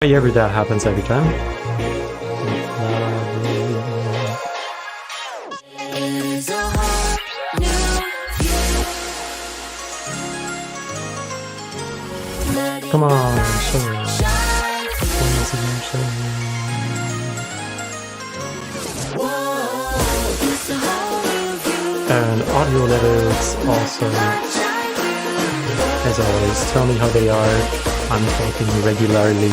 Ever that happens every time. Come on, show me. And audio levels also, as always, tell me how they are. I'm talking regularly.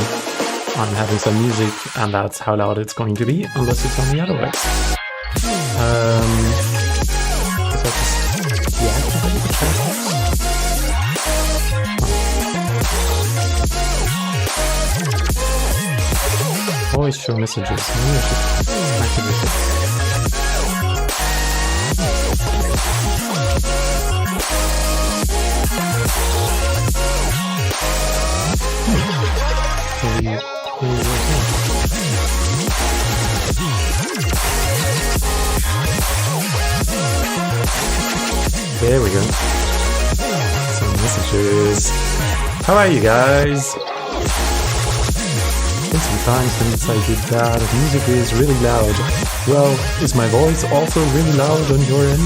I'm having some music, and that's how loud it's going to be, unless you tell me otherwise. Is that just deactivate the transcripts? Always show messages. Maybe I should activate it. There we go. Some messages. How are you guys? Been some time since I did that. The music is really loud. Well, is my voice also really loud on your end?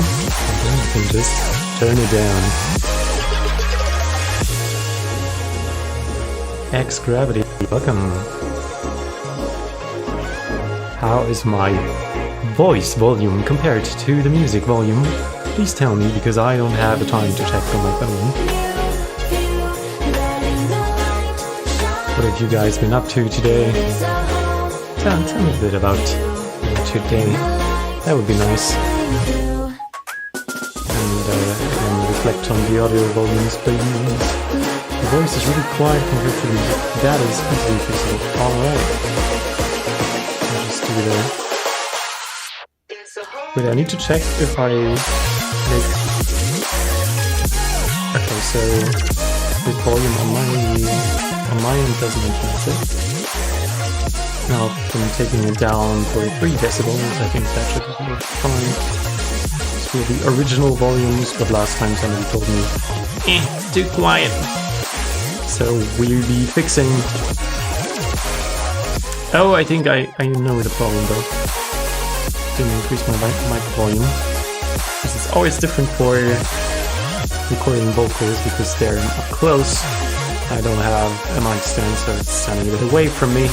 Then you can just turn it down. X-Gravity, welcome. How is my voice volume compared to the music volume? Please tell me, because I don't have the time to check on my phone. What have you guys been up to today? Tell me a bit about today. That would be nice. And reflect on the audio volumes, please. The voice is really quiet compared to the music. That is easily fixable. Alright. I'll just do that. Wait, I need to check if I make... Okay, so the volume on my end doesn't influence it. Now from taking it down for 3 decibels, I think that should be fine. These were the original volumes, but last time somebody told me, too quiet. So we'll be fixing... Oh, I think I know the problem though. Didn't increase my mic volume. This is always different for recording vocals because they're up close. I don't have a mic stand, so it's standing a bit away from me. I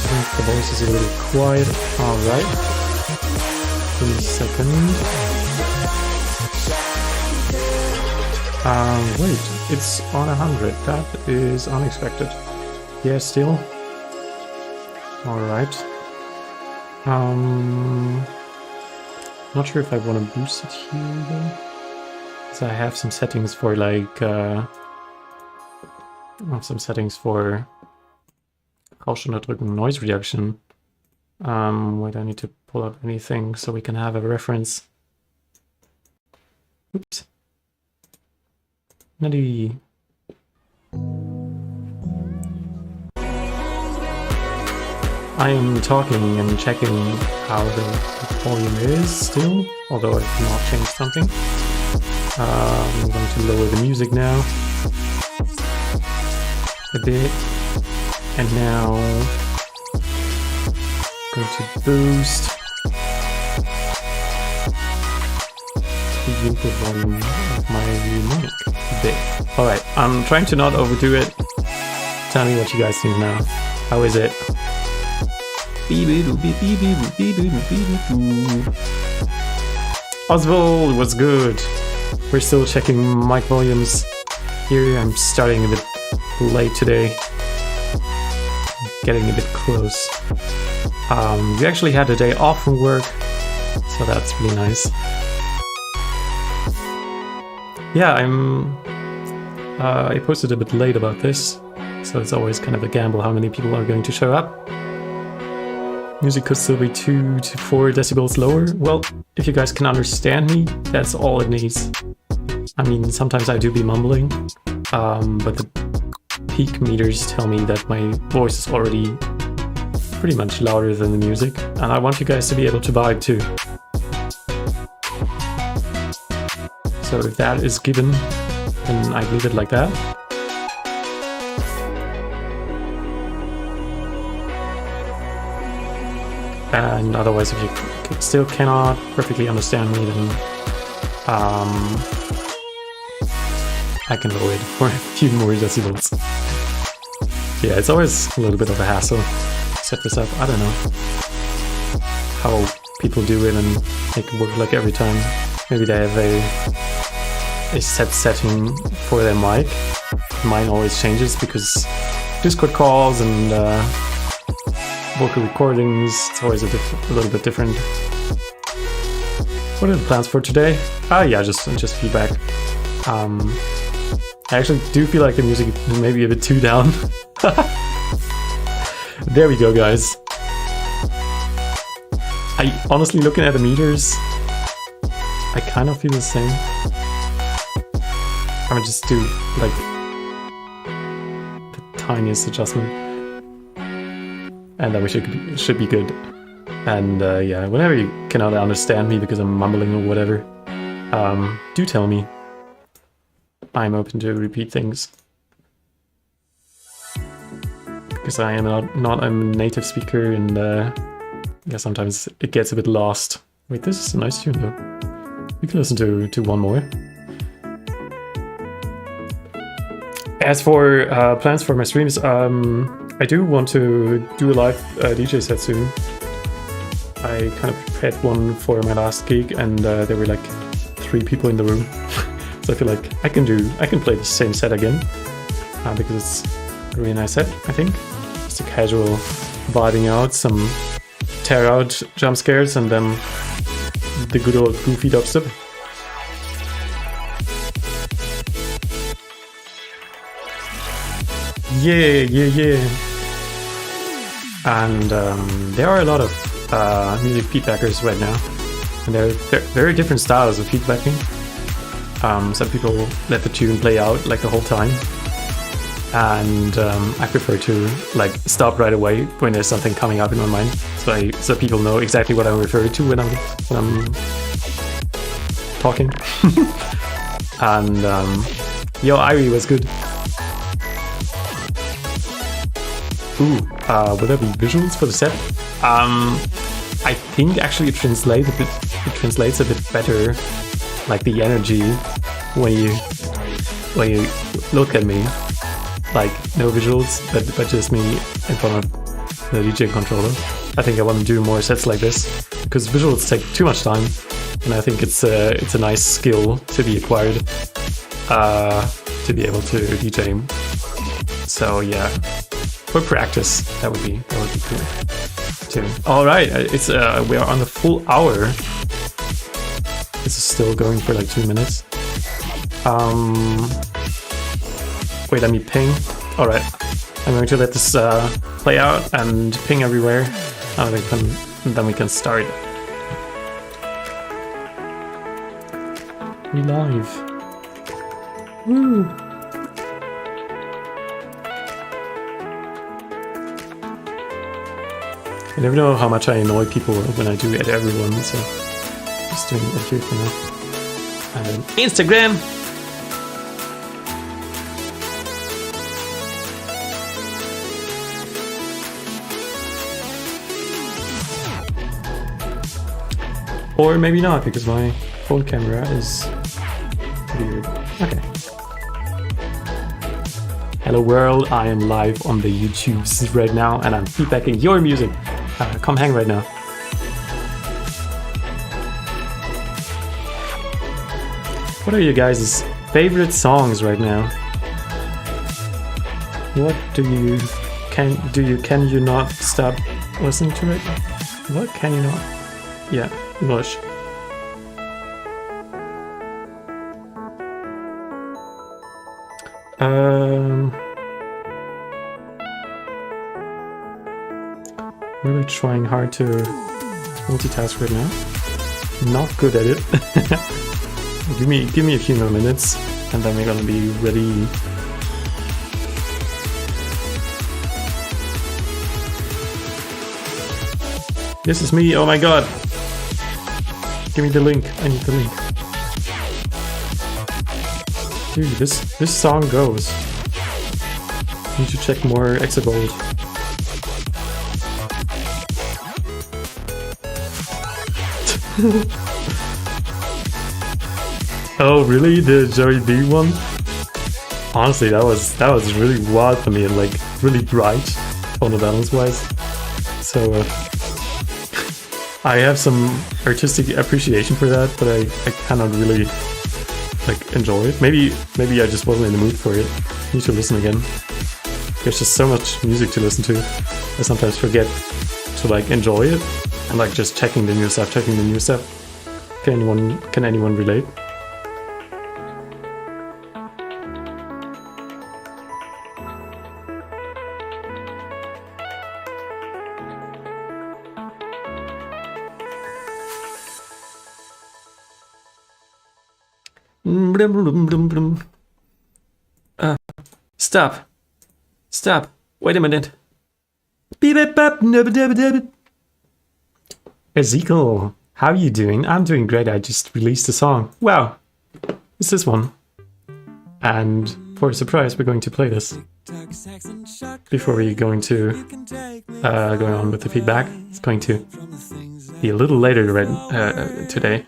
think the voice is a little quiet. Alright. Give me a second. Wait, it's on 100. That is unexpected. Yeah, still. Alright. Not sure if I want to boost it here though. Because I have some settings for like Rauschunterdrückung, noise reduction. Wait, I need to pull up anything so we can have a reference. Oops. Nutty. I am talking and checking how the volume is still, although I've not changed something. I'm going to lower the music now a bit, and now I'm going to boost the input volume of my mic a bit. Alright, I'm trying to not overdo it. Tell me what you guys think now. How is it? Oswald, what's good? We're still checking mic volumes here. I'm starting a bit late today. Getting a bit close. We actually had a day off from work, so that's really nice. Yeah, I posted a bit late about this, so it's always kind of a gamble how many people are going to show up. Music could still be 2 to 4 decibels lower. Well, if you guys can understand me, that's all it needs. I mean, sometimes I do be mumbling, but the peak meters tell me that my voice is already pretty much louder than the music, and I want you guys to be able to vibe too. So if that is given, then I leave it like that. And otherwise, if you still cannot perfectly understand me, then I can lower it for a few more decibels. Yeah, it's always a little bit of a hassle to set this up. I don't know how people do it and make it work like every time. Maybe they have a set setting for their mic. Mine always changes because Discord calls and vocal recordings, it's always a little bit different. What are the plans for today? Yeah, just feedback. I actually do feel like the music is maybe a bit too down. There we go, guys. I honestly, looking at the meters, I kind of feel the same. I would just do like the tiniest adjustment, and then we should be good. And yeah, whenever you cannot understand me because I'm mumbling or whatever, do tell me. I'm open to repeat things. Because I am not a native speaker, and yeah, sometimes it gets a bit lost. Wait, this is a nice tune though. We can listen to one more. As for plans for my streams, I do want to do a live DJ set soon. I kind of prepared one for my last gig, and there were like 3 people in the room. So I feel like I can play the same set again, because it's a really nice set, I think. Just a casual vibing out, some tear out jump scares, and then the good old goofy dubstep. Yeah. And there are a lot of music feedbackers right now, and there are very different styles of feedbacking. Some people let the tune play out like the whole time, and I prefer to like stop right away when there's something coming up in my mind, so people know exactly what I'm referring to when I'm talking. And yo, Irie was good. Ooh, will there be visuals for the set? I think actually it translates a bit better, like the energy when you look at me, like no visuals, but just me in front of the DJ controller. I think I want to do more sets like this because visuals take too much time, and I think it's a nice skill to be acquired to be able to DJ. So yeah, for practice that would be cool too. All right, it's we are on the full hour. This is still going for like 2 minutes. Wait, let me ping. All right, I'm going to let this play out and ping everywhere, and then we can start. We live. Woo! I never know how much I annoy people when I do it everyone, so just doing it here for now. And Instagram! Or maybe not, because my phone camera is weird. Okay. Hello world, I am live on the YouTubes right now, and I'm feedbacking your music. Come hang right now. What are you guys' favorite songs right now? What can you not stop listening to it? What can you not? Yeah, English. Really trying hard to multitask right now. Not good at it. give me a few more minutes, and then we're gonna be ready. This is me. Oh my god! Give me the link. I need the link. Dude, this song goes. Need to check more Exabold. Oh, really? The Joey B one? Honestly, that was really wild for me and like really bright, tonal balance wise. So I have some artistic appreciation for that, but I cannot really like enjoy it. Maybe I just wasn't in the mood for it. Need to listen again. There's just so much music to listen to. I sometimes forget to like enjoy it and like just checking the new stuff. Can anyone relate? Stop. Wait a minute. Ezekiel, how are you doing? I'm doing great. I just released a song. Wow. It's this one. And for a surprise, we're going to play this. Before we going on with the feedback, it's going to be a little later today.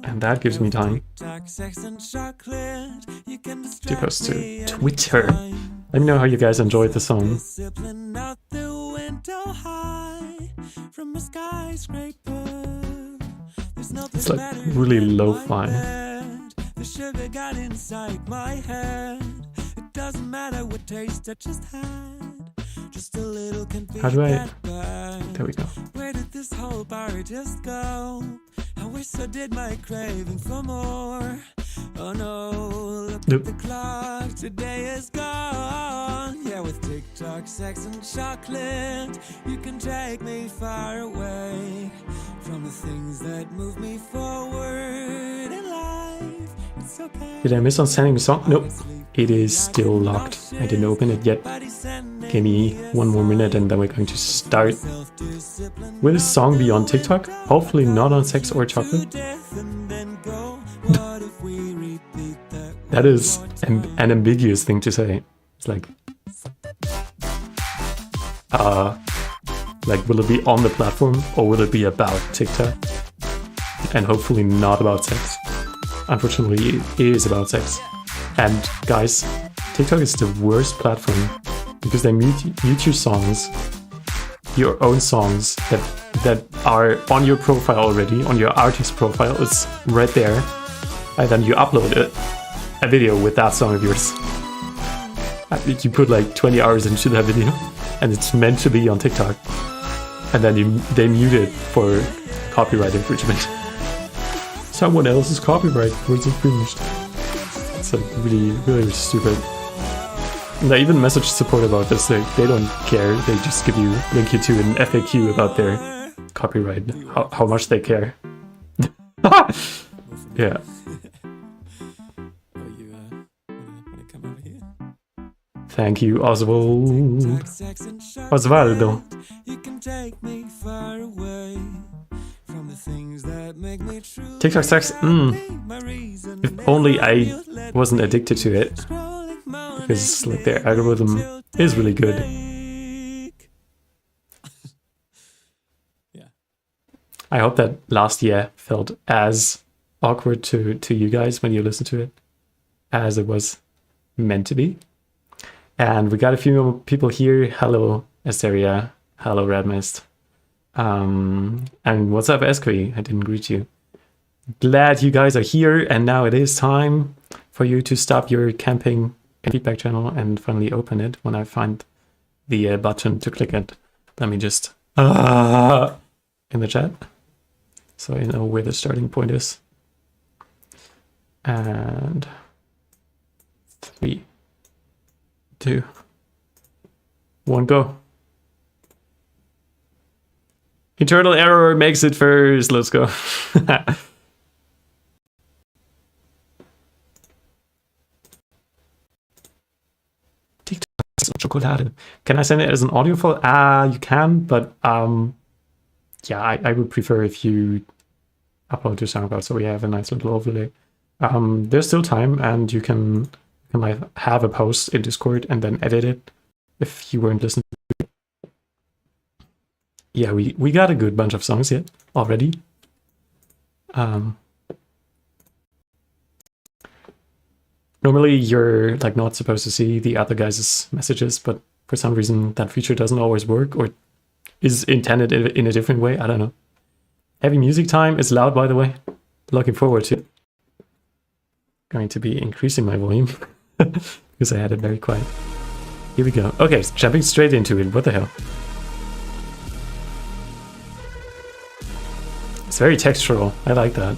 And that gives me time to post to Twitter. Let me know how you guys enjoyed the song. It's like really lo-fi. The sugar got inside my head. It doesn't matter what taste I just had. Just a little confused. How do I? There we go. Where did this whole bar just go? I wish I did my craving for more. Oh no, look at the clock, today is gone. Yeah, with TikTok, sex and chocolate, you can take me far away from the things that move me forward in life. It's okay. Did I miss on sending the song? Nope. It is still locked. I didn't open it yet. Give me one more minute and then we're going to start. Will this song be on TikTok? Hopefully not on sex or chocolate. That is an ambiguous thing to say. It's like will it be on the platform or will it be about TikTok? And hopefully not about sex. Unfortunately, it is about sex. And guys, TikTok is the worst platform because they mute your songs, your own songs that are on your profile already, on your artist profile. It's right there. And then you upload a video with that song of yours. You put like 20 hours into that video and it's meant to be on TikTok. And then they mute it for copyright infringement. Someone else's copyright was infringed. It's like really, really stupid. And I even messaged support about this. They don't care. They just link you to an FAQ about their copyright. How much they care. Yeah. Thank you, Oswald. Osvaldo. TikTok sex? If only I wasn't addicted to it. Because like their algorithm is really good. Yeah. I hope that last year felt as awkward to you guys when you listen to it as it was meant to be. And we got a few more people here. Hello, Asteria. Hello, Redmist. And what's up, Esqui? I didn't greet you. Glad you guys are here. And now it is time for you to stop your camping feedback channel and finally open it when I find the button to click it. Let me just in the chat so I know where the starting point is. And 3, 2, 1, go. Internal error makes it first. Let's go. Chocolate. Can I send it as an audio file? You can, but yeah, I would prefer if you upload to SoundCloud so we have a nice little overlay. There's still time, and you can like have a post in Discord and then edit it if you weren't listening to it yeah, we got a good bunch of songs here already. Normally you're like not supposed to see the other guys' messages, but for some reason that feature doesn't always work or is intended in a different way. I don't know. Heavy music time is loud, by the way. Looking forward to it. Going to be increasing my volume because I had it very quiet. Here we go. Okay, jumping straight into it. What the hell? It's very textural. I like that.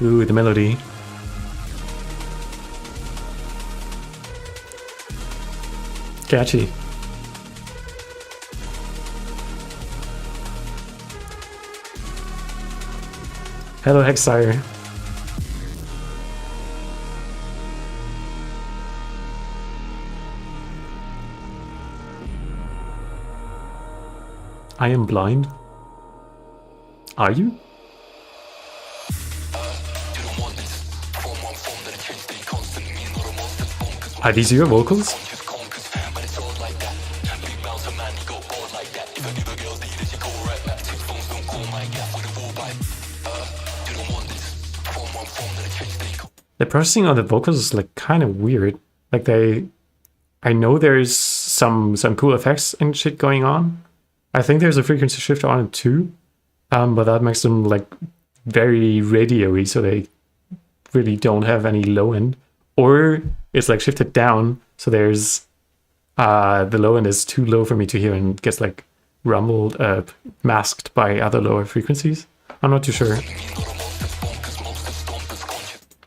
Ooh, the melody. Catchy. Hello, Hexire. I am blind. Are you? Are these your vocals? The processing on the vocals is like kind of weird. Like I know there's some cool effects and shit going on. I think there's a frequency shift on it too, but that makes them like very radio-y, so they really don't have any low end. Or it's like shifted down, so there's the low end is too low for me to hear and gets like rumbled, masked by other lower frequencies. I'm not too sure.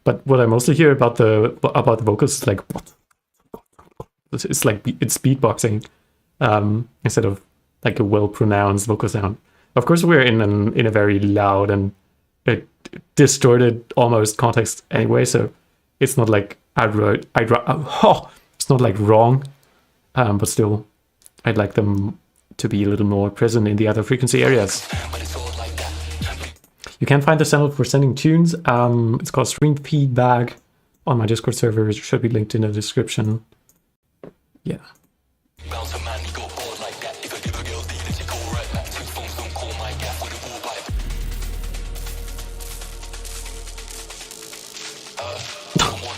But what I mostly hear about the vocals is like it's like it's beatboxing instead of like a well-pronounced vocal sound. Of course, we're in a very loud and distorted almost context anyway, so it's not like it's not like wrong, but still, I'd like them to be a little more present in the other frequency areas. You can find the sample for sending tunes. It's called Stream Feedback on my Discord server. It should be linked in the description. Yeah.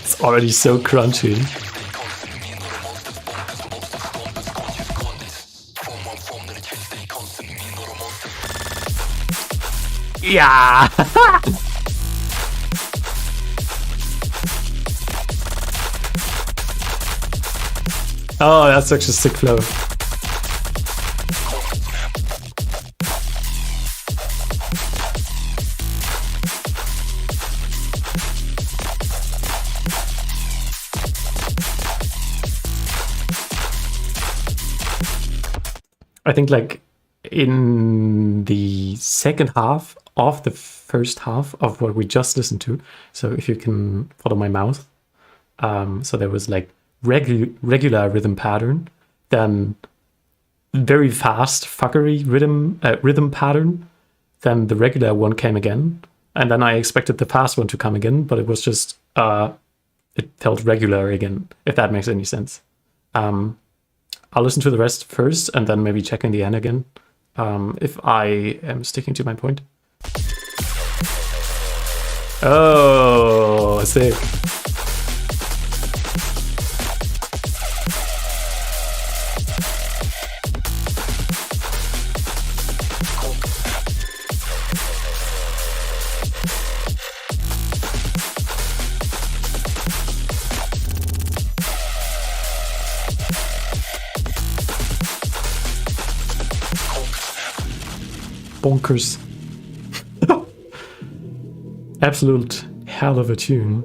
It's already so crunchy. Yeah. Oh, that's such a sick flow. I think like in the second half of the first half of what we just listened to, so if you can follow my mouth, so there was like regular rhythm pattern, then very fast fuckery rhythm pattern, then the regular one came again, and then I expected the fast one to come again, but it was just it felt regular again, if that makes any sense. I'll listen to the rest first and then maybe check in the end again, if I am sticking to my point. Oh, sick. Bonkers. Absolute hell of a tune.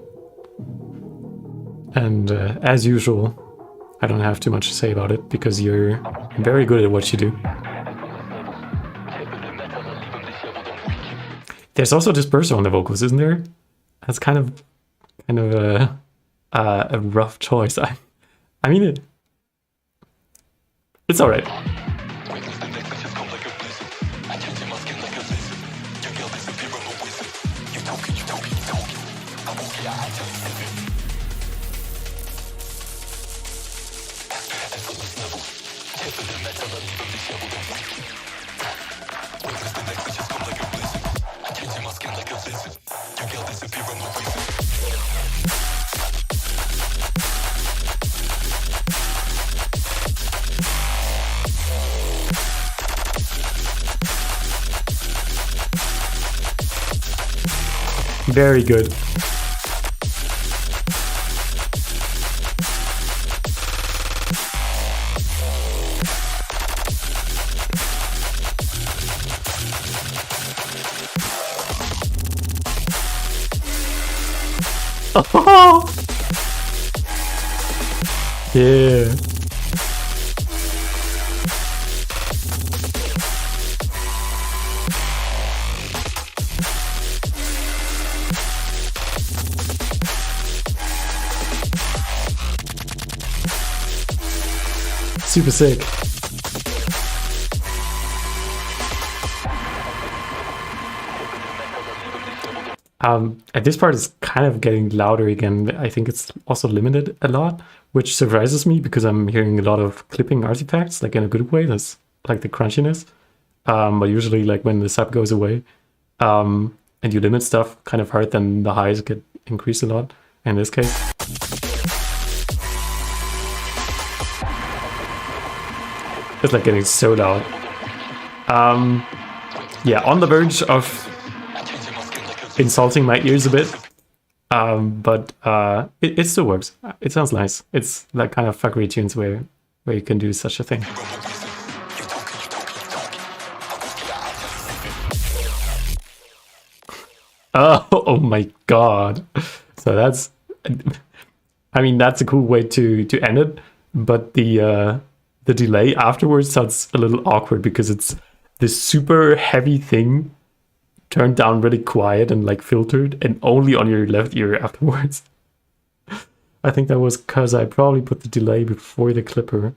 And as usual, I don't have too much to say about it because you're very good at what you do. There's also dispersor on the vocals, isn't there? That's kind of a rough choice. I mean it's all right. Very good. Yeah. Super sick. And this part is kind of getting louder again. I think it's also limited a lot, which surprises me because I'm hearing a lot of clipping artifacts, like in a good way. That's like the crunchiness. But usually, like when the sub goes away, and you limit stuff kind of hard, then the highs get increased a lot. In this case, it's like getting so loud. Yeah, on the verge of insulting my ears a bit, but it still works. It sounds nice. It's like kind of fuckery tunes where you can do such a thing. Oh my god! So that's, I mean, that's a cool way to end it, but the delay afterwards sounds a little awkward because it's this super heavy thing turned down really quiet and like filtered and only on your left ear afterwards. I think that was because I probably put the delay before the clipper.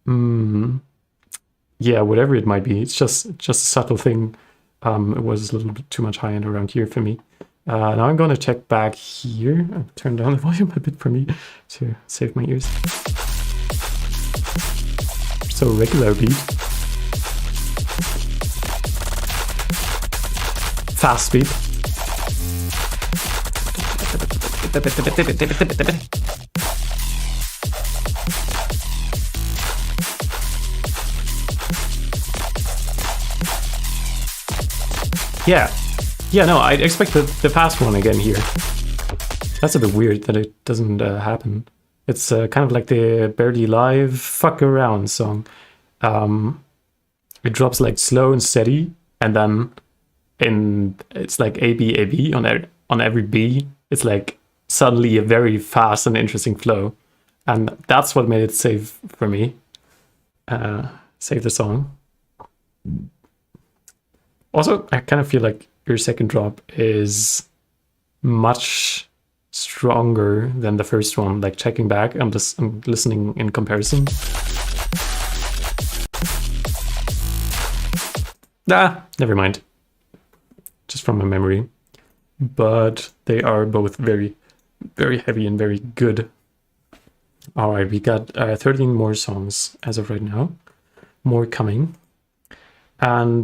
Yeah, whatever it might be. It's just a subtle thing. It was a little bit too much high end around here for me. Now I'm going to check back here. I'll turn down the volume a bit for me to save my ears. So regular beat. Fast speed. Yeah, no, I'd expect the fast one again here. That's a bit weird that it doesn't happen. It's kind of like the Barely Live Fuck Around song. It drops like slow and steady, and then it's like A B on every B. It's like suddenly a very fast and interesting flow, and that's what made it save for me. Save the song. Also, I kind of feel like your second drop is much stronger than the first one. Like checking back, I'm listening in comparison. Never mind. Just from my memory. But they are both very, very heavy and very good. All right, we got 13 more songs as of right now. More coming. And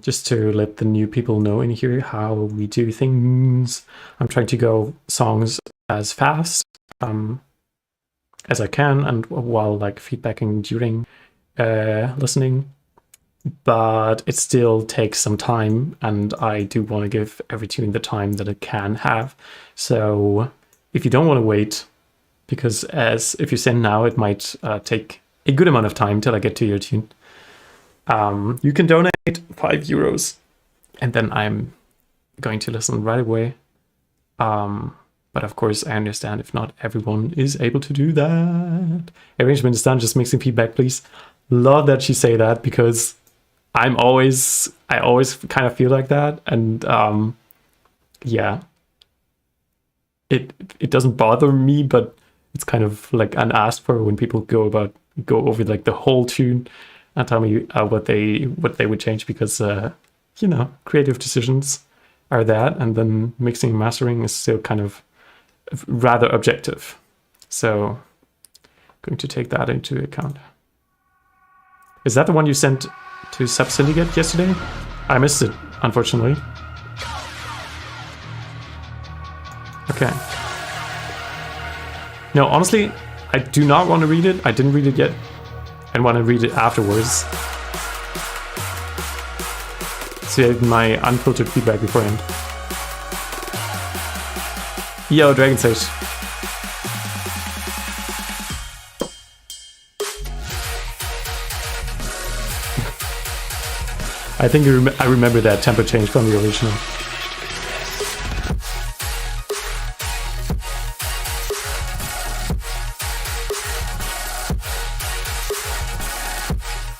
just to let the new people know in here how we do things, I'm trying to go songs as fast as I can, and while like feedbacking during listening. But it still takes some time, and I do want to give every tune the time that it can have. So if you don't want to wait, because as if you send now, it might take a good amount of time till I get to your tune. You can donate €5, and then I'm going to listen right away. But of course, I understand if not everyone is able to do that. Arrangement is done, just mixing feedback, please. Love that you say that, because I always kind of feel like that, and yeah, it doesn't bother me, but it's kind of like unasked for when people go over like the whole tune and tell me what they would change, because you know, creative decisions are that, and then mixing and mastering is still kind of rather objective. So going to take that into account. Is that the one you sent to Sub Syndicate yesterday? I missed it, unfortunately. Okay. No, honestly, I do not want to read it. I didn't read it yet. I want to read it afterwards. So you have my unfiltered feedback beforehand. Yo, Dragon Sage. I think I remember that tempo change from the original.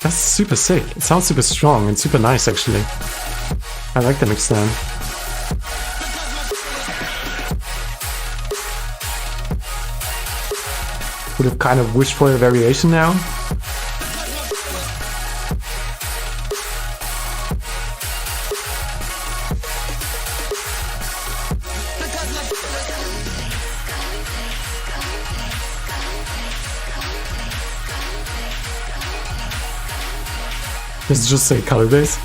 That's super sick. It sounds super strong and super nice, actually. I like the mix down. Would have kind of wished for a variation now. Does it just say color base?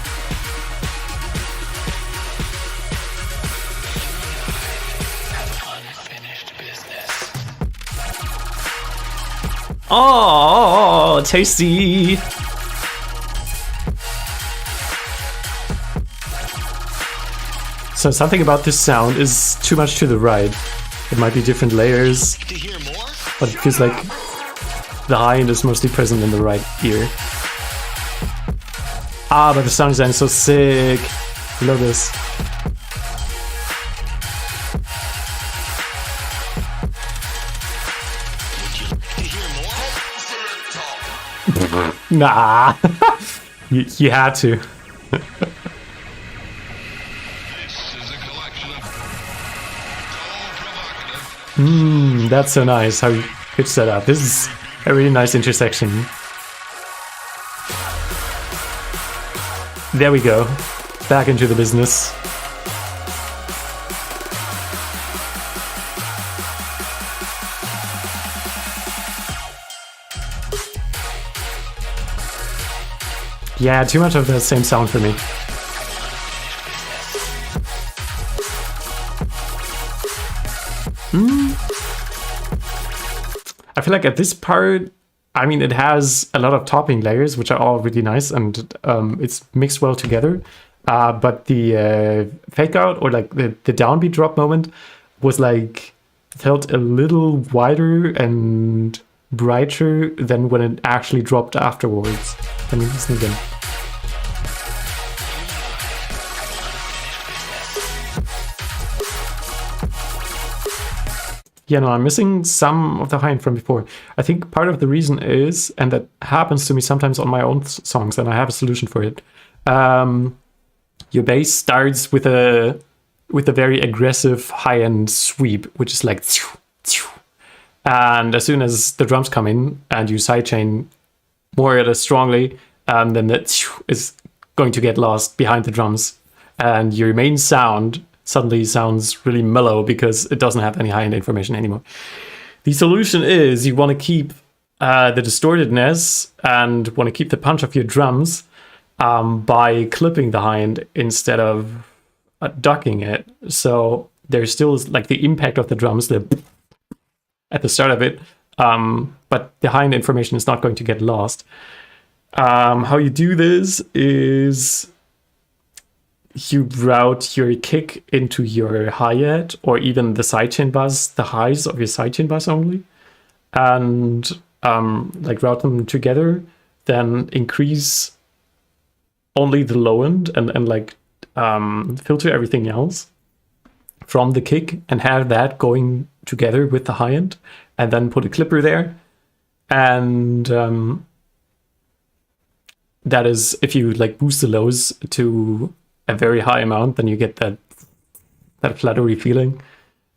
Oh, tasty! So something about this sound is too much to the right. It might be different layers, but it feels like the high end is mostly present in the right ear. Ah, but the sound design is so sick. I love this. Nah, you had to. That's so nice how you pitch that up. This is a really nice intersection. There we go. Back into the business. Yeah, too much of the same sound for me. I feel like at this part, I mean, it has a lot of topping layers, which are all really nice, and it's mixed well together. But the fake out, or like the downbeat drop moment, was like felt a little wider and brighter than when it actually dropped afterwards. Let me listen again. Yeah, no, I'm missing some of the high end from before. I think part of the reason is, and that happens to me sometimes on my own songs, and I have a solution for it. Your bass starts with a very aggressive high end sweep, which is like, and as soon as the drums come in and you sidechain more or less strongly, then that is going to get lost behind the drums, and your main sound suddenly sounds really mellow because it doesn't have any high-end information anymore. The solution is you want to keep the distortedness and want to keep the punch of your drums by clipping the high-end instead of ducking it. So there's still like the impact of the drums at the start of it, but the high-end information is not going to get lost. How you do this is you route your kick into your hi-hat, or even the sidechain buzz, the highs of your sidechain buzz only, and like route them together, then increase only the low end and like filter everything else from the kick and have that going together with the high end, and then put a clipper there. And that is, if you like boost the lows to a very high amount, then you get that fluttery feeling.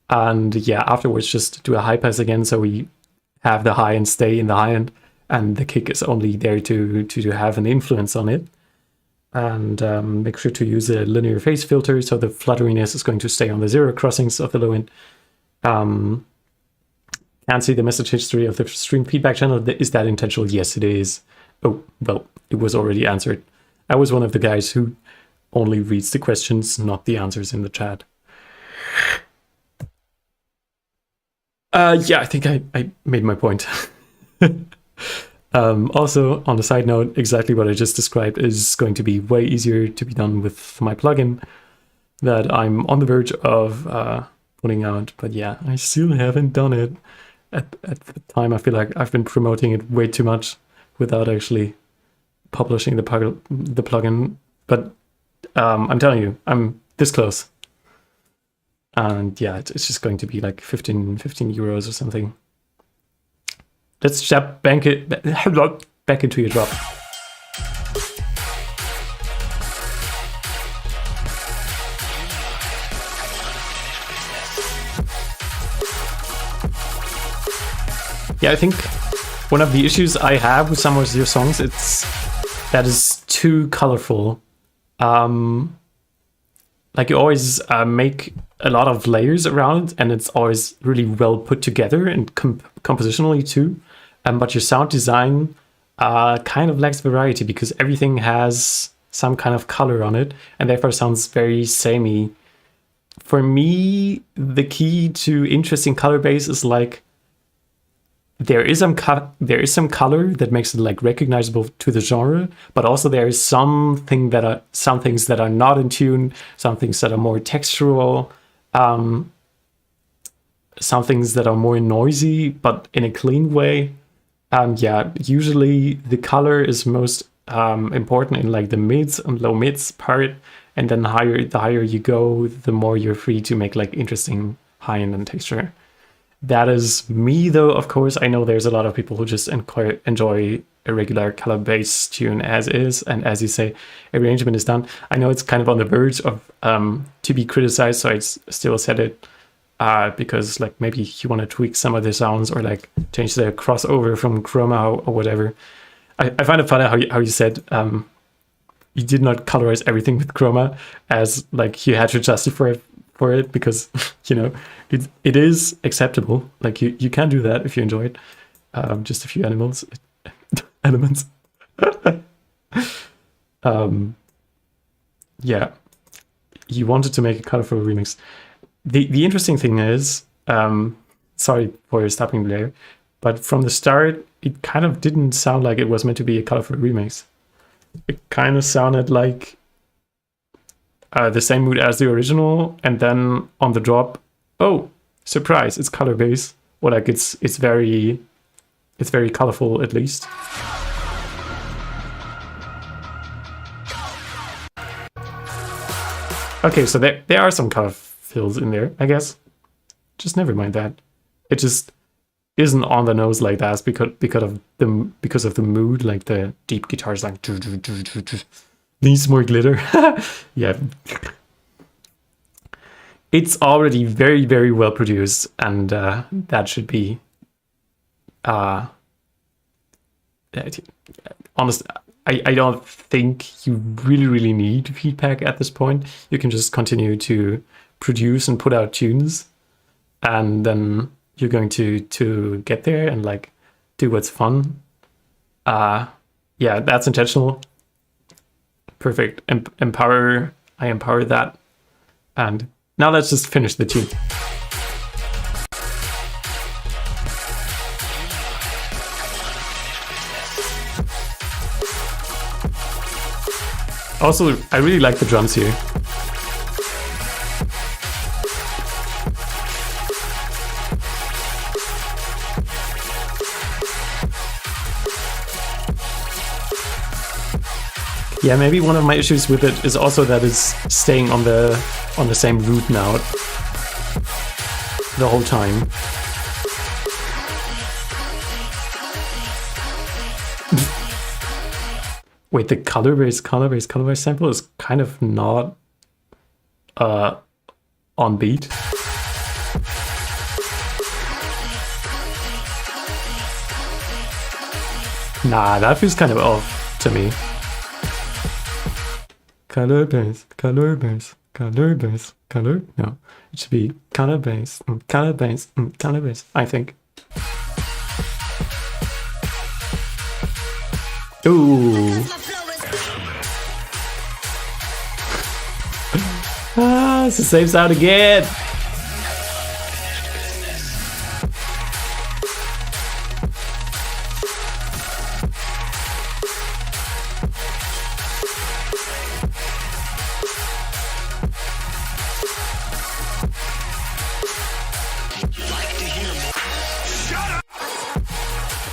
And yeah, afterwards just do a high pass again, so we have the high end stay in the high end, and the kick is only there to have an influence on it. And make sure to use a linear phase filter, so the flutteriness is going to stay on the zero crossings of the low end. Can't see the message history of the stream feedback channel. Is that intentional? Yes, it is. Oh, well, it was already answered. I was one of the guys who only reads the questions, not the answers in the chat. Yeah, I think I made my point. Also, on a side note, exactly what I just described is going to be way easier to be done with my plugin that I'm on the verge of putting out. But yeah, I still haven't done it. At the time, I feel like I've been promoting it way too much without actually publishing the plugin. But I'm telling you, I'm this close. And yeah, it's just going to be like 15 euros or something. Let's jump back into your drop. Yeah, I think one of the issues I have with some of your songs, it's that is too colorful. Like you always make a lot of layers around, and it's always really well put together and compositionally too. But your sound design kind of lacks variety because everything has some kind of color on it, and therefore sounds very samey. For me, the key to interesting color base is like there is some color that makes it like recognizable to the genre, but also there is some things that are not in tune, some things that are more textural, some things that are more noisy, but in a clean way. Yeah, usually the color is most important in like the mids and low mids part, and then the higher you go, the more you're free to make like interesting high-end texture. That is me, though, of course. I know there's a lot of people who just enjoy a regular color bass tune as is, and as you say, arrangement is done. I know it's kind of on the verge of to be criticized, so I still said it because like maybe you want to tweak some of the sounds or like change the crossover from chroma or whatever. I find it funny how you said you did not colorize everything with chroma, as like you had to justify for it because you know it is acceptable. Like you can do that if you enjoy it. Just a few elements. Yeah, you wanted to make a colorful remix. The interesting thing is, sorry for stopping there, but from the start it kind of didn't sound like it was meant to be a colorful remix. It kind of sounded like the same mood as the original, and then on the drop, oh, surprise, it's color based. Or like it's very colorful at least. Okay, so there are some color fills in there, I guess. Just never mind that. It just isn't on the nose like that because of the mood, like the deep guitars like needs more glitter. Yeah. It's already very, very well produced, and that should be honest. I don't think you really need feedback at this point. You can just continue to produce and put out tunes, and then you're going to get there and like do what's fun. Yeah, that's intentional. Perfect. I empower that. And now let's just finish the tune. Also, I really like the drums here. Yeah, maybe one of my issues with it is also that it's staying on the same root now the whole time. Wait, the color base sample is kind of not on beat. Nah, that feels kind of off to me. Color base. No, it should be color base, I think. Ooh. It's the same sound again.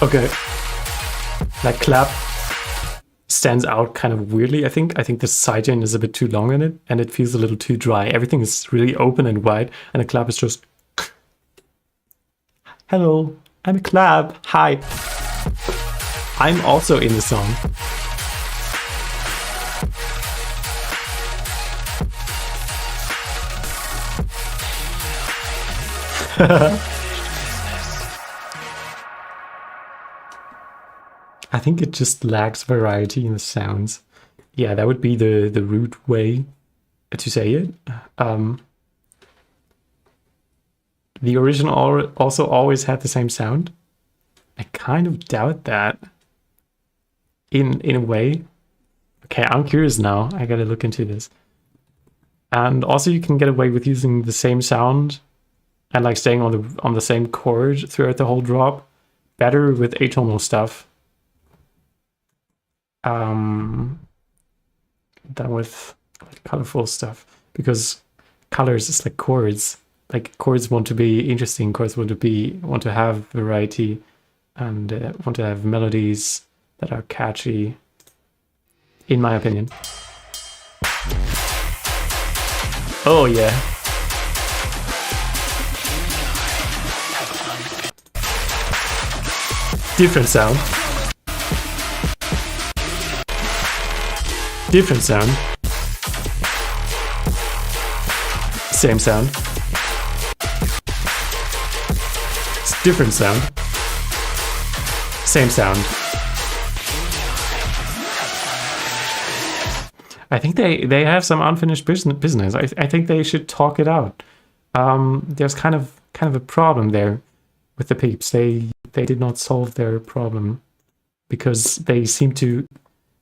Okay. That clap stands out kind of weirdly, I think. I think the sidechain is a bit too long in it, and it feels a little too dry. Everything is really open and wide, and the clap is just... Hello, I'm a clap. Hi. I'm also in the song. I think it just lacks variety in the sounds. Yeah, that would be the root way to say it. The original also always had the same sound. I kind of doubt that. In a way. Okay, I'm curious now. I gotta look into this. And also you can get away with using the same sound and like staying on the same chord throughout the whole drop. Better with atonal stuff. Than with like colorful stuff, because colors is like chords. Like chords want to be interesting, chords want to have variety, and want to have melodies that are catchy, in my opinion. Oh yeah. Different sound. Different sound. Same sound. It's different sound. Same sound. I think they have some unfinished business. I think they should talk it out. There's kind of a problem there with the peeps. They did not solve their problem because they seem to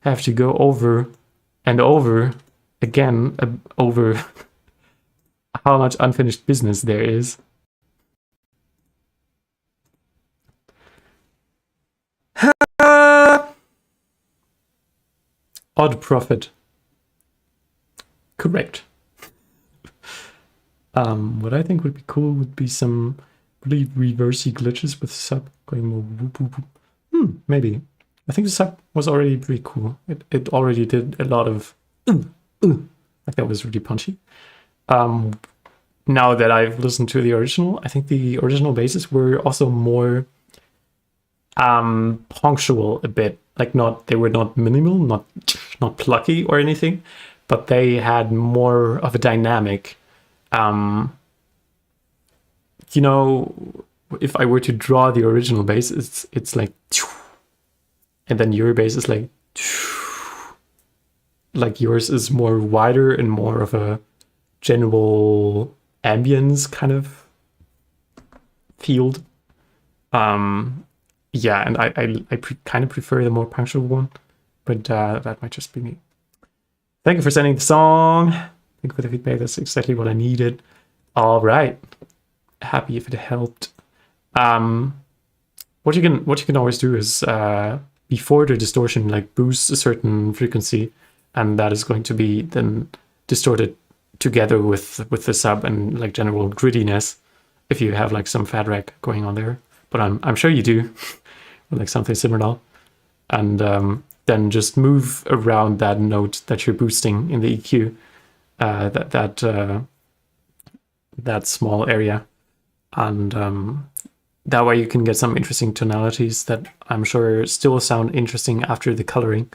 have to go over and over again over how much unfinished business there is. Odd profit. Correct. What I think would be cool would be some really reversey glitches with sub going more whoop whoop whoop. Maybe. I think the sub was already pretty cool. It already did a lot of like that was really punchy. Now that I've listened to the original, I think the original basses were also more punctual a bit. Like they were not minimal, not plucky or anything, but they had more of a dynamic. You know, if I were to draw the original bass, it's like, and then your bass is like yours is more wider and more of a general ambience kind of field. Yeah, and I kind of prefer the more punctual one, but that might just be me. Thank you for sending the song. Thank you for the feedback. That's exactly what I needed. All right. Happy if it helped. What you can always do is before the distortion, like boost a certain frequency, and that is going to be then distorted together with the sub and like general grittiness. If you have like some fat rack going on there, but I'm sure you do, or like something similar, and then just move around that note that you're boosting in the EQ, that small area, and that way you can get some interesting tonalities that I'm sure still sound interesting after the coloring,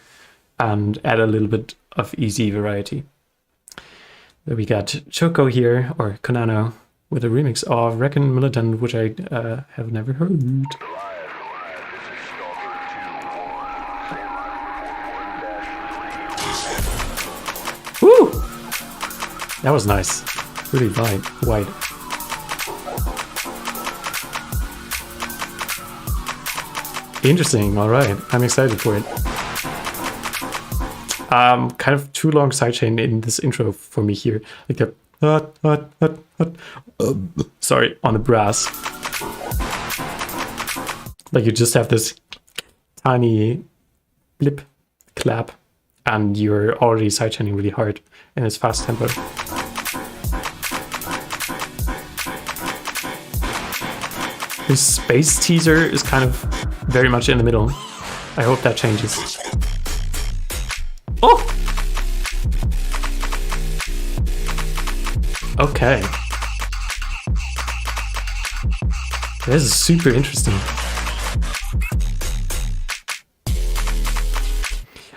and add a little bit of easy variety. We got Choco here, or Konano, with a remix of Reckon Militant, which I have never heard. Woo! That was nice. Really wide. Interesting. All right, I'm excited for it. Kind of too long sidechain in this intro for me here, like the sorry, on the brass. Like you just have this tiny blip clap, and you're already sidechaining really hard in this fast tempo. This bass teaser is kind of very much in the middle. I hope that changes. Oh! Okay. This is super interesting.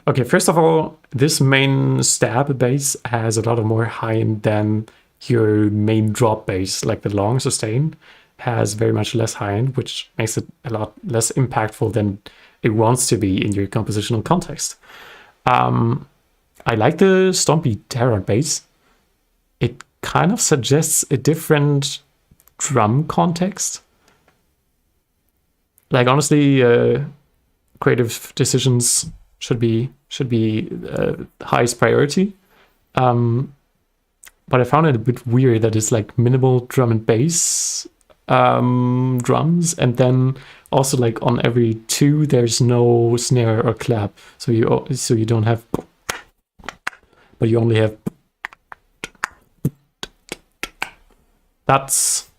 Okay, first of all, this main stab bass has a lot of more high end than your main drop bass, like the long sustain has very much less high end, which makes it a lot less impactful than it wants to be in your compositional context. I like the stompy terror bass. It kind of suggests a different drum context. Like honestly, creative decisions should be highest priority. But I found it a bit weird that it's like minimal drum and bass drums, and then also like on every two there's no snare or clap, so you don't have, but you only have. That's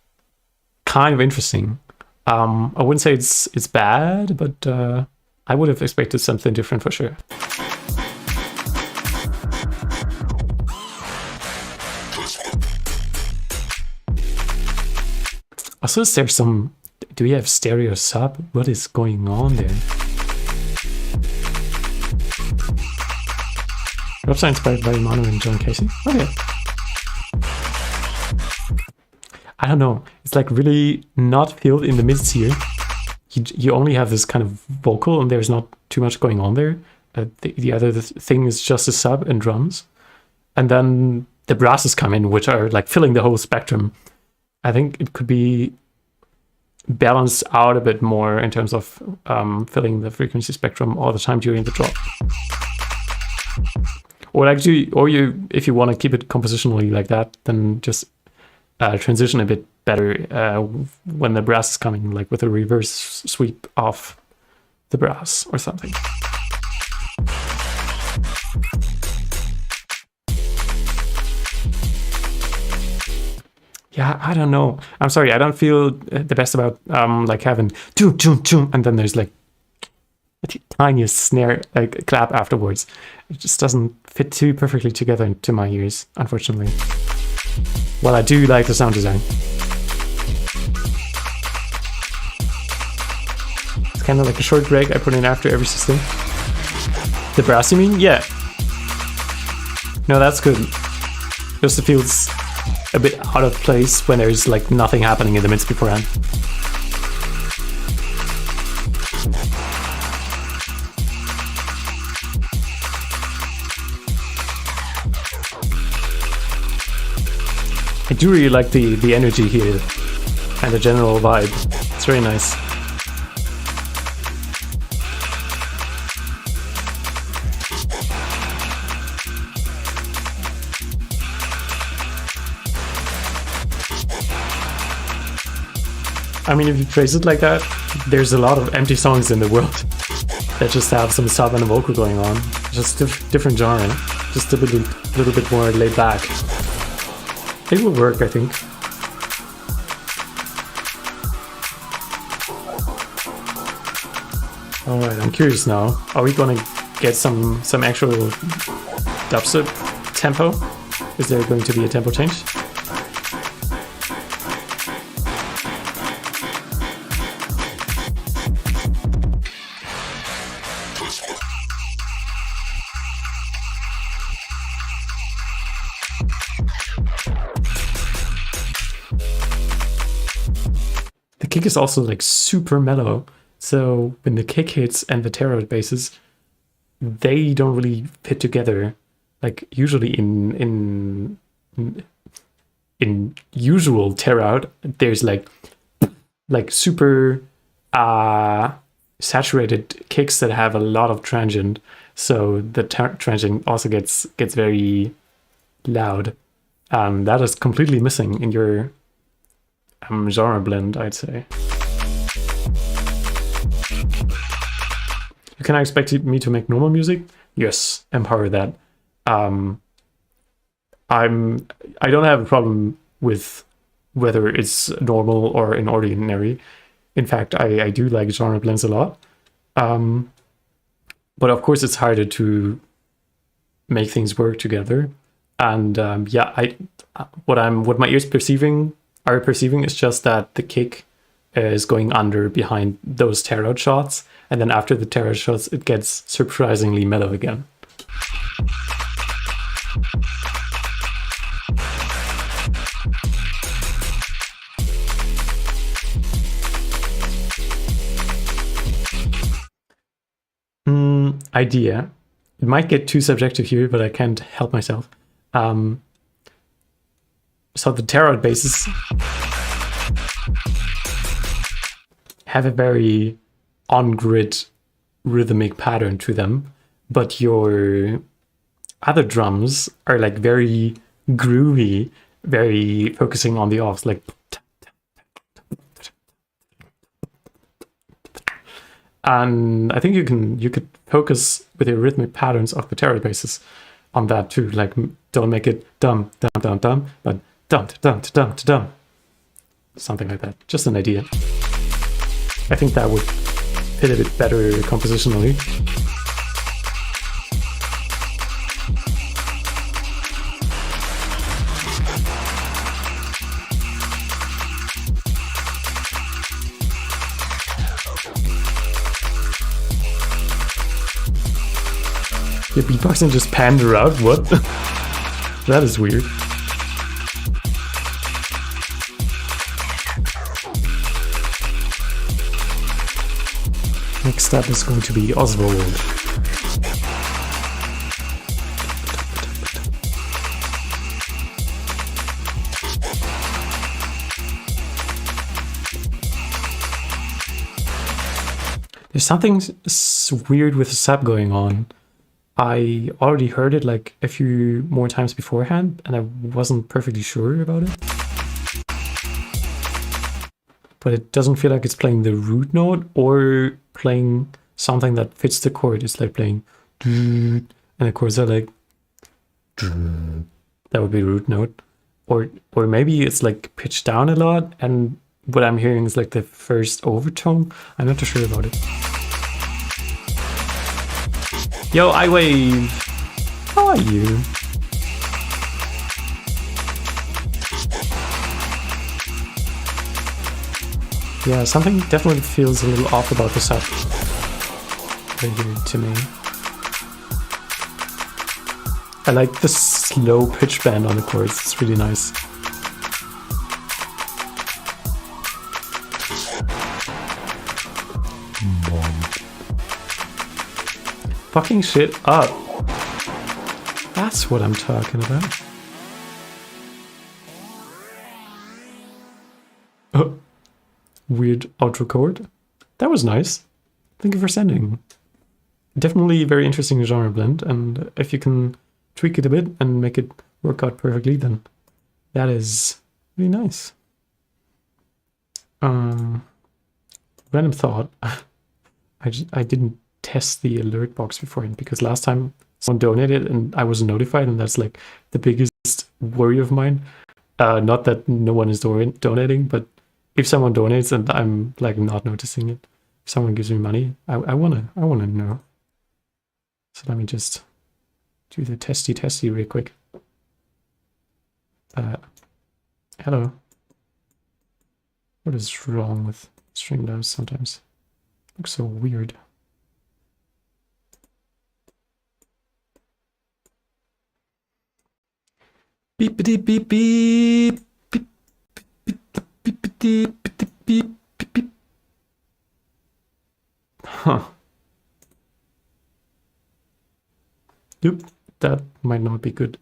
kind of interesting. I wouldn't say it's bad, but I would have expected something different for sure. Also, is there some... Do we have stereo sub? What is going on there? Drops are inspired by Manu and John Casey. Okay. I don't know. It's like really not filled in the mids here. You only have this kind of vocal and there's not too much going on there. The other thing is just a sub and drums. And then the brasses come in, which are like filling the whole spectrum. I think it could be balanced out a bit more in terms of filling the frequency spectrum all the time during the drop. Or actually, if you want to keep it compositionally like that, then just transition a bit better when the brass is coming, like with a reverse sweep off the brass or something. Yeah, I don't know. I'm sorry, I don't feel the best about like having choo choo choo, and then there's like a tiniest snare like clap afterwards. It just doesn't fit too perfectly together into my ears, unfortunately. Well, I do like the sound design. It's kind of like a short break I put in after every system. The brass, you mean? Yeah. No, that's good. Just it feels a bit out of place when there's like nothing happening in the midst beforehand. I do really like the energy here and the general vibe. It's very nice. I mean, if you phrase it like that, there's a lot of empty songs in the world that just have some sub and a vocal going on. Just different genre, just a little bit more laid back. It will work, I think. All right, I'm curious now. Are we gonna get some actual dubstep tempo? Is there going to be a tempo change? The kick is also like super mellow, so when the kick hits and the tarot basses, they don't really fit together. Like usually in usual tear out, there's like super saturated kicks that have a lot of transient, so the transient also gets very loud. That is completely missing in your genre blend, I'd say. You can expect me to make normal music? Yes, empower that. I don't have a problem with whether it's normal or in ordinary. In fact, I do like genre blends a lot. But of course, it's harder to make things work together. And yeah, what my ears are perceiving is just that the kick is going under behind those tear out shots, and then after the tear out shots, it gets surprisingly mellow again. Idea. It might get too subjective here, but I can't help myself. So the tear out basses have a very on-grid rhythmic pattern to them, but your other drums are like very groovy, very focusing on the offs, like. And I think you could focus with your rhythmic patterns of the tear out basses on that too. Like, don't make it dum dum dum dum, but dum dum dum dum, something like that. Just an idea. I think that would fit a bit better compositionally. The beatboxing just panned her out? What? That is weird. Next up is going to be Oswald. There's something weird with the sub going on. I already heard it like a few more times beforehand, and I wasn't perfectly sure about it. But it doesn't feel like it's playing the root note or playing something that fits the chord. It's like playing, and the chords are like, that would be root note. Or maybe it's like pitched down a lot, and what I'm hearing is like the first overtone. I'm not too sure about it. Yo, I wave. How are you? Yeah, something definitely feels a little off about the sub right here to me. I like the slow pitch bend on the chords. It's really nice. Fucking shit up. That's what I'm talking about. Oh, weird outro chord. That was nice. Thank you for sending. Definitely very interesting genre blend, and if you can tweak it a bit and make it work out perfectly, then that is really nice. Random thought. I didn't test the alert box beforehand because last time someone donated and I wasn't notified, and that's like the biggest worry of mine. Not that no one is donating, but if someone donates and I'm like not noticing it, if someone gives me money, I wanna know. So let me just do the testy real quick. Hello. What is wrong with Streamlabs sometimes? Looks so weird. Beep-a-dee beep beep. Beep beep beep beep beep beep. Huh. Yep, that might not be good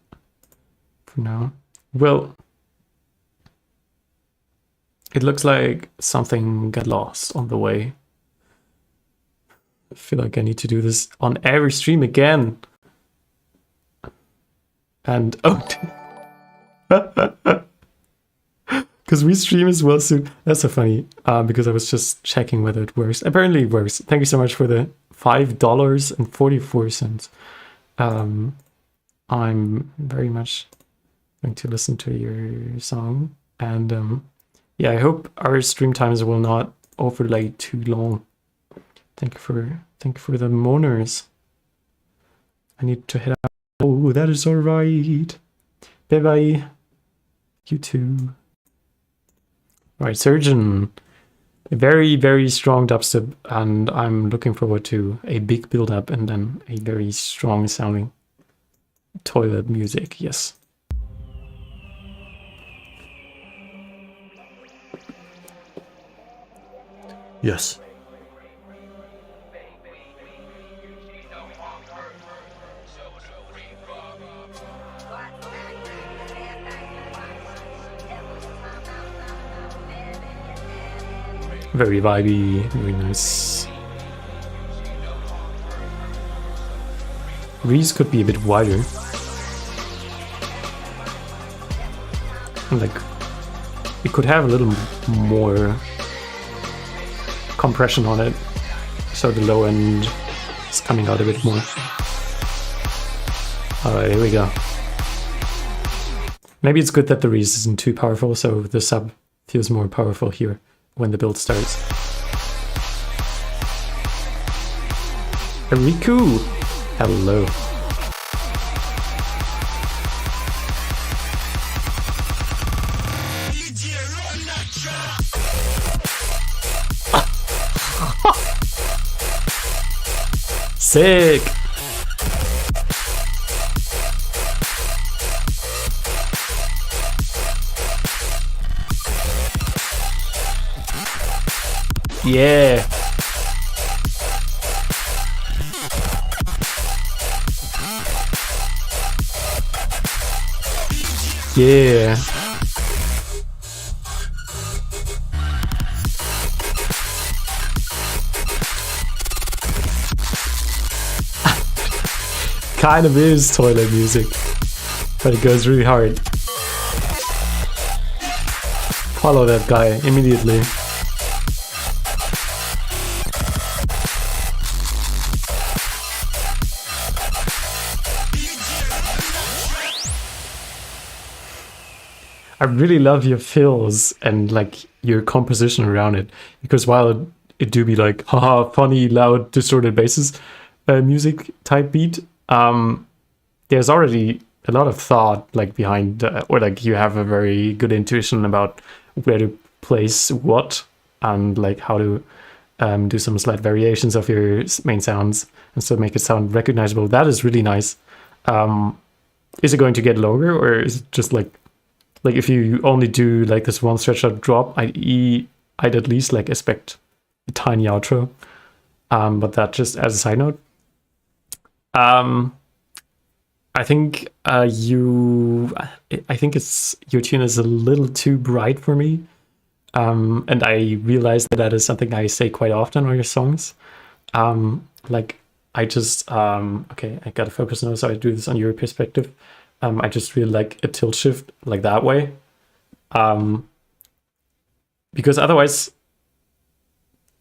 for now. Well, it looks like something got lost on the way. I feel like I need to do this on every stream again. And oh, because we stream as well soon. That's so funny. Because I was just checking whether it works. Apparently it works. Thank you so much for the $5.44. I'm very much going to listen to your song, and yeah, I hope our stream times will not overlay too long. Thank you for the moaners. I need to head out. Oh, that is all right. Bye bye. You too. All right, Surgeon. A very, very strong dubstep, and I'm looking forward to a big build-up and then a very strong sounding toilet music. Yes. Yes. Very vibey, very nice. Reese could be a bit wider. Like, it could have a little more compression on it, so the low end is coming out a bit more. Alright, here we go. Maybe it's good that the Reese isn't too powerful, so the sub feels more powerful here when the build starts. Riku! Hello. Sick! Yeah! Yeah! Kind of is toilet music, but it goes really hard. Follow that guy immediately. I really love your fills and like your composition around it, because while it do be like haha funny loud distorted basses music type beat, there's already a lot of thought like behind, or like you have a very good intuition about where to place what and like how to do some slight variations of your main sounds and so make it sound recognizable. That is really nice. Is it going to get longer, or is it just like if you only do like this one stretch out drop, I'd at least like expect a tiny outro. But that just as a side note. I think I think your tune is a little too bright for me. And I realize that is something I say quite often on your songs. Like I just okay, I gotta focus now, so I do this on your perspective. I just really like a tilt shift like that way. Because otherwise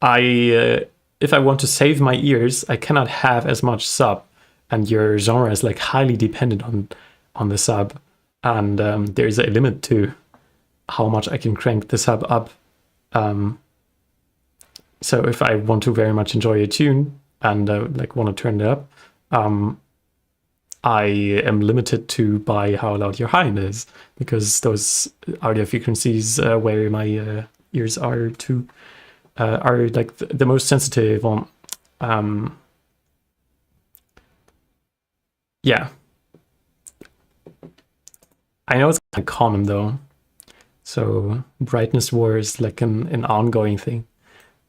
if I want to save my ears, I cannot have as much sub, and your genre is like highly dependent on the sub, and there's a limit to how much I can crank the sub up. So if I want to very much enjoy a tune and like want to turn it up, I am limited to by how loud your high end is, because those audio frequencies where my ears are like the most sensitive on. Yeah, I know it's kind of common though. So brightness war is like an ongoing thing.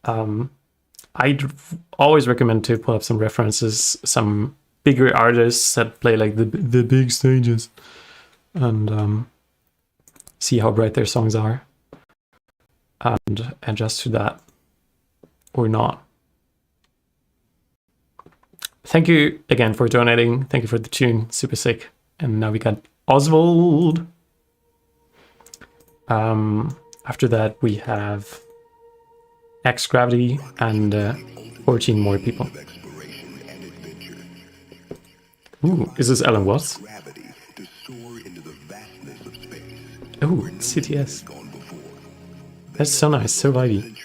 I'd always recommend to pull up some references, some bigger artists that play like the big stages, and see how bright their songs are, and adjust to that or not. Thank you again for donating. Thank you for the tune. Super sick. And now we got Oswald. After that, we have X Gravity and 14 more people. Ooh, is this Alan Watts? Ooh, CTS. That's so nice, so vibey.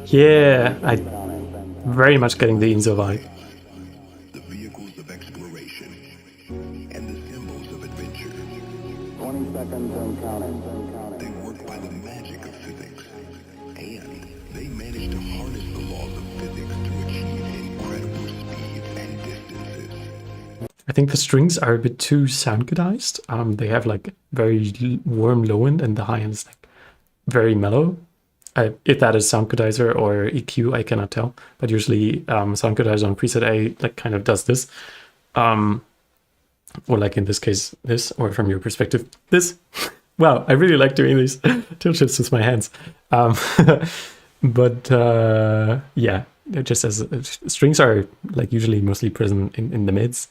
Yeah, I very much getting the Inzo vibe. The vehicles of exploration and the symbols of adventure. 20 seconds and counting. They work by the magic of physics, and they manage to harness the laws of physics to achieve incredible speeds and distances. I think the strings are a bit too sound-godized. They have like very warm low end and the high end is like very mellow. If that is sound godizer or EQ, I cannot tell. But usually sound godizer on preset A like kind of does this. Or like in this case, this, or from your perspective, this. Wow, I really like doing these tilt shifts with my hands. But yeah, it just as strings are like usually mostly present in the mids.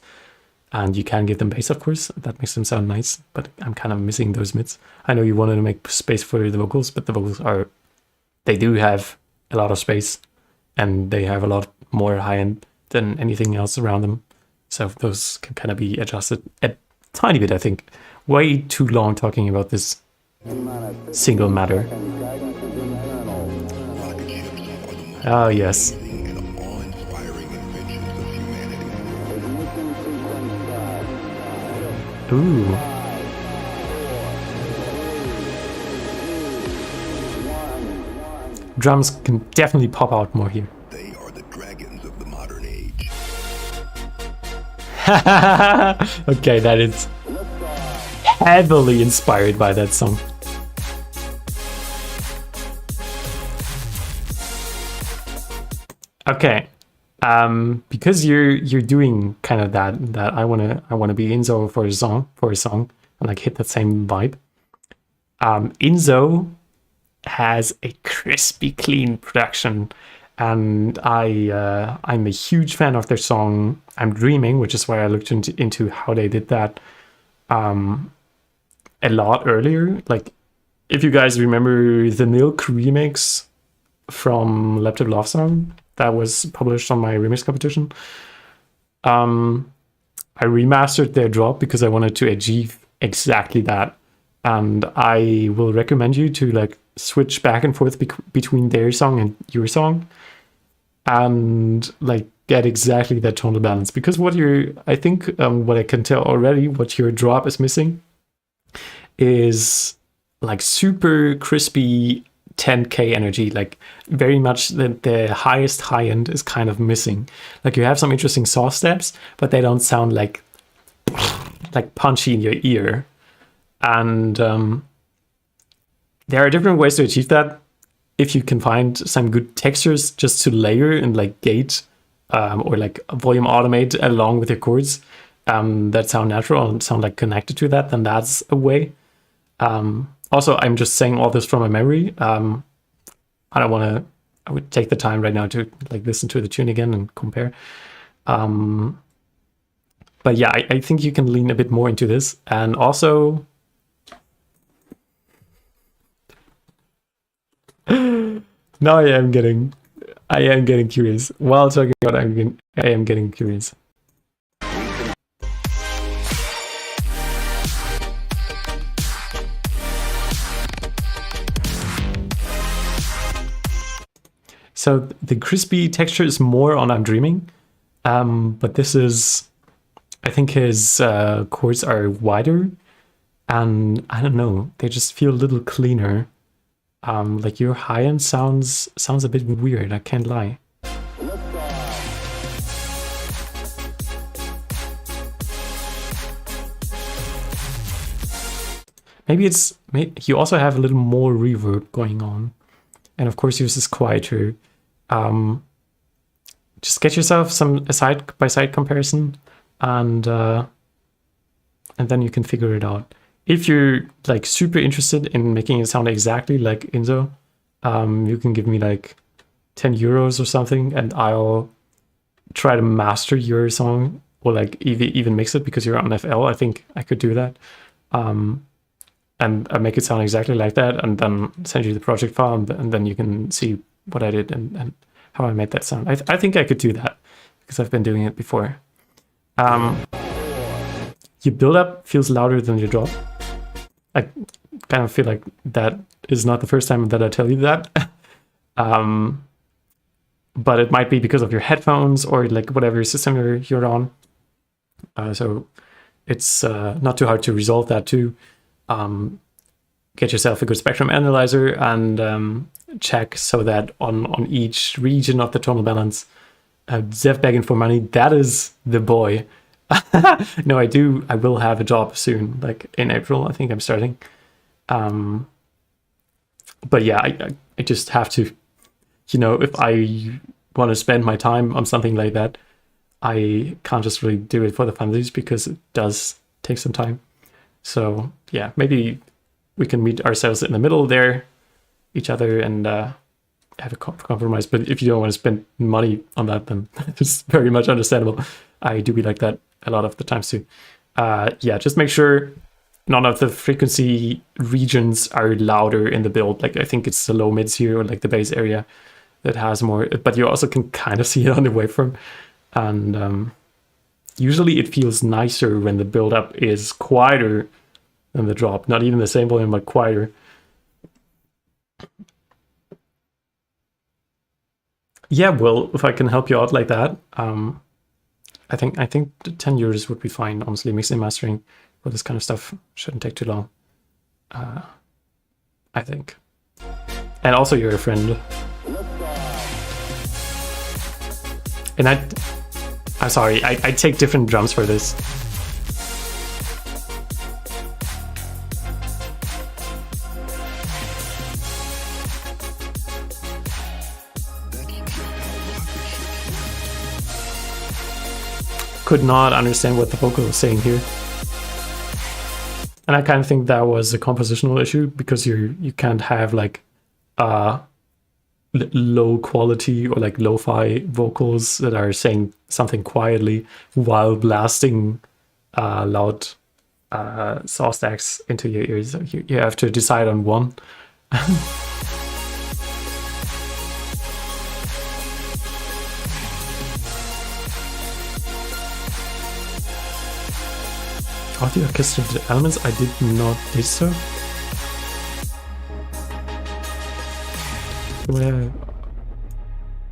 And you can give them bass, of course. That makes them sound nice. But I'm kind of missing those mids. I know you wanted to make space for the vocals, but the vocals are... They do have a lot of space, and they have a lot more high end than anything else around them. So those can kind of be adjusted a tiny bit, I think. Way too long talking about this single matter. Oh, yes. Ooh. Drums can definitely pop out more here. They are the dragons of the modern age. Okay, that is heavily inspired by that song. Okay, because you're doing kind of that I wanna be Inzo for a song and like hit that same vibe. Inzo has a crispy, clean production, and I'm a huge fan of their song "I'm Dreaming," which is why I looked into how they did that a lot earlier. Like, if you guys remember the Milk remix from Laptop Love Song that was published on my remix competition, I remastered their drop because I wanted to achieve exactly that, and I will recommend you to like switch back and forth between their song and your song and like get exactly that tonal balance, because what I think what I can tell already, what your drop is missing is like super crispy 10k energy, like very much the highest high end is kind of missing. Like you have some interesting saw steps, but they don't sound like punchy in your ear. And there are different ways to achieve that. If you can find some good textures just to layer and like gate or like volume automate along with your chords that sound natural and sound like connected to that, then that's a way. Also, I'm just saying all this from my memory. I would take the time right now to like listen to the tune again and compare. But yeah, I think you can lean a bit more into this. And also, now I am getting curious. While talking about I am getting curious. So the crispy texture is more on I'm Dreaming, but this is, I think his chords are wider, and I don't know, they just feel a little cleaner. Like your high end sounds a bit weird, I can't lie. Maybe you also have a little more reverb going on, and of course yours is quieter. Just get yourself a side by side comparison, and then you can figure it out. If you're like super interested in making it sound exactly like Inzo, you can give me like €10 or something, and I'll try to master your song, or like even mix it because you're on FL. I think I could do that. And I make it sound exactly like that, and then send you the project file, and then you can see what I did and how I made that sound. I think I could do that because I've been doing it before. Your build up feels louder than your drop. I kind of feel like that is not the first time that I tell you that. But it might be because of your headphones or like whatever system you're on. So it's not too hard to resolve that too. Get yourself a good spectrum analyzer and check so that on each region of the tonal balance, Zef begging for money, that is the boy. No, I will have a job soon, like in April. I think I'm starting. But yeah, I just have to, if I want to spend my time on something like that, I can't just really do it for the funsies because it does take some time. So yeah, maybe we can meet ourselves in the middle there, each other, and have a compromise. But if you don't want to spend money on that, then it's very much understandable. I do be like that a lot of the times too. Yeah, just make sure none of the frequency regions are louder in the build. Like I think it's the low mids here or like the bass area that has more, but you also can kind of see it on the waveform. And usually it feels nicer when the build-up is quieter than the drop. Not even the same volume, but quieter. Yeah, well, if I can help you out like that, I think the €10 would be fine. Honestly, mixing and mastering for this kind of stuff shouldn't take too long. I think. And also, you're a friend. And I'm sorry, I take different drums for this. Could not understand what the vocal was saying here. And I kind of think that was a compositional issue because you can't have like low quality or like lo-fi vocals that are saying something quietly while blasting loud saw stacks into your ears. So you have to decide on one. Audio orchestrated elements, I did not do so.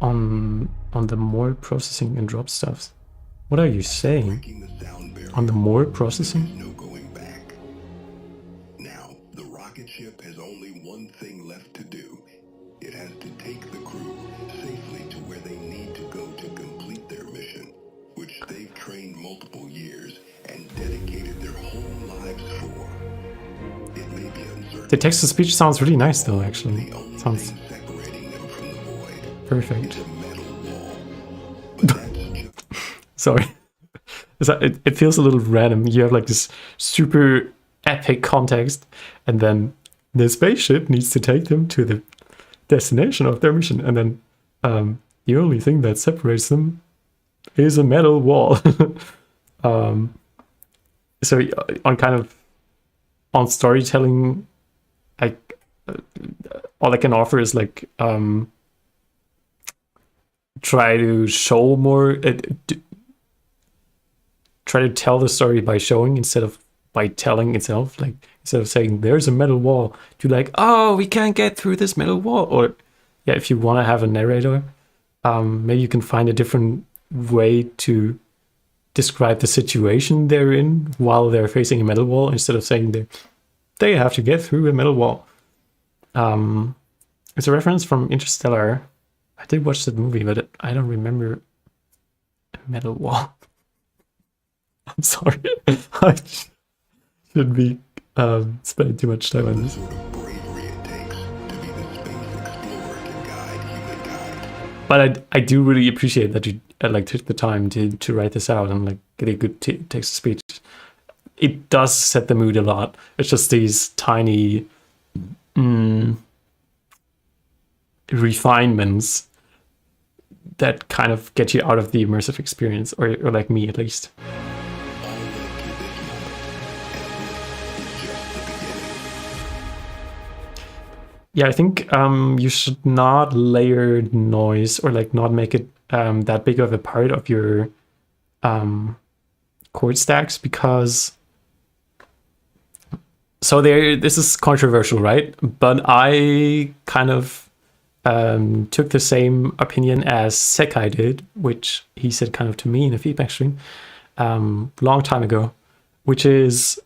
On the more processing and drop stuffs. What are you saying? On the more processing? No going back. Now, the rocket ship has only one thing left to do. It has to take the crew safely to where they need to go to complete their mission, which they've trained multiple years and dedicated their whole lives for. It may be uncertain. The text-to-speech sounds really nice though, actually. The only Sounds thing separating them from the void perfect. is a metal wall. But that's just Sorry. It feels a little random. You have like this super epic context, and then the spaceship needs to take them to the destination of their mission, and then the only thing that separates them is a metal wall. So on storytelling, all I can offer is like try to show more. Try to tell the story by showing instead of by telling itself. Like instead of saying there's a metal wall, to like, oh, we can't get through this metal wall. Or yeah, if you want to have a narrator, maybe you can find a different way to describe the situation they're in while they're facing a metal wall instead of saying they have to get through a metal wall. It's a reference from Interstellar. I did watch that movie, but I don't remember a metal wall. I'm sorry. I shouldn't be spending too much time on this. sort of bravery it takes to be the space explorer to guide humankind. But I do really appreciate that you like took the time to write this out and like get a good text-to-speech. It does set the mood a lot. It's just these tiny refinements that kind of get you out of the immersive experience, or like me at least. Yeah, I think you should not layer noise, or like not make it that big of a part of your chord stacks, because this is controversial, right? But I kind of took the same opinion as Sekai did, which he said kind of to me in a feedback stream long time ago, which is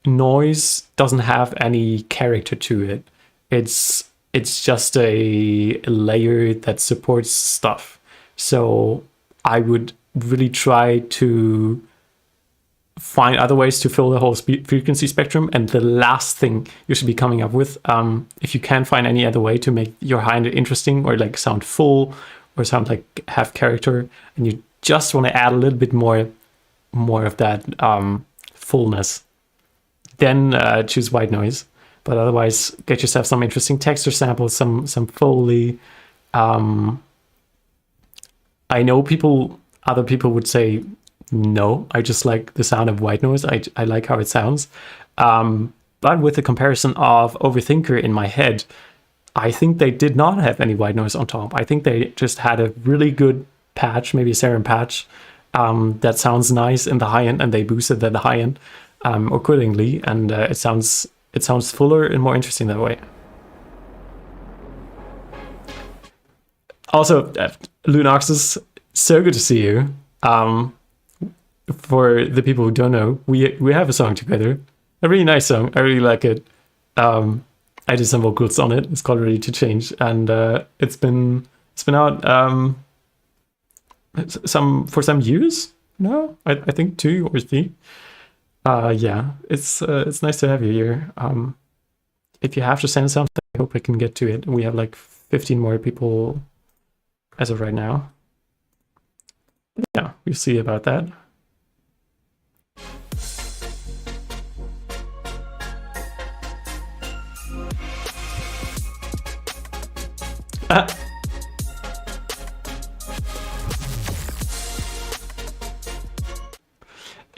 noise doesn't have any character to it. It's just a layer that supports stuff. So I would really try to find other ways to fill the whole frequency spectrum. And the last thing you should be coming up with, if you can't find any other way to make your high end interesting, or like sound full, or sound like have character, and you just want to add a little bit more of that fullness, then choose white noise. But otherwise, get yourself some interesting texture samples, some Foley. I know other people would say, no, I just like the sound of white noise. I like how it sounds. But with the comparison of Overthinker in my head, I think they did not have any white noise on top. I think they just had a really good patch, maybe a serum patch, that sounds nice in the high end, and they boosted at the high end accordingly, and it sounds fuller and more interesting that way. Also, Lunoxus, so good to see you. For the people who don't know, we have a song together, a really nice song. I really like it. I did some vocals on it. It's called "Ready to Change," and it's been out for some years now. I think 2 or 3. Yeah, it's nice to have you here. If you have to send something, I hope I can get to it. We have like 15 more people as of right now. Yeah, we'll see about that.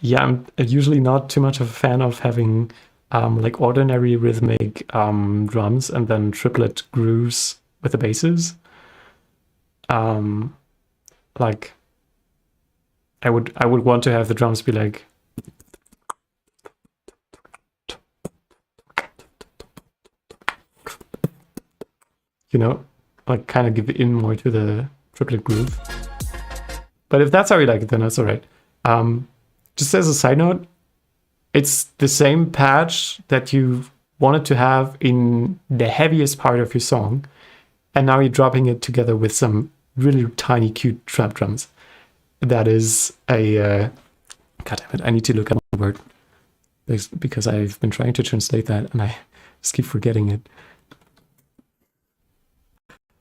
Yeah, I'm usually not too much of a fan of having like ordinary rhythmic drums and then triplet grooves with the basses. Like I would want to have the drums be like, you know, like kind of give in more to the triplet groove. But if that's how you like it, then that's all right. Just as a side note, it's the same patch that you wanted to have in the heaviest part of your song, and now you're dropping it together with some really tiny, cute trap drums. That is a... God damn it, I need to look up the word, because I've been trying to translate that, and I just keep forgetting it.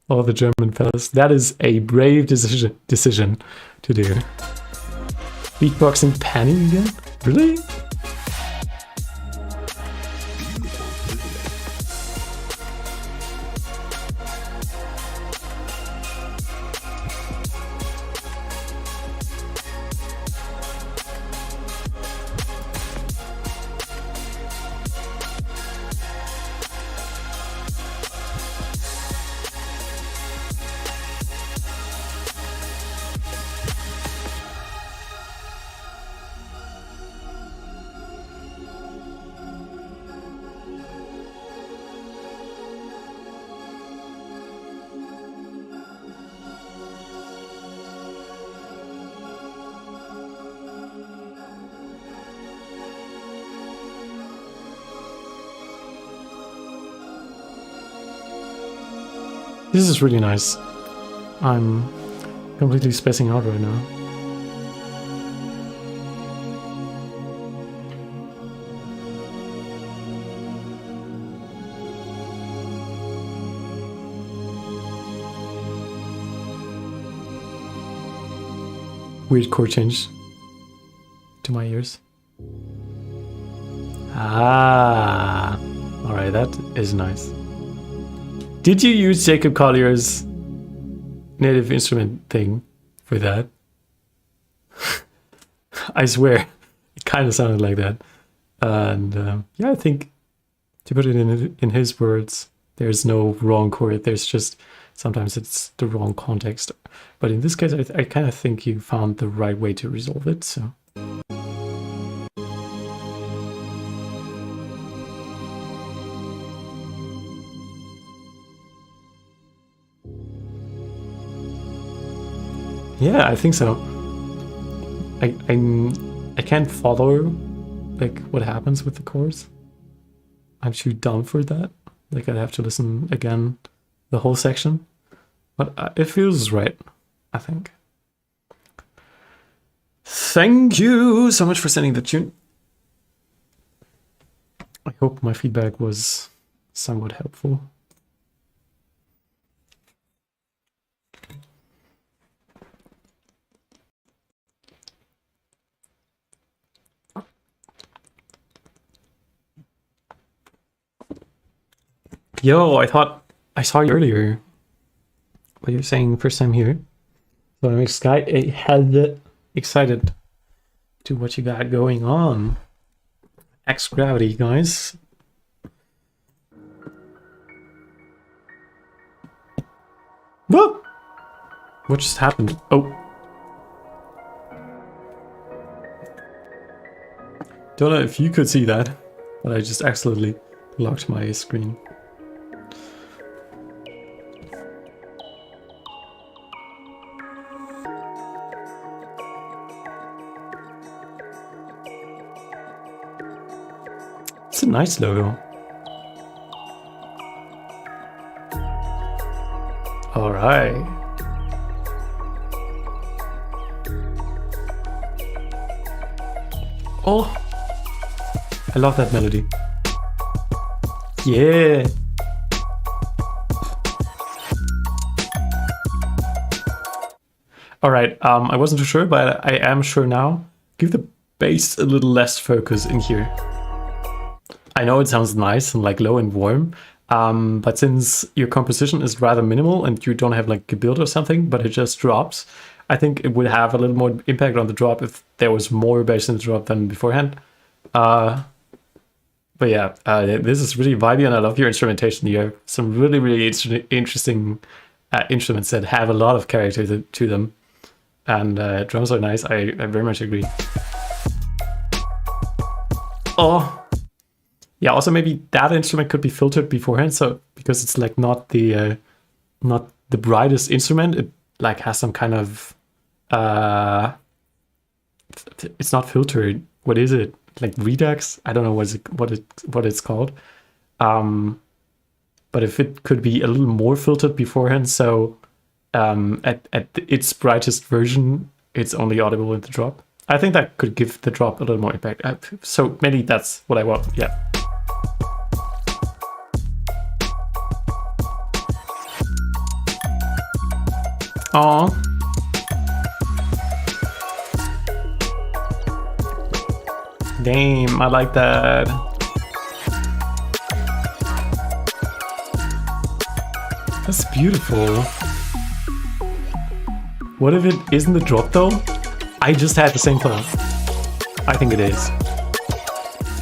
All the German fellas. That is a brave decision to do. Beatboxing panning again? Really? This is really nice. I'm completely spacing out right now. Weird chord change to my ears. Ah, alright, that is nice. Did you use Jacob Collier's native instrument thing for that. I swear, it kind of sounded like that. And yeah, I think to put it in his words, there's no wrong chord. There's just sometimes it's the wrong context. But in this case, I kind of think you found the right way to resolve it. So. Yeah, I think so. I can't follow like what happens with the chords. I'm too dumb for that. Like I'd have to listen again the whole section. But it feels right, I think. Thank you so much for sending the tune. I hope my feedback was somewhat helpful. Yo, I thought I saw you earlier. What you're saying first time here. So I'm excited to what you got going on. X Gravity, guys. Whoa! What just happened? Oh. Don't know if you could see that, but I just accidentally locked my screen. It's a nice logo. All right. Oh, I love that melody. Yeah. All right. I wasn't too sure, but I am sure now. Give the bass a little less focus in here. I know it sounds nice and like low and warm, but since your composition is rather minimal and you don't have like a build or something, but it just drops, I think it would have a little more impact on the drop if there was more bass in the drop than beforehand. But yeah, this is really vibey and I love your instrumentation. You have some really, really interesting instruments that have a lot of character to them. And drums are nice. I very much agree. Oh. Yeah, also maybe that instrument could be filtered beforehand, so because it's like not the brightest instrument, it like has some kind of it's not filtered. What is it? Like redux? I don't know what it's called. But if it could be a little more filtered beforehand, so at its brightest version, it's only audible in the drop. I think that could give the drop a little more impact. So maybe that's what I want. Yeah. Aww. Damn, I like that. That's beautiful. What if it isn't the drop though? I just had the same thought. I think it is.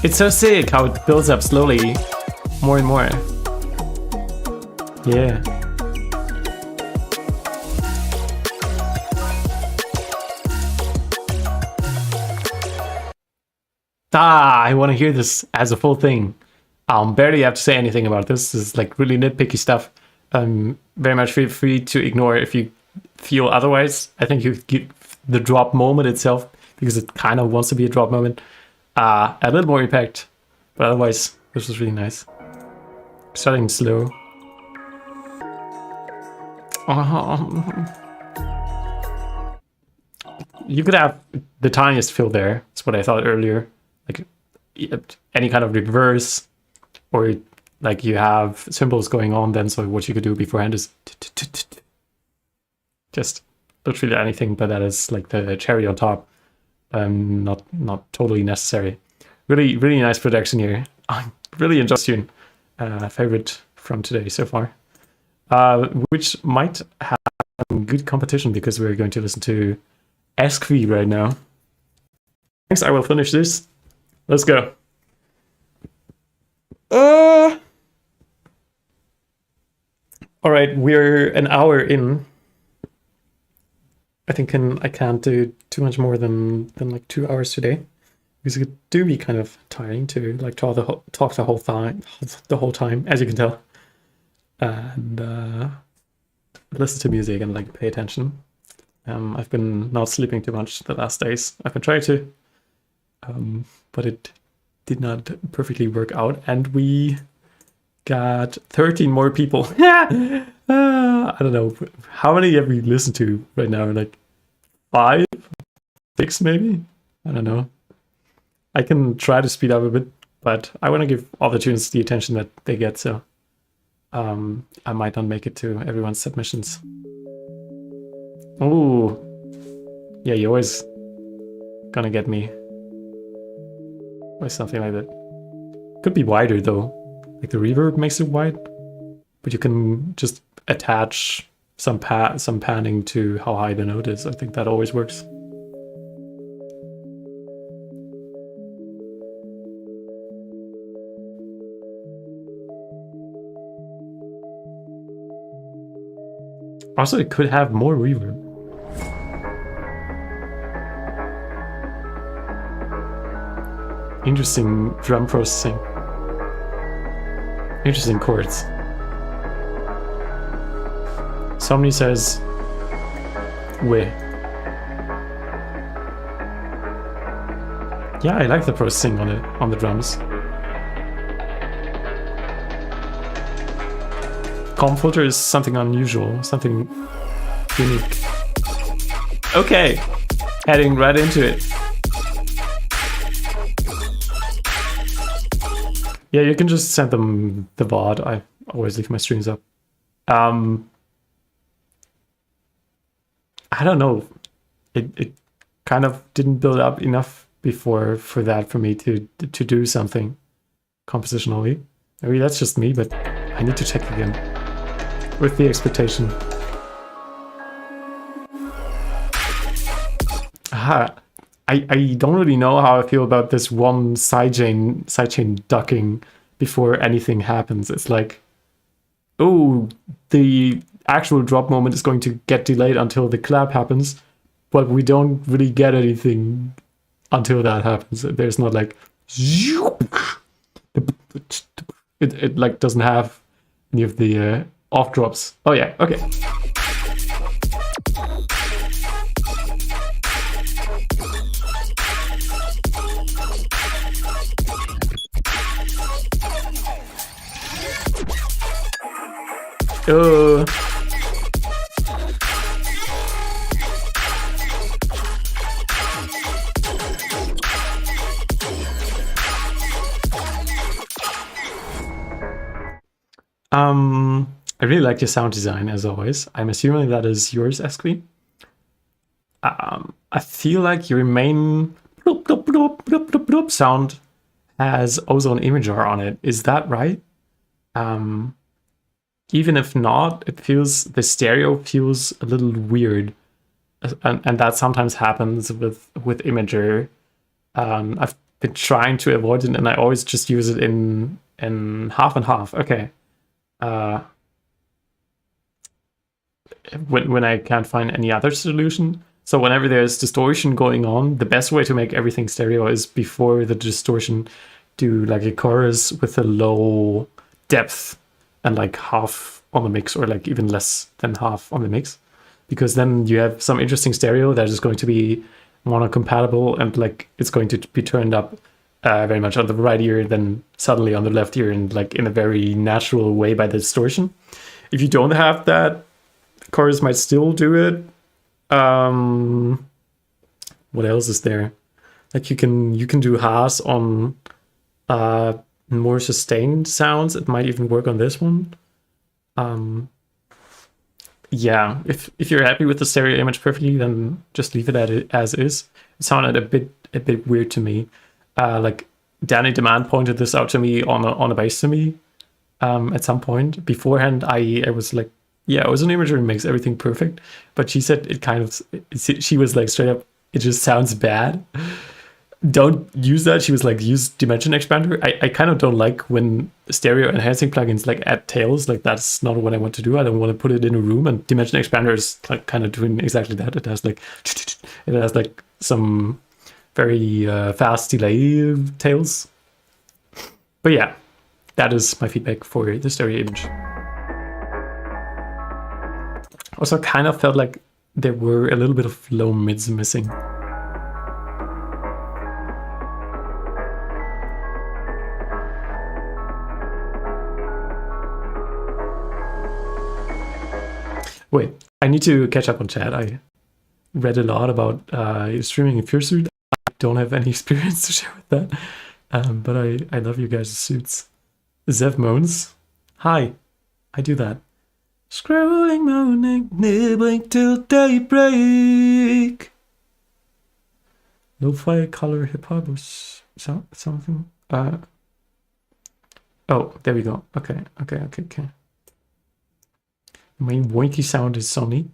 It's so sick how it builds up slowly, more and more. Yeah. I want to hear this as a full thing. Barely have to say anything about this. This is like really nitpicky stuff. Very much feel free to ignore if you feel otherwise. I think you give the drop moment itself, because it kind of wants to be a drop moment, a little more impact. But otherwise, this was really nice. Starting slow. You could have the tiniest fill there. That's what I thought earlier. Like any kind of reverse, or like you have symbols going on then, so what you could do beforehand is just literally anything, but that is like the cherry on top. Not totally necessary. Really, really nice production here. I really enjoyed the tune. Favorite from today so far. Which might have in good competition because we're going to listen to Esqui right now. Thanks, I will finish this. Let's go. All right, we're an hour in. I think I can't do too much more than like 2 hours today, because it do be kind of tiring to like talk the whole time, as you can tell, and listen to music and like pay attention. I've been not sleeping too much the last days. I've been trying to, but it did not perfectly work out, and we got 13 more people. I don't know. How many have we listened to right now? Like 5? 6 maybe? I don't know. I can try to speed up a bit, but I want to give all the tunes the attention that they get, so I might not make it to everyone's submissions. Ooh. Yeah, you're always gonna get me with something like that. Could be wider though. Like the reverb makes it wide, but you can just attach some panning to how high the note is. I think that always works. Also, it could have more reverb. Interesting drum processing. Interesting chords. Somebody says, "Weh." Yeah, I like the processing on the drums. Calm filter is something unusual, something unique. Okay, heading right into it. Yeah, you can just send them the VOD. I always leave my streams up. I don't know. It kind of didn't build up enough before for me to do something compositionally. Maybe that's just me, but I need to check again with the expectation. I don't really know how I feel about this one sidechain ducking before anything happens. It's like, oh, the actual drop moment is going to get delayed until the clap happens, but we don't really get anything until that happens. There's not like it like doesn't have any of the off drops. Oh yeah, okay. Oh. I really like your sound design as always. I'm assuming that is yours, Esqui. I feel like your main bloop, bloop, bloop, bloop, bloop, bloop sound has Ozone Imager on it. Is that right? Even if not, the stereo feels a little weird, and that sometimes happens with Imager. I've been trying to avoid it, and I always just use it in half and half. Okay. When I can't find any other solution. So whenever there's distortion going on, the best way to make everything stereo is before the distortion, do like a chorus with a low depth and like half on the mix, or like even less than half on the mix, because then you have some interesting stereo that is going to be mono-compatible, and like it's going to be turned up very much on the right ear, then suddenly on the left ear, and like in a very natural way by the distortion. If you don't have that, chorus might still do it. What else is there? Like you can do Haas on more sustained sounds. It might even work on this one. Yeah, if you're happy with the stereo image perfectly, then just leave it as is. It sounded a bit weird to me. Like Danny Demand pointed this out to me on a bass to me at some point. Beforehand, I was like yeah, ozone imagery makes everything perfect, but she said it kind of, she was like straight up, it just sounds bad. Don't use that. She was like, use dimension expander. I kind of don't like when stereo enhancing plugins like add tails. Like that's not what I want to do. I don't want to put it in a room, and dimension expander is like kind of doing exactly that. It has like some very fast delay tails. But yeah, that is my feedback for the stereo image. Also kind of felt like there were a little bit of low mids missing. Wait, I need to catch up on chat. I read a lot about streaming in Fursuit. I don't have any experience to share with that, but I love you guys' suits. Zef moans. Hi, I do that. Scrolling, moaning, nibbling till daybreak. Lo-fi color hip hop or something. Oh, there we go. Okay. Main woinky sound is Sony.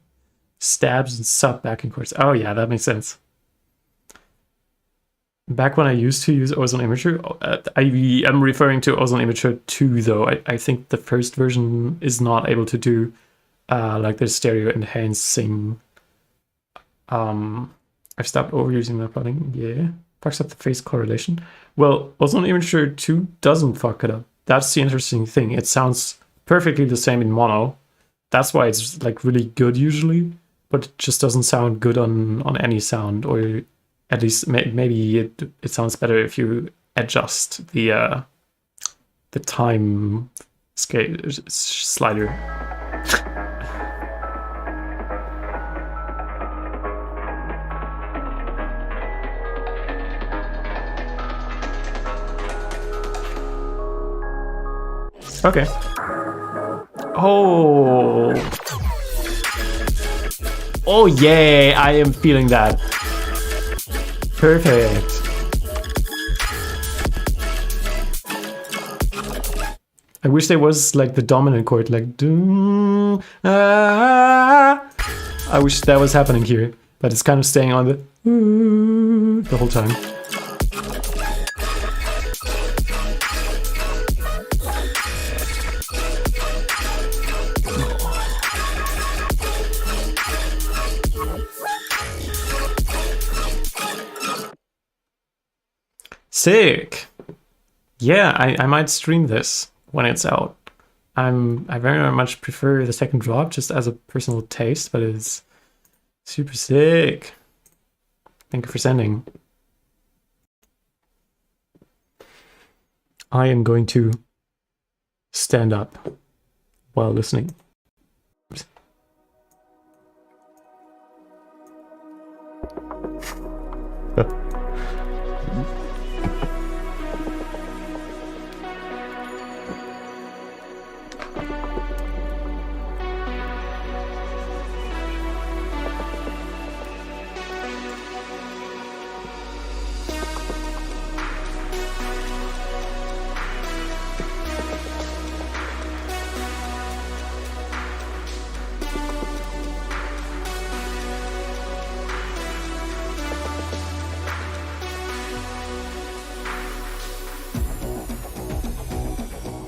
Stabs and sub backing chords. Oh yeah, that makes sense. Back when I used to use Ozone Imager, I am referring to Ozone Imager 2 though. I think the first version is not able to do like the stereo enhancing. I've stopped overusing that plugin. Yeah, fucks up the phase correlation. Well, Ozone Imager 2 doesn't fuck it up. That's the interesting thing. It sounds perfectly the same in mono. That's why it's like really good usually, but it just doesn't sound good on any sound, or at least maybe it sounds better if you adjust the time scale slider. Okay. Oh yeah, I am feeling that. Perfect. I wish there was like the dominant chord, like do. I wish that was happening here, but it's kind of staying on the whole time. Sick. Yeah, I might stream this when it's out. I very much prefer the second drop just as a personal taste, but it's super sick. Thank you for sending. I am going to stand up while listening.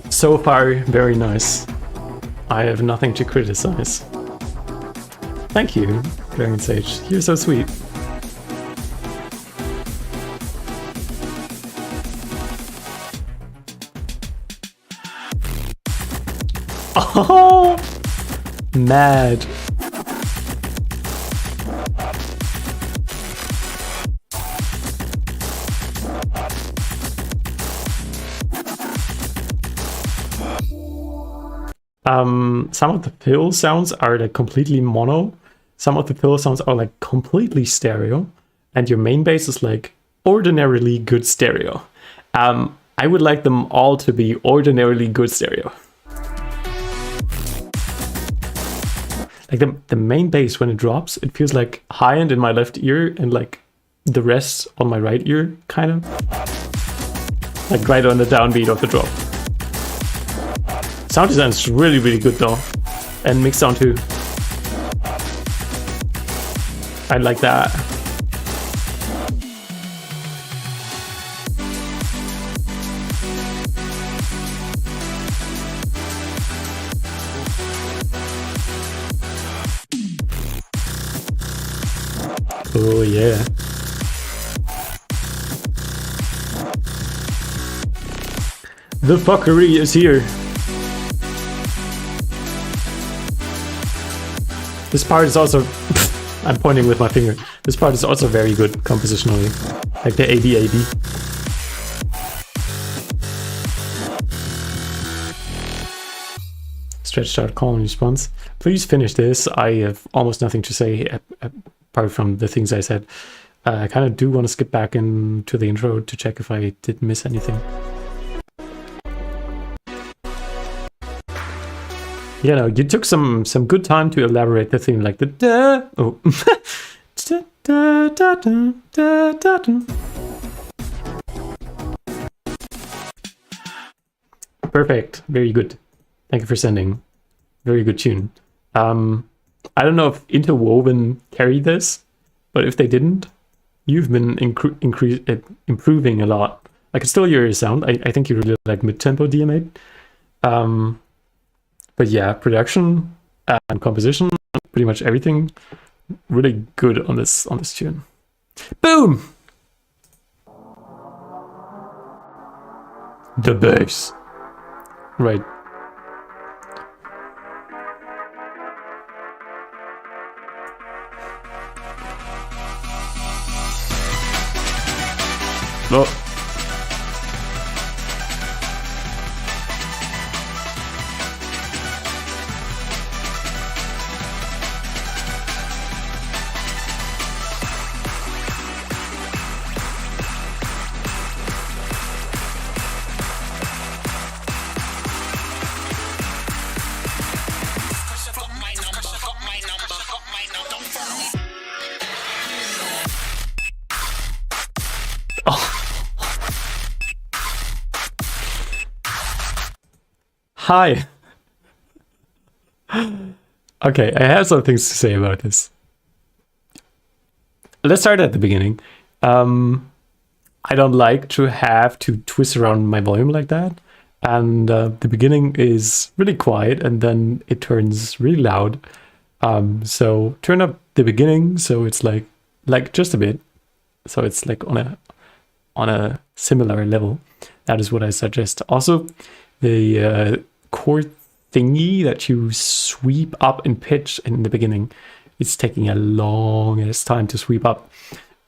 So far, very nice. I have nothing to criticize. Thank you, Dragon Sage. You're so sweet. Oh, mad. Some of the fill sounds are like completely mono. Some of the fill sounds are like completely stereo, and your main bass is like ordinarily good stereo. I would like them all to be ordinarily good stereo. Like the main bass, when it drops, it feels like high end in my left ear and like the rest on my right ear, kind of. Like right on the downbeat of the drop. Sound design is really, really good though. and mix down too. I like that. Oh yeah. The fuckery is here. This part is also... I'm pointing with my finger. This part is also very good compositionally. Like the ABAB. Stretched out call and response. Please finish this. I have almost nothing to say apart from the things I said. I kind of do want to skip back into the intro to check if I did miss anything. You know, you took some good time to elaborate the theme, like the da. Oh, da, da, da, da, da, da. Perfect. Very good. Thank you for sending. Very good tune. I don't know if Interwoven carried this, but if they didn't, you've been improving a lot. I can still hear your sound. I think you really like mid-tempo DMA. But yeah, production and composition, pretty much everything, really good on this tune. Boom! The bass. Right. Oh. Hi. Okay, I have some things to say about this. Let's start at the beginning. I don't like to have to twist around my volume like that. And the beginning is really quiet and then it turns really loud. So turn up the beginning so it's like just a bit. So it's like on a similar level. That is what I suggest. Also, the chord thingy that you sweep up in pitch in the beginning, it's taking a long time to sweep up.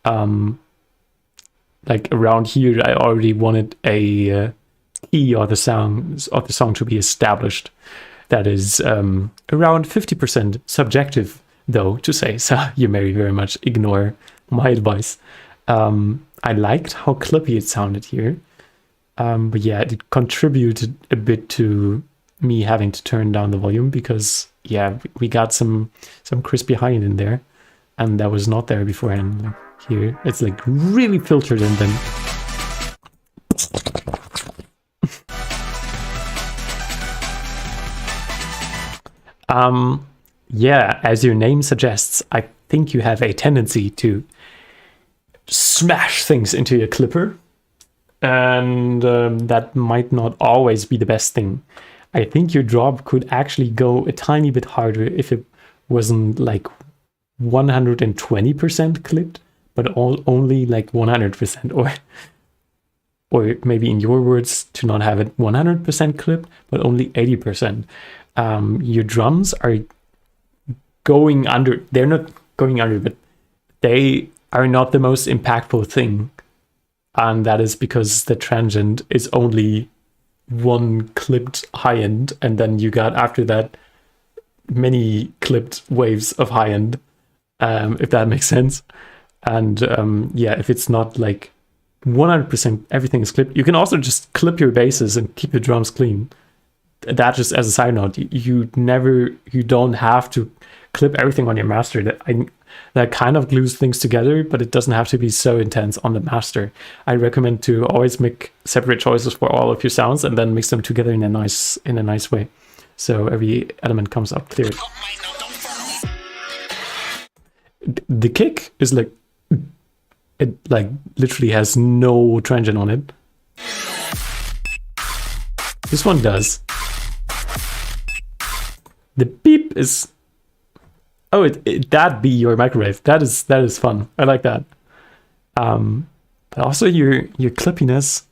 Like around here, I already wanted a key or the song to be established. That is around 50% subjective, though, to say. So you may very much ignore my advice. I liked how clippy it sounded here. But yeah, it contributed a bit to me having to turn down the volume because, yeah, we got some crispy high end in there. And that was not there beforehand. Like here, it's like really filtered and then... Yeah, as your name suggests, I think you have a tendency to smash things into your clipper. And that might not always be the best thing. I think your drop could actually go a tiny bit harder if it wasn't like 120% clipped, but only like 100%, or maybe in your words, to not have it 100% clipped, but only 80%. Your drums are going under. They're not going under, but they are not the most impactful thing. And that is because the transient is only one clipped high end, and then you got after that many clipped waves of high end, if that makes sense. And yeah, if it's not like 100% everything is clipped, you can also just clip your basses and keep the drums clean. That just as a side note, you don't have to clip everything on your master. That kind of glues things together, but it doesn't have to be so intense on the master. I recommend to always make separate choices for all of your sounds and then mix them together in a nice way. So every element comes up clear. The kick is like, it like literally has no transient on it. This one does. The beep is, oh, that be your microwave. That is fun. I like that. But also your clippiness,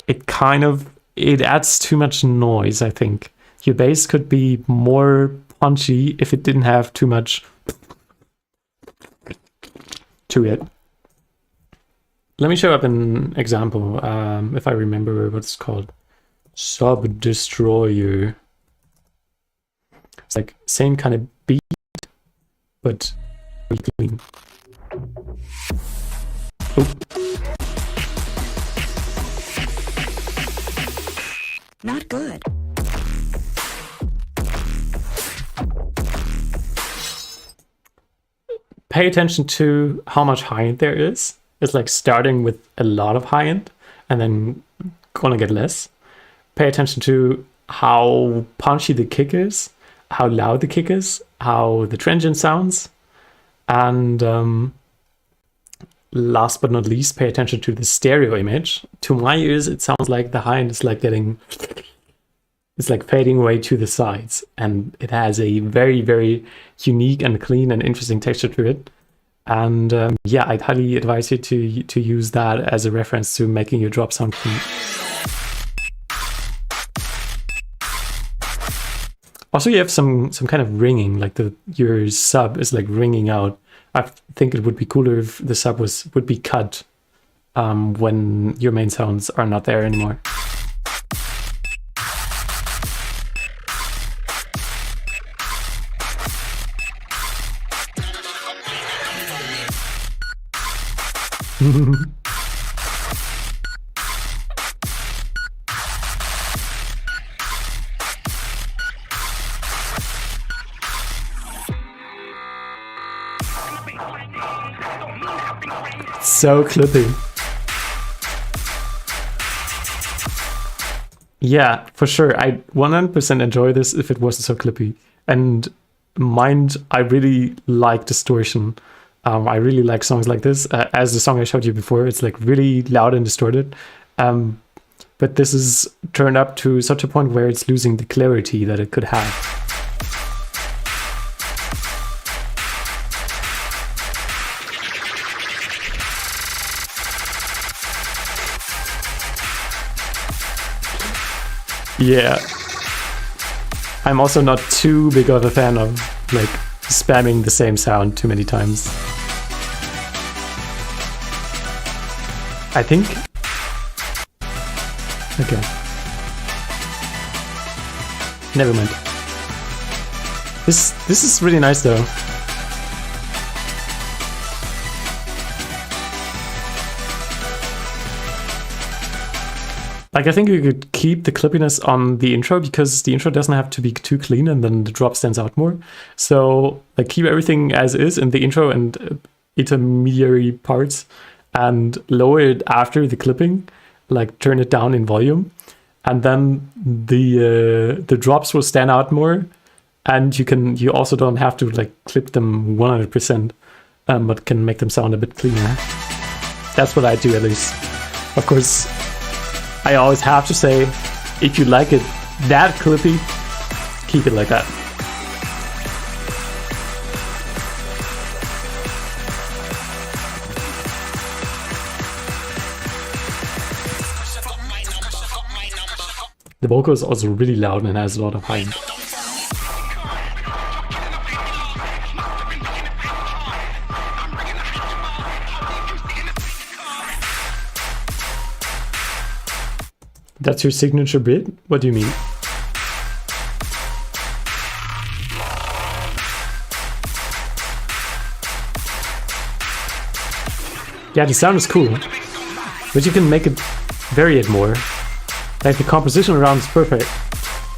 it adds too much noise, I think. Your bass could be more punchy if it didn't have too much to it. Let me show up an example, if I remember what it's called. Sub Destroyer. It's like same kind of beat, but clean. Oh. Not good. Pay attention to how much high end there is. It's like starting with a lot of high end and then gonna get less. Pay attention to how punchy the kick is, how loud the kick is, how the transient sounds, and last but not least, pay attention to the stereo image. To my ears, it sounds like the high end is like it's like fading away to the sides, and it has a very, very unique and clean and interesting texture to it. And yeah, I'd highly advise you to use that as a reference to making your drop sound clean. Also, you have some kind of ringing, like your sub is like ringing out. I think it would be cooler if the sub would be cut when your main sounds are not there anymore. So clippy. Yeah, for sure. I 100% enjoy this if it wasn't so clippy. And mind, I really like distortion. I really like songs like this. As the song I showed you before, it's like really loud and distorted. But this is turned up to such a point where it's losing the clarity that it could have. Yeah. I'm also not too big of a fan of like spamming the same sound too many times. I think. Okay. Never mind. This is really nice though. Like, I think you could keep the clippiness on the intro because the intro doesn't have to be too clean and then the drop stands out more. So, like, keep everything as is in the intro and intermediary parts and lower it after the clipping, like turn it down in volume. And then the drops will stand out more. And you also don't have to like clip them 100%, but can make them sound a bit cleaner. That's what I do at least. Of course, I always have to say, if you like it that clippy, keep it like that. The vocal is also really loud and has a lot of high end. That's your signature bit? What do you mean? Yeah, the sound is cool, but you can make it, vary it more. Like the composition around is perfect.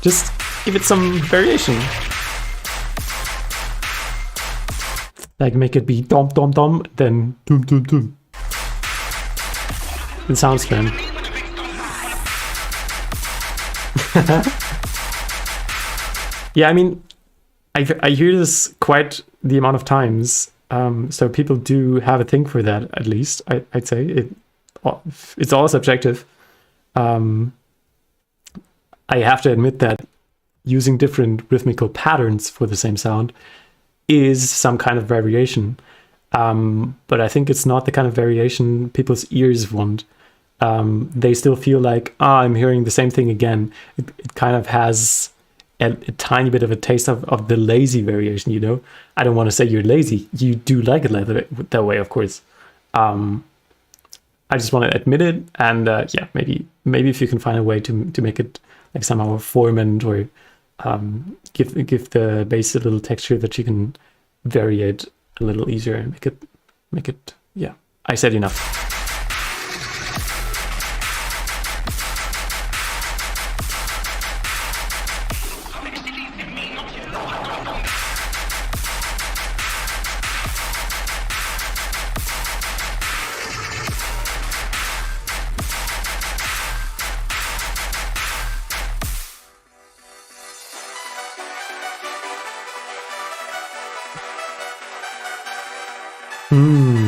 Just give it some variation. Like make it be dom dom dom, then dum dum dum. It sounds fun. Yeah, I mean, I hear this quite the amount of times. So people do have a thing for that, at least. I'd say it's all subjective. I have to admit that using different rhythmical patterns for the same sound is some kind of variation. But I think it's not the kind of variation people's ears want. They still feel like, I'm hearing the same thing again. It kind of has a tiny bit of a taste of the lazy variation, you know? I don't want to say you're lazy. You do like it that way, of course. I just want to admit it, and yeah, maybe if you can find a way to make it like somehow formant or give the bass a little texture that you can vary it a little easier and make it. Yeah, I said enough.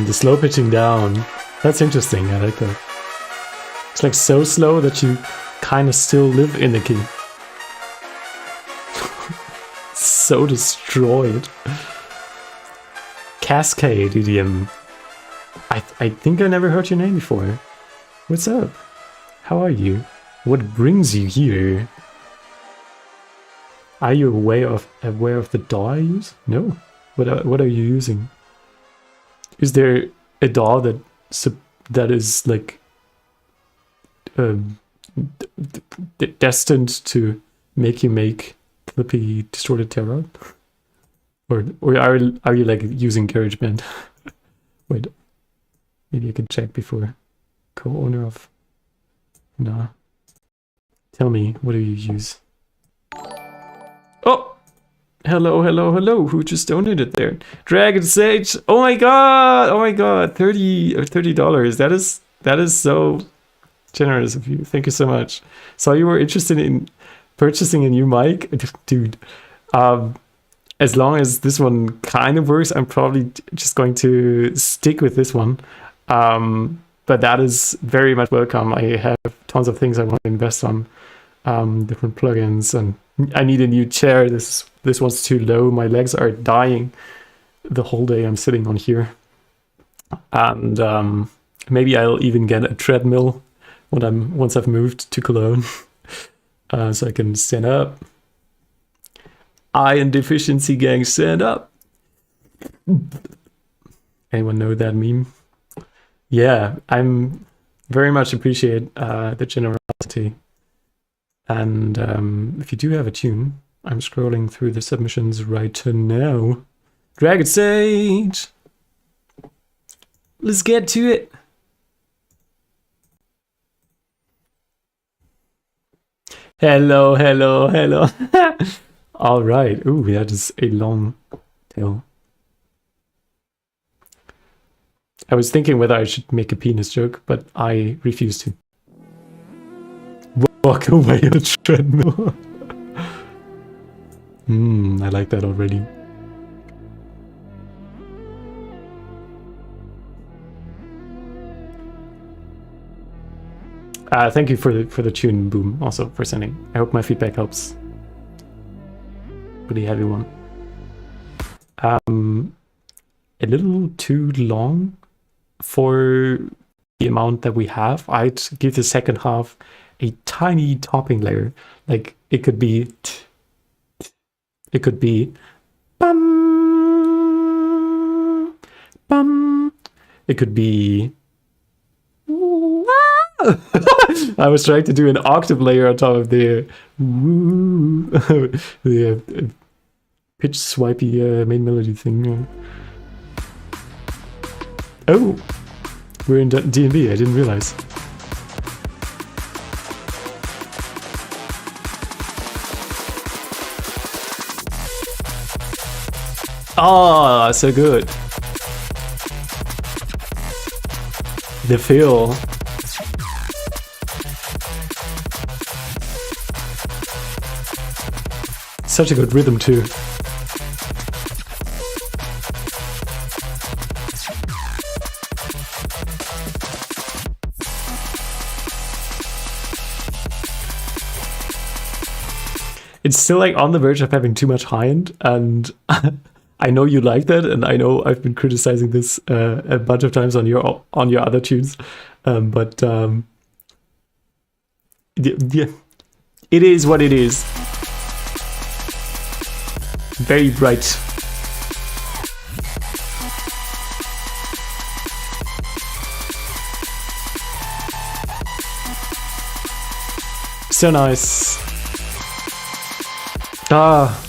The slow pitching down. That's interesting. I like that. It's like so slow that you kind of still live in the key. So destroyed. Cascade EDM. I think I never heard your name before. What's up? How are you? What brings you here? Are you aware of the DAW I use? No. What are you using? Is there a DAW that is like destined to make you make clippy distorted terror? Or are you like using GarageBand? Wait, maybe I can check before. Co-owner of... Nah. Tell me, what do you use? Oh! Hello. Who just donated there? Dragon Sage. Oh my god. $30. That is so generous of you. Thank you so much. So you were interested in purchasing a new mic, dude. As long as this one kind of works, I'm probably just going to stick with this one. But that is very much welcome. I have tons of things I want to invest on, different plugins, and I need a new chair. This one's too low. My legs are dying the whole day I'm sitting on here. And maybe I'll even get a treadmill once I've moved to Cologne, so I can stand up. Iron deficiency gang, stand up. Anyone know that meme? Yeah, I'm very much appreciate the generosity. And if you do have a tune, I'm scrolling through the submissions right now. Dragon Sage! Let's get to it! Hello. All right. Ooh, that is a long tail. I was thinking whether I should make a penis joke, but I refuse to. Walk away on a treadmill. I like that already. Thank you for the tune, Boom, also for sending. I hope my feedback helps. Pretty heavy one. A little too long for the amount that we have. I'd give the second half a tiny topping layer. Like it could be bum bum. It could be I was trying to do an octave layer on top of the the pitch swipey main melody thing. Oh, we're in D&B. I didn't realize. Oh, so good. The feel. such a good rhythm too. It's still like on the verge of having too much high end, and I know you like that, and I know I've been criticizing this a bunch of times on your other tunes, but yeah, it is what it is. Very bright. So nice. Ah,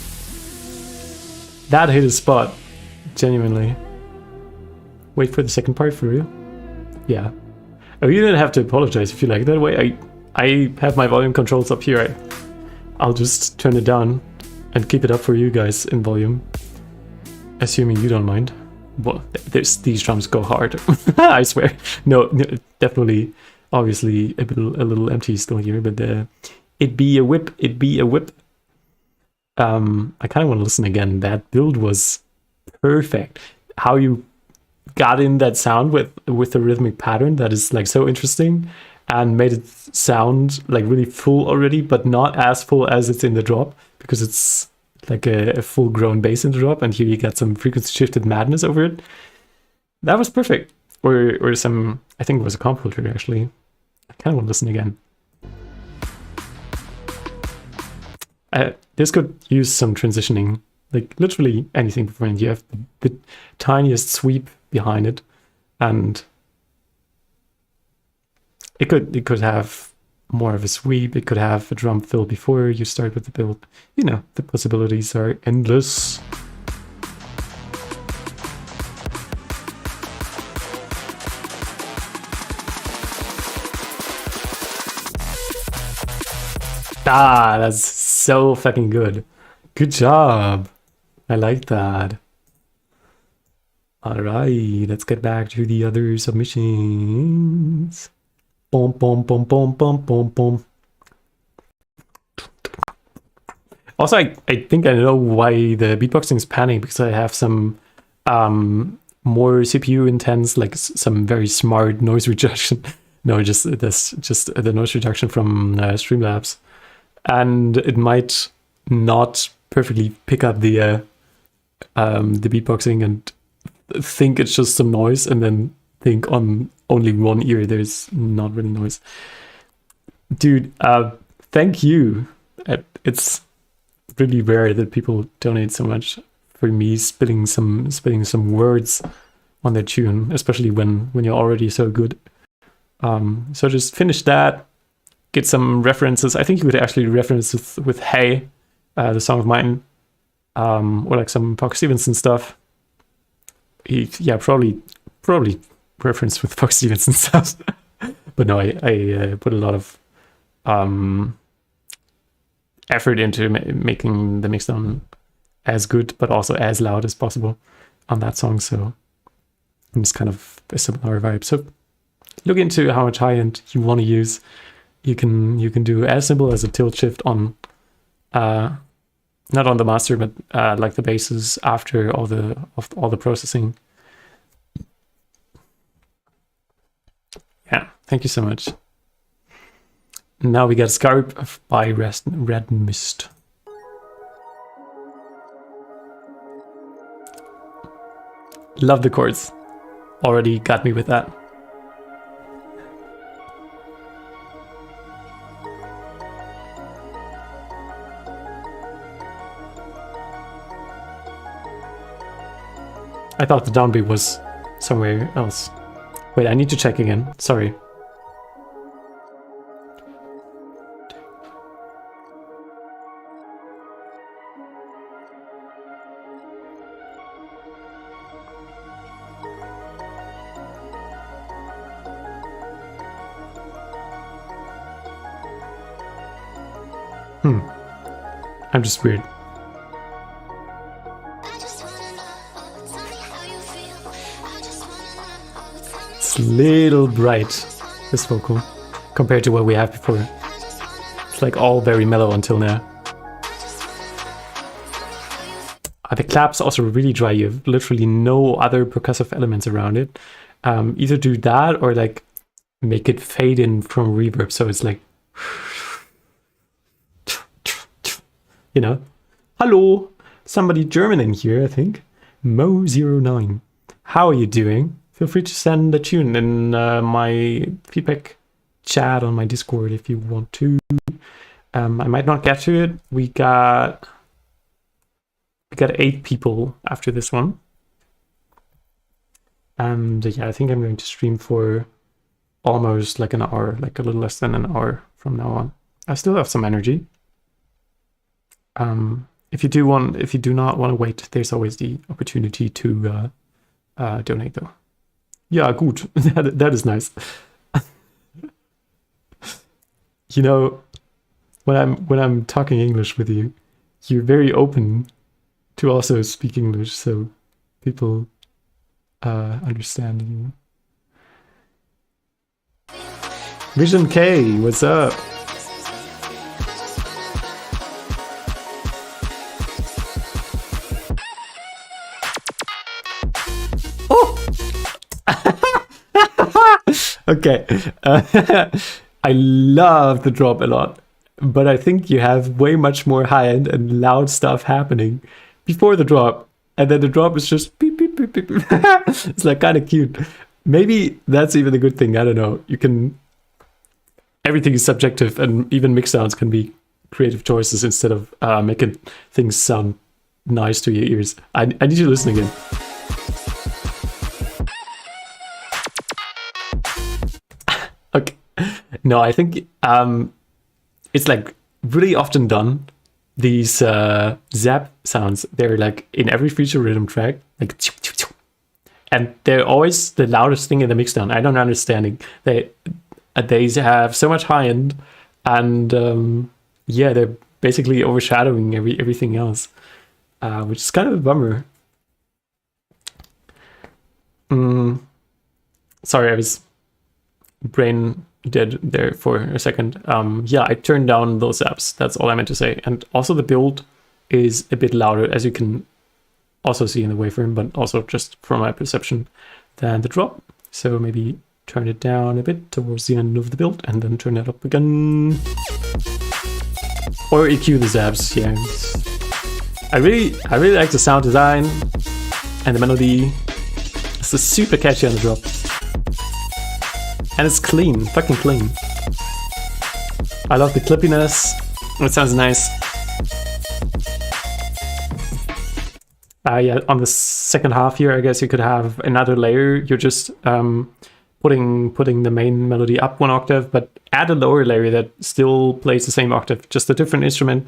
that hit a spot. Genuinely. Wait for the second part for real? Yeah. Oh, you didn't have to apologize if you like it that way. I have my volume controls up here. I'll just turn it down and keep it up for you guys in volume. Assuming you don't mind. Well, these drums go hard. I swear. No, definitely, obviously a little empty still here, but it be a whip. It be a whip. I kind of want to listen again. That build was perfect. How you got in that sound with the rhythmic pattern, that is like so interesting, and made it sound like really full already, but not as full as it's in the drop, because it's like a full-grown bass in the drop, and here you got some frequency shifted madness over it. That was perfect. Or some, I think it was a comp filter actually. I kind of want to listen again. This could use some transitioning, like literally anything beforehand. You have the tiniest sweep behind it, and it could have more of a sweep. It could have a drum fill before you start with the build. You know, the possibilities are endless. Ah, that's so fucking good. Good job. I like that. Alright, let's get back to the other submissions. Boom, boom, boom, boom, boom, boom, boom. Also, I think I know why the beatboxing is panning, because I have some more CPU intense, like some very smart noise reduction. No, just the noise reduction from Streamlabs. And it might not perfectly pick up the beatboxing and think it's just some noise, and then think on only one ear there's not really noise. Dude, thank you. It's really rare that people donate so much for me spitting some words on their tune, especially when you're already so good. So just finish that. Get some references. I think you could actually reference with Hey, the song of mine, or like some Fox Stevenson stuff. Yeah, probably reference with Fox Stevenson stuff. But no, I put a lot of effort into making the mixdown as good, but also as loud as possible on that song. So it's kind of a similar vibe. So look into how much high end you want to use. You can do as simple as a tilt shift on, not on the master, but like the basses after all the processing. Yeah, thank you so much. Now we got Scarp by Red Mist. Love the chords. Already got me with that. I thought the downbeat was somewhere else. Wait, I need to check again. Sorry. I'm just weird. It's a little bright, this vocal, compared to what we have before. It's like all very mellow until now. The clap's also really dry. You have literally no other percussive elements around it. Either do that or like make it fade in from reverb, so it's like, you know. Hello, somebody German in here, I think. Mo09. How are you doing? Feel free to send a tune in my feedback chat on my Discord if you want to. I might not get to it. We got 8 people after this one. And yeah, I think I'm going to stream for almost like an hour, like a little less than an hour from now on. I still have some energy. If you do not want to wait, there's always the opportunity to donate though. Yeah, gut. that is nice. You know, when I'm talking English with you, you're very open to also speak English, so people understand you. Vision K, what's up? Oh! Okay. I love the drop a lot, but I think you have way much more high-end and loud stuff happening before the drop, and then the drop is just beep, beep, beep, beep. It's like kind of cute. Maybe that's even a good thing. I don't know. Everything is subjective, and even mix sounds can be creative choices instead of making things sound nice to your ears. I need you to listen again. Okay. No, I think it's like really often done. These zap sounds, they're like in every feature rhythm track, like, and they're always the loudest thing in the mixdown. I don't understand it. They have so much high end, and yeah, they're basically overshadowing everything else, which is kind of a bummer. Sorry, I was brain dead there for a second. Yeah, I turned down those apps. That's all I meant to say. And also the build is a bit louder, as you can also see in the waveform, but also just from my perception, than the drop. So maybe turn it down a bit towards the end of the build and then turn it up again. Or EQ the zaps, yeah. I really like the sound design and the melody. It's super catchy on the drop. And it's clean, fucking clean. I love the clippiness. It sounds nice. Yeah, on the second half here, I guess you could have another layer. You're just putting the main melody up 1 octave, but add a lower layer that still plays the same octave, just a different instrument,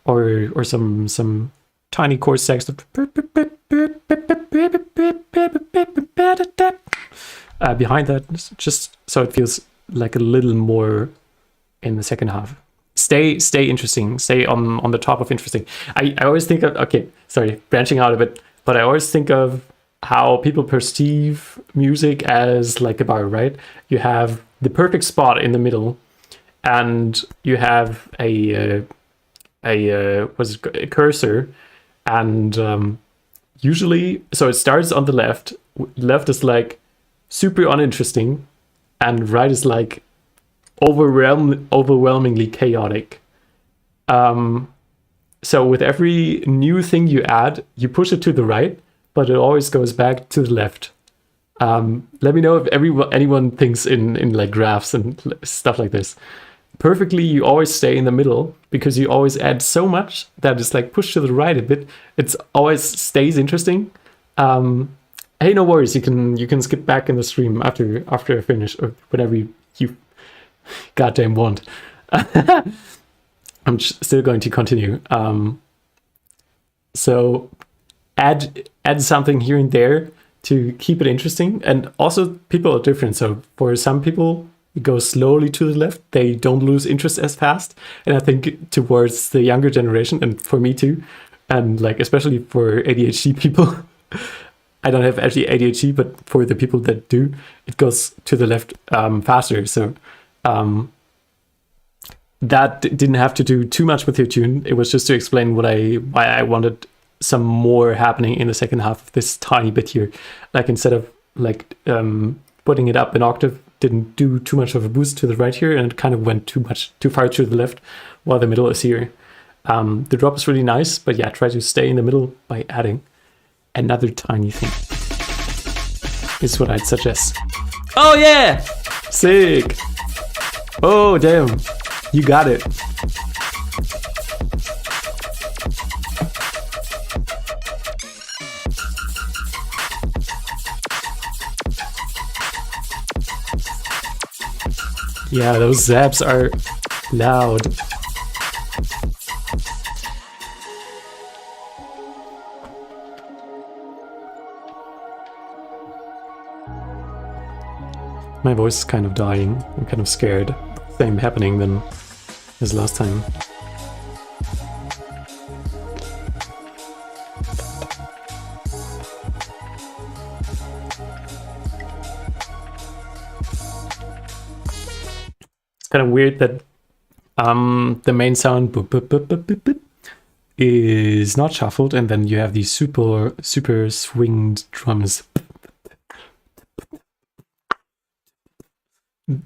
or some tiny chord stacks. Behind that, just so it feels like a little more in the second half. Stay interesting. Stay on the top of interesting. I always think of, okay, sorry, branching out a bit, but I always think of how people perceive music as like a bar, right? You have the perfect spot in the middle, and you have a cursor, and usually, so it starts on the left. Left is like super uninteresting, and right is like overwhelmingly chaotic. So with every new thing you add, you push it to the right, but it always goes back to the left. Let me know if anyone thinks in like graphs and stuff like this. Perfectly, you always stay in the middle because you always add so much that it's like pushed to the right a bit. It's always stays interesting. Hey, no worries. You can skip back in the stream after I finish, or whenever you goddamn want. I'm still going to continue. So add something here and there to keep it interesting. And also, people are different. So for some people, it goes slowly to the left. They don't lose interest as fast. And I think towards the younger generation, and for me too, and like especially for ADHD people, I don't have actually ADHD, but for the people that do, it goes to the left faster. So that didn't have to do too much with your tune. It was just to explain why I wanted some more happening in the second half of this tiny bit here. Like instead of like putting it up an octave, didn't do too much of a boost to the right here, and it kind of went too far to the left, while the middle is here. The drop is really nice, but yeah, try to stay in the middle by adding another tiny thing. Is what I'd suggest. Oh yeah! Sick! Oh damn! You got it! Yeah, those zaps are loud. My voice is kind of dying. I'm kind of scared. Same happening than as last time. It's kind of weird that the main sound boop, boop, boop, boop, boop, boop, is not shuffled, and then you have these super swinged drums.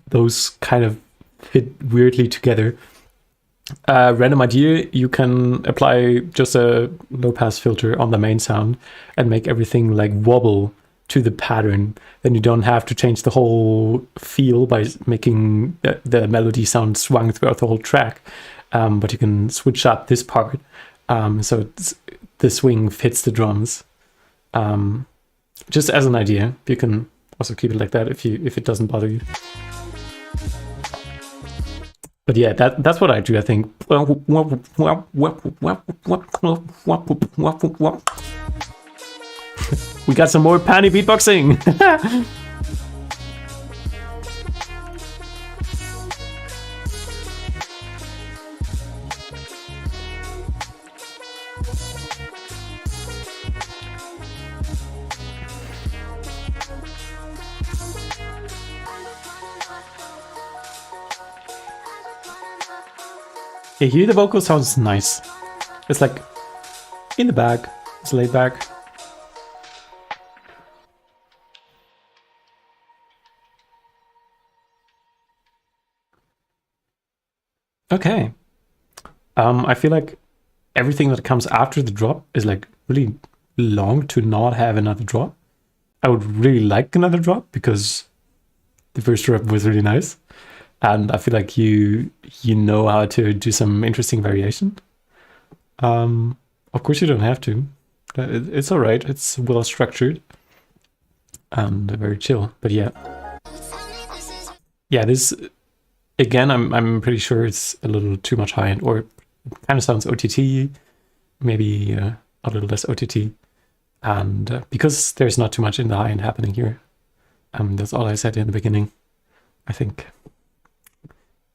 Those kind of fit weirdly together. Random idea, you can apply just a low pass filter on the main sound and make everything like wobble to the pattern. Then you don't have to change the whole feel by making the melody sound swung throughout the whole track. But you can switch up this part so the swing fits the drums. Just as an idea, you can also keep it like that if it doesn't bother you. But yeah, that's what I do, I think. We got some more panty beatboxing! Yeah, here the vocal sounds nice. It's like in the back, it's laid back. Okay. I feel like everything that comes after the drop is like really long to not have another drop. I would really like another drop because the first drop was really nice. And I feel like you know how to do some interesting variation. Of course you don't have to. It's all right. It's well structured and very chill. But yeah, this again. I'm pretty sure it's a little too much high end, or it kind of sounds OTT. Maybe a little less OTT. And because there's not too much in the high end happening here, that's all I said in the beginning, I think.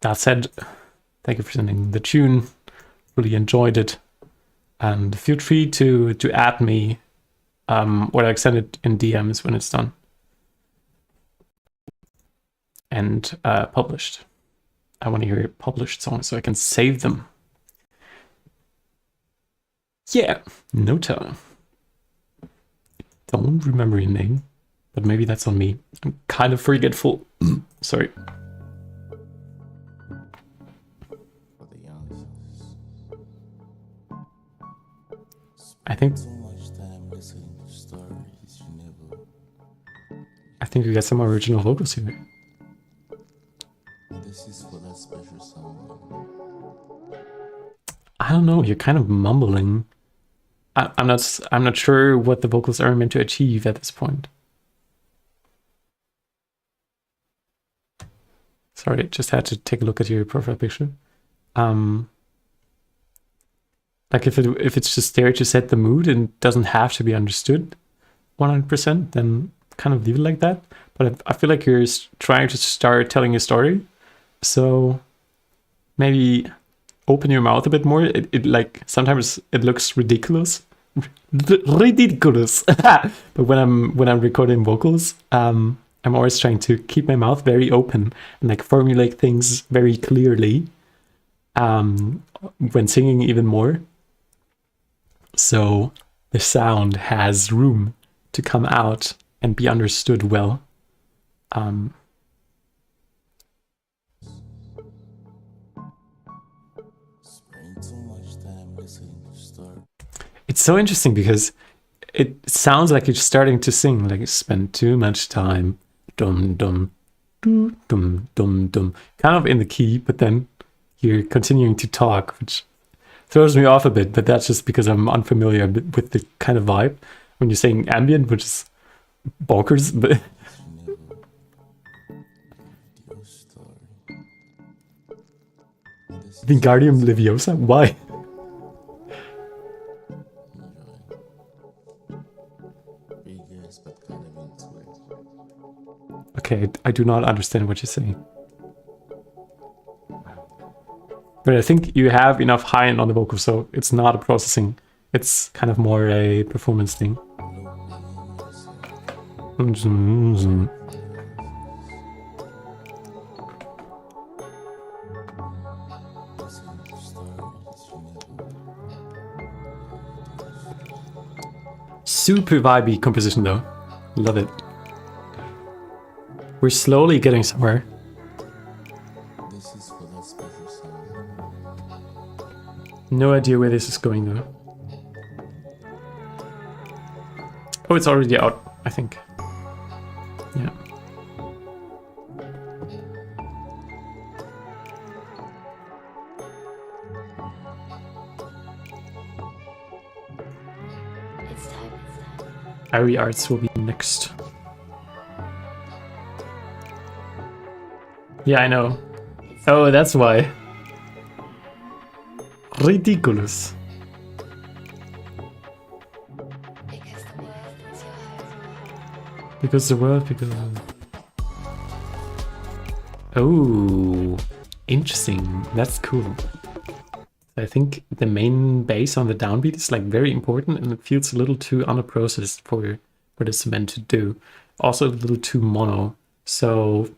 That said, thank you for sending the tune. Really enjoyed it. And feel free to add me or like send it in DMs when it's done. And published. I want to hear published songs so I can save them. Yeah, Nota. Don't remember your name, but maybe that's on me. I'm kind of forgetful. Sorry. I think we got some original vocals here. This is for that special song. I don't know. You're kind of mumbling. I'm not sure what the vocals are meant to achieve at this point. Sorry, just had to take a look at your profile picture. Like if it's just there to set the mood and doesn't have to be understood 100%, then kind of leave it like that. But I feel like you're trying to start telling a story, so maybe open your mouth a bit more. It like sometimes it looks ridiculous, ridiculous. But when I'm recording vocals, I'm always trying to keep my mouth very open and like formulate things very clearly. When singing even more. So the sound has room to come out and be understood well. Spend too much time listening to story. It's so interesting because it sounds like you're starting to sing, like spend too much time, dum dum, dum dum dum dum, kind of in the key, but then you're continuing to talk, which throws me off a bit, but that's just because I'm unfamiliar with the kind of vibe. When you're saying ambient, which is bonkers, but Your story. This is Wingardium Leviosa? Why? big yes, but kind of into it. Okay, I do not understand what you're saying. But I think you have enough high end on the vocal, so it's not a processing. It's kind of more a performance thing. Listening to stories you never. Super vibey composition though. Love it. We're slowly getting somewhere. This is for that special someone. No idea where this is going though. Oh, it's already out, I think. Yeah. Ari Arts will be next. Yeah, I know. Oh, that's why. Ridiculous. Because the world, because... Oh, interesting. That's cool. I think the main bass on the downbeat is like very important, and it feels a little too unprocessed for what it's meant to do. Also a little too mono. So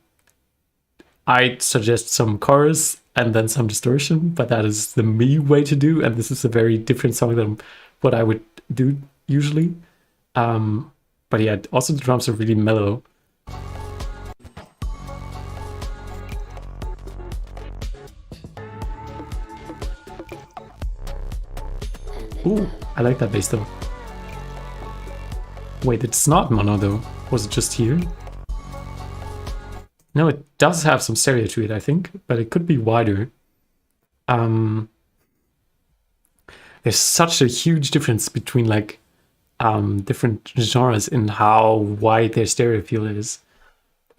I'd suggest some chorus and then some distortion, but that is the me way to do, and this is a very different song than what I would do usually. But yeah, also the drums are really mellow. Ooh, I like that bass though. Wait, it's not mono though. Was it just here? No, it does have some stereo to it, I think, but it could be wider. There's such a huge difference between like different genres in how wide their stereo field is.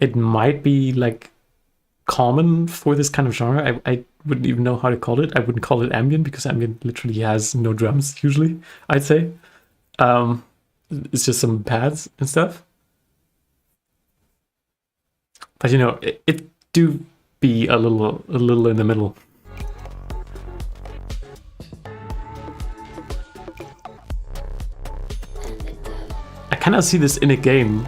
It might be like common for this kind of genre. I wouldn't even know how to call it. I wouldn't call it ambient because ambient literally has no drums usually, I'd say. It's just some pads and stuff. But you know, it do be a little in the middle. I kind of see this in a game.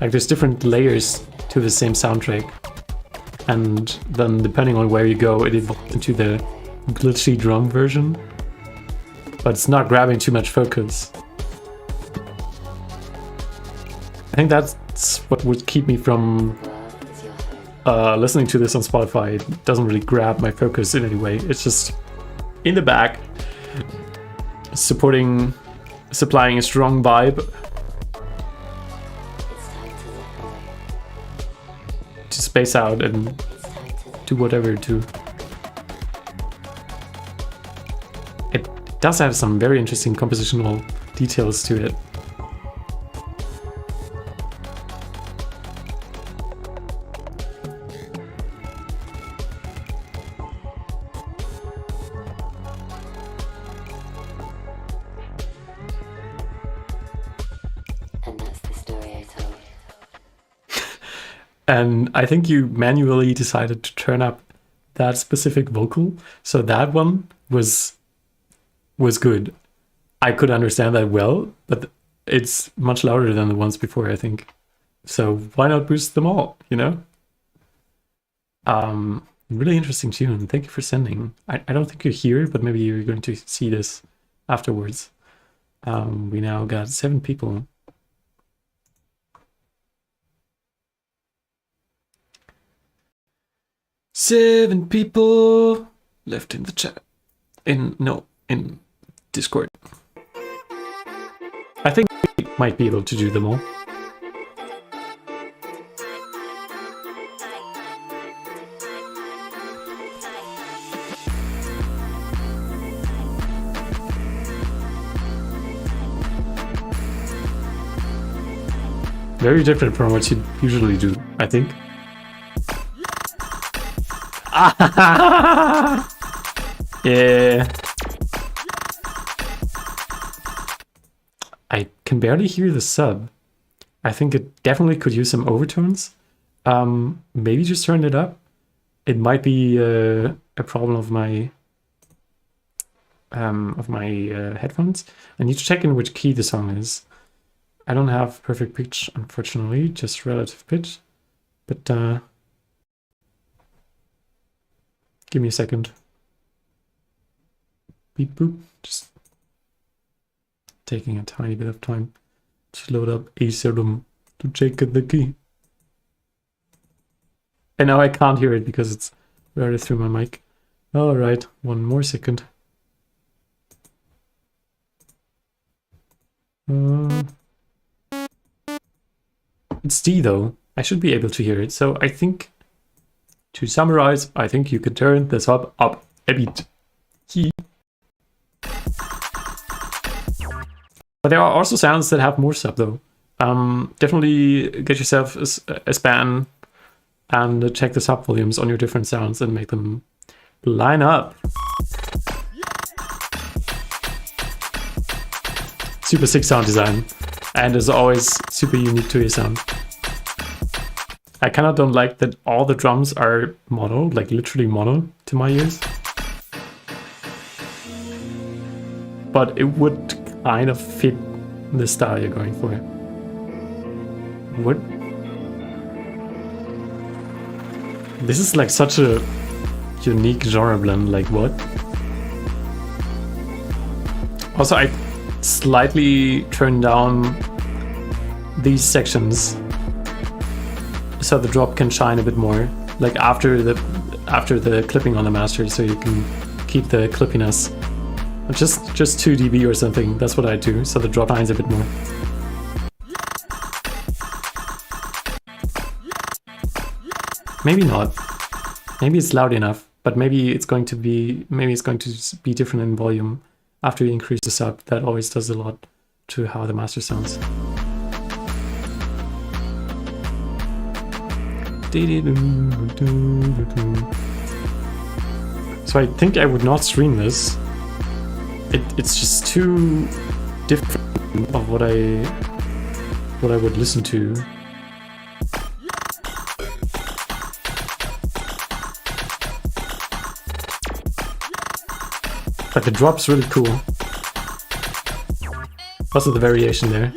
Like there's different layers to the same soundtrack. And then depending on where you go, it evolves into the glitchy drum version. But it's not grabbing too much focus. I think that's what would keep me from listening to this on Spotify. It doesn't really grab my focus in any way. It's just in the back, supplying a strong vibe to space out and do whatever to. It does have some very interesting compositional details to it. And I think you manually decided to turn up that specific vocal, so that one was good. I could understand that well, but it's much louder than the ones before, I think. So why not boost them all, you know? Really interesting tune. Thank you for sending. I don't think you're here, but maybe you're going to see this afterwards. We now got 7 people. Seven people left in the chat. In Discord. I think we might be able to do them all. Very different from what you usually do, I think. Yeah. I can barely hear the sub. I think it definitely could use some overtones. Maybe just turn it up. It might be a problem of my headphones. I need to check in which key the song is. I don't have perfect pitch, unfortunately, just relative pitch. But give me a second. Beep boop. Just taking a tiny bit of time to load up Aserum to check the key. And now I can't hear it because it's routed through my mic. Alright, one more second. It's D though. I should be able to hear it. So I think, to summarize, I think you could turn the sub up a bit. But there are also sounds that have more sub though. Definitely get yourself a span and check the sub volumes on your different sounds and make them line up. Super sick sound design. And as always, super unique to your sound. I kinda don't like that all the drums are mono, like literally mono to my ears. But it would kind of fit the style you're going for. What? This is like such a unique genre blend, like what? Also, I slightly turned down these sections so the drop can shine a bit more, like after the clipping on the master, so you can keep the clippiness. Just 2 dB or something, that's what I do, so the drop shines a bit more. Maybe not. Maybe it's loud enough, but maybe it's going to be different in volume after you increase the sub. That always does a lot to how the master sounds. So I think I would not stream this. It's just too different of what I would listen to. But the drop's really cool. Also the variation there.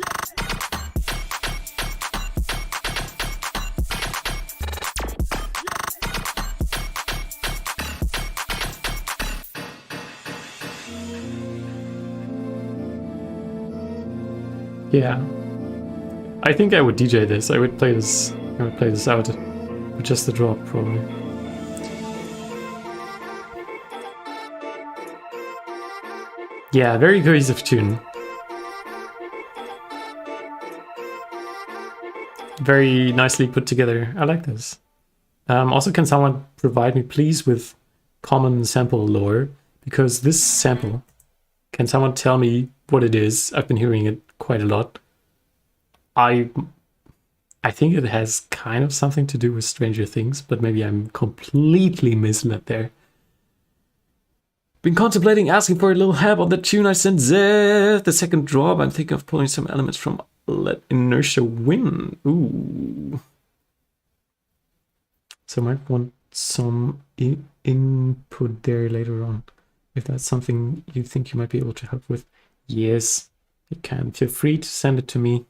Yeah. I think I would DJ this. I would play this out with just the drop probably. Yeah, very cohesive tune. Very nicely put together. I like this. Also, can someone provide me, please, with common sample lore? Because this sample, can someone tell me what it is? I've been hearing it quite a lot. I think it has kind of something to do with Stranger Things, but maybe I'm completely misled there. Been contemplating asking for a little help on the tune I sent Zef. The second drop, I'm thinking of pulling some elements from Let Inertia Win. Ooh. So I might want some input there later on. If that's something you think you might be able to help with, yes, you can. Feel free to send it to me.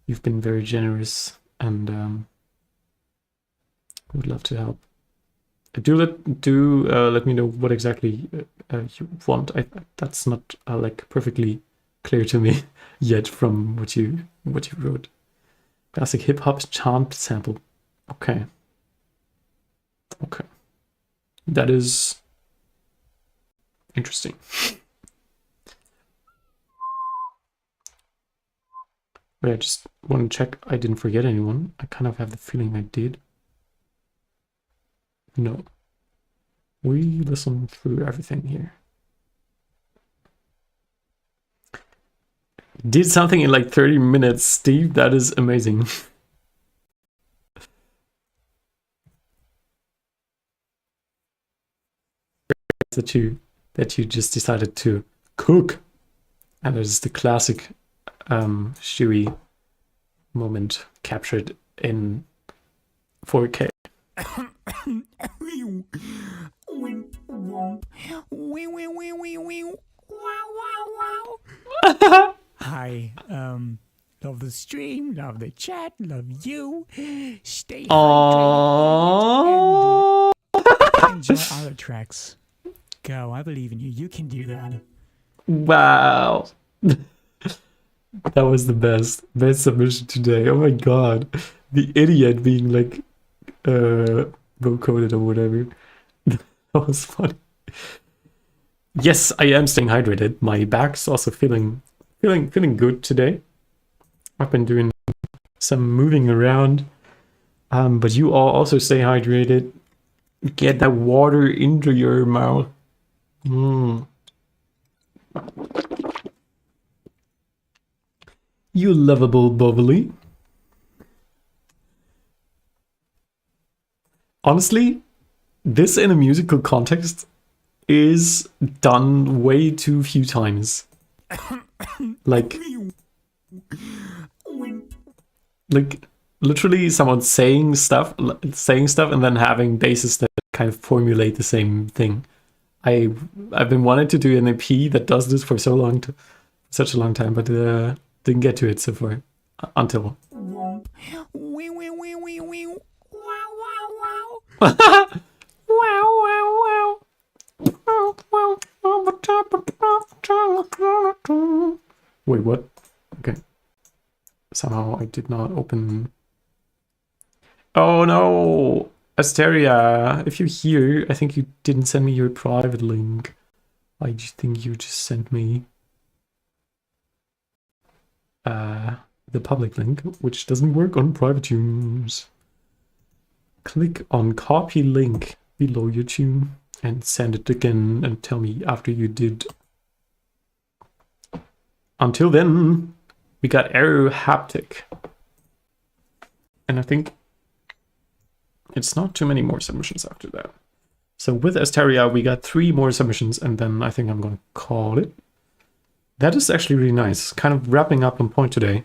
You've been very generous and would love to help. Do let me know what exactly you want. That's not like perfectly clear to me yet from what you wrote. Classic hip hop chant sample. Okay. Okay. That is interesting. But I just want to check I didn't forget anyone. I kind of have the feeling I did. No. We listened through everything here. Did something in like 30 minutes, Steve. That is amazing. that you just decided to cook. And there's the classic Shui moment captured in 4K. Hi, love the stream, love the chat, love you. Stay Aww. hydrated and enjoy other tracks. Go, I believe in you. You can do that. Wow. That was the best submission today. Oh my god. The idiot being like vocoded or whatever. That was funny. Yes, I am staying hydrated. My back's also feeling good today. I've been doing some moving around. But you all also stay hydrated. Get that water into your mouth. You lovable bubbly. Honestly, this in a musical context is done way too few times. Like literally someone saying stuff and then having bases that kind of formulate the same thing. I've been wanting to do an EP that does this for such a long time, but didn't get to it so far until. Wait, what? Okay. Somehow I did not open. Oh no! Asteria, if you're here, I think you didn't send me your private link. I just think you just sent me the public link, which doesn't work on private tunes. Click on copy link below your tune and send it again and tell me after you did. Until then, we got Aero Haptic. And I think it's not too many more submissions after that. So with Asteria, we got 3 more submissions, and then I think I'm going to call it. That is actually really nice. Kind of wrapping up on point today.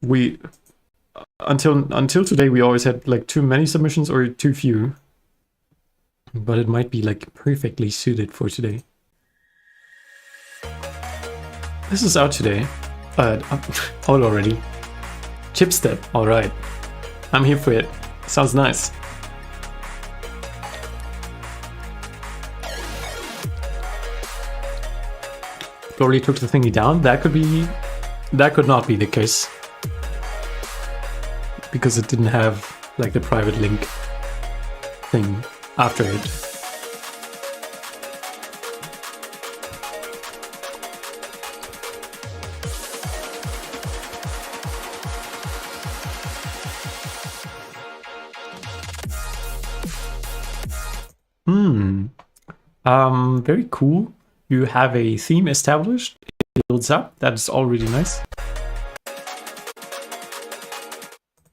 We until today we always had like too many submissions or too few. But it might be like perfectly suited for today. This is out today. Out already. Chipstep, alright. I'm here for it. Sounds nice. Glory took the thingy down. That could not be the case. Because it didn't have like the private link thing after it. Very cool. You have a theme established. It builds up. That's all really nice.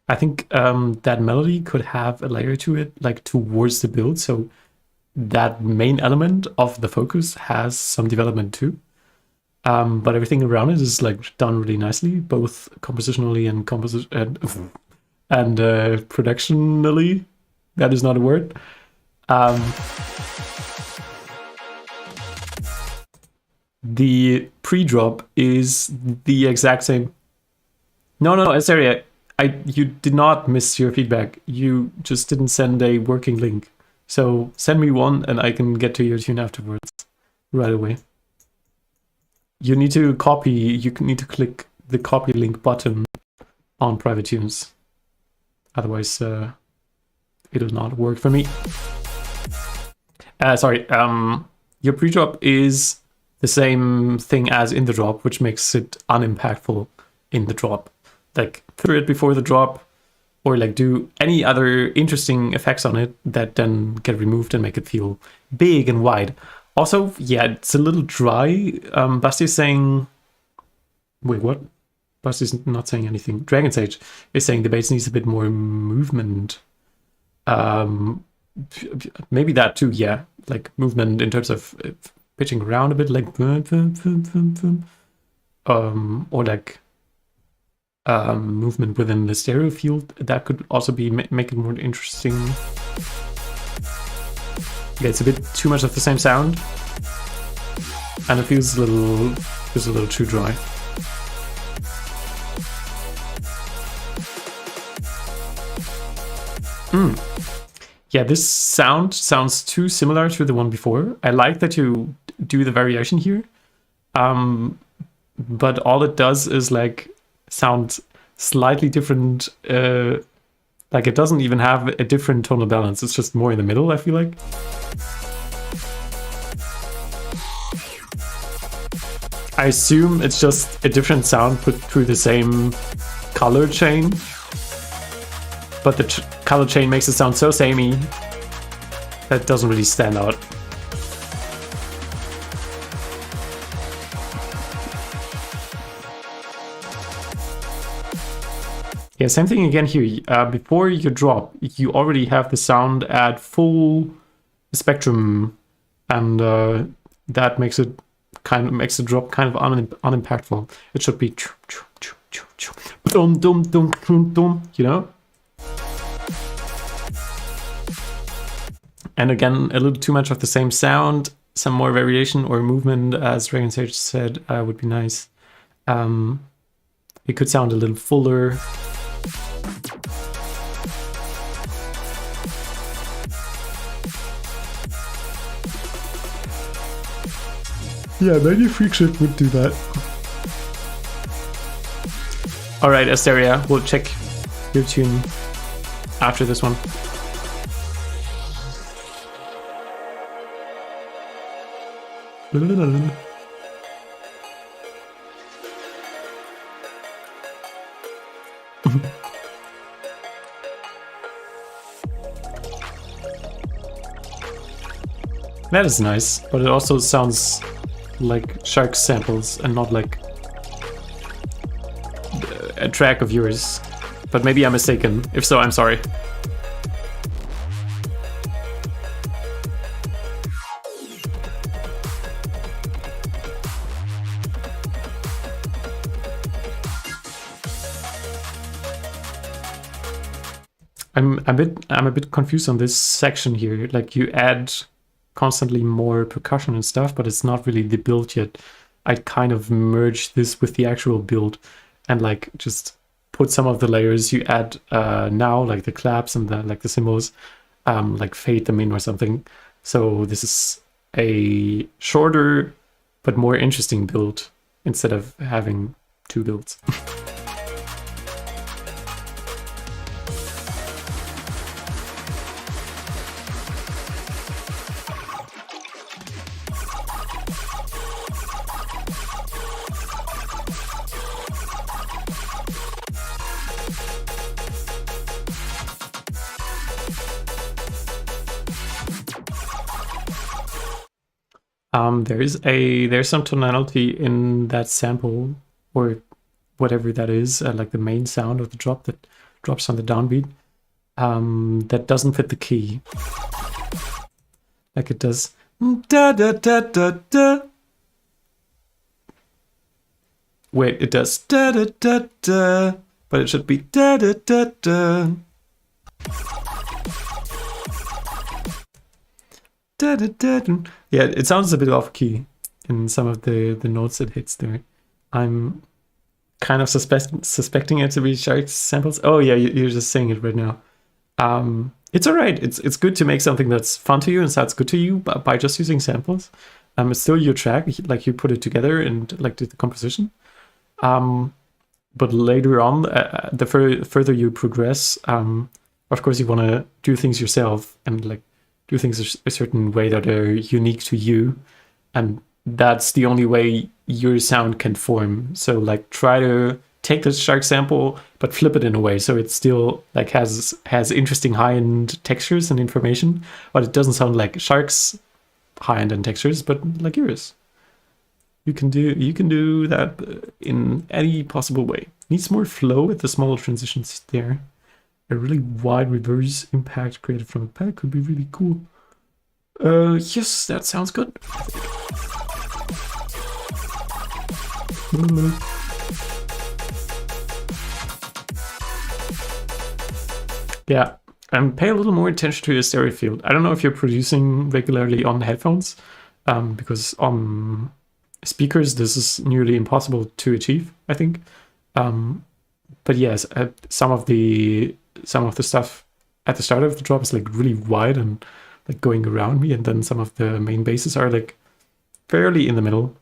I think that melody could have a layer to it, like towards the build. So that main element of the focus has some development too. But everything around it is like done really nicely, both compositionally and productionally. That is not a word. The pre-drop is the exact same. No, Asteria, you did not miss your feedback. You just didn't send a working link. So send me one and I can get to your tune afterwards. Right away. you need to copy. You need to click the copy link button on private tunes. Otherwise, it will not work for me. Sorry. Your pre-drop is the same thing as in the drop, which makes it unimpactful in the drop. Like throw it before the drop, or like do any other interesting effects on it that then get removed and make it feel big and wide. Also, yeah, it's a little dry. Basti's saying, wait, what? Basti's not saying anything. Dragon Sage is saying the bass needs a bit more movement. Maybe that too, yeah. Like movement in terms of pitching around a bit, like or like movement within the stereo field. That could also be make it more interesting. Yeah, it's a bit too much of the same sound, and it feels a little too dry. Yeah, this sound sounds too similar to the one before. I like that you do the variation here, but all it does is like sound slightly different. Like it doesn't even have a different tonal balance. It's just more in the middle, I feel like. I assume it's just a different sound put through the same color chain. But the color chain makes it sound so samey that it doesn't really stand out. Yeah, same thing again here. Before you drop, you already have the sound at full spectrum, and that makes the drop kind of unimpactful. It should be you know. And again, a little too much of the same sound. Some more variation or movement, as Dragon Sage said, would be nice. It could sound a little fuller. Yeah, maybe Freakshift would do that. Alright, Asteria, we'll check your tune after this one. That is nice, but it also sounds like Shark samples and not like a track of yours. But maybe I'm mistaken. If so, I'm sorry. I'm a bit confused on this section here. Like you add constantly more percussion and stuff, but it's not really the build yet. I'd kind of merge this with the actual build and like just put some of the layers you add now, like the claps and the cymbals, like fade them in or something. So this is a shorter but more interesting build instead of having two builds. There's some tonality in that sample or whatever that is, like the main sound of the drop that drops on the downbeat, that doesn't fit the key. Like it does da da da da da. Wait, it does da da da da, but it should be da da da da. Da, da, da, da. Yeah, it sounds a bit off key in some of the notes it hits there. I'm kind of suspecting it to be Shark samples. Oh yeah, you're just saying it right now. It's all right. It's good to make something that's fun to you and sounds good to you by just using samples. It's still your track, like you put it together and like did the composition. But later on, the further you progress, of course you want to do things yourself and like do things a certain way that are unique to you, and that's the only way your sound can form. So like try to take the shark sample but flip it in a way so it still like has interesting high-end textures and information, but it doesn't sound like sharks high-end and textures, but like yours. You can do that in any possible way. Needs more flow with the smaller transitions there. A really wide reverse impact created from a pack could be really cool. Yes, that sounds good. Yeah, and pay a little more attention to your stereo field. I don't know if you're producing regularly on headphones, because on speakers this is nearly impossible to achieve, I think. But yes, some of the stuff at the start of the drop is like really wide and like going around me, and then some of the main basses are like fairly in the middle.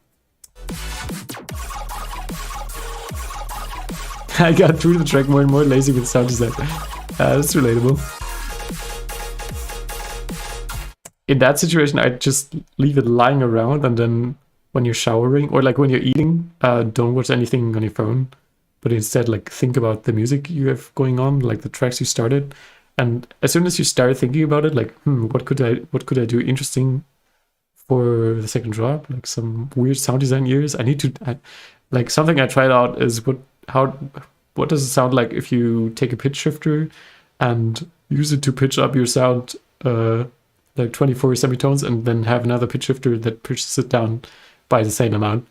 I got through the track more and more lazy with sound design. That's relatable. In that situation, I just leave it lying around, and then when you're showering or like when you're eating, don't watch anything on your phone, but instead like think about the music you have going on, like the tracks you started. And as soon as you start thinking about it, like, what could I do interesting for the second drop? Like some weird sound design ears. Like something I tried out is what does it sound like if you take a pitch shifter and use it to pitch up your sound like 24 semitones, and then have another pitch shifter that pitches it down by the same amount,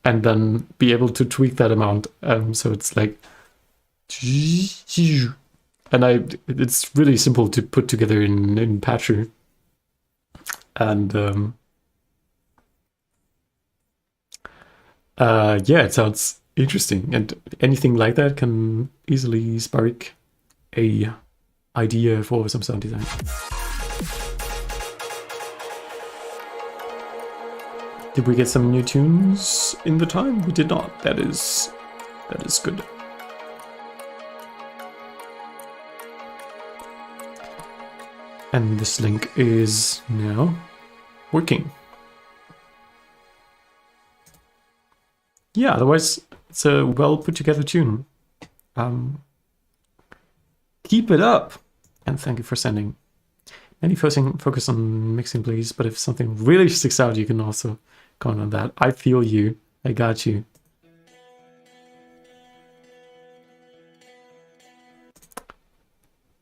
and then be able to tweak that amount. So it's like, and it's really simple to put together in Patcher. And yeah, it sounds interesting, and anything like that can easily spark a idea for some sound design. Did we get some new tunes in the time? We did not. That is good. And this link is now working. Yeah, otherwise it's a well put together tune. Keep it up, and thank you for sending. Any focus on mixing, please. But if something really sticks out, you can also comment on that. I feel you. I got you.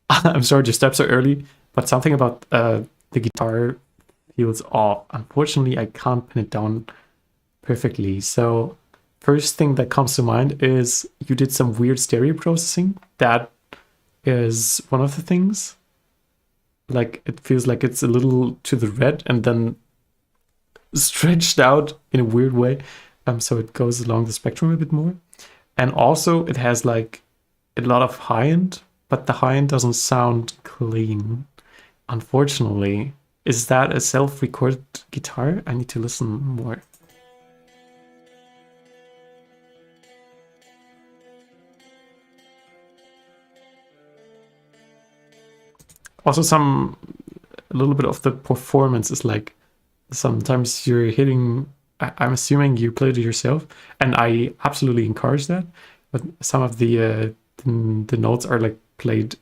I'm sorry to step so early, but something about the guitar feels off. Unfortunately, I can't pin it down perfectly. So first thing that comes to mind is you did some weird stereo processing. That is one of the things. Like it feels like it's a little to the red and then stretched out in a weird way. So it goes along the spectrum a bit more. And also it has like a lot of high end, but the high end doesn't sound clean. Unfortunately, is that a self-recorded guitar? I need to listen more. Also, a little bit of the performance is like sometimes you're hitting. I'm assuming you played it yourself, and I absolutely encourage that. But some of the notes are like played.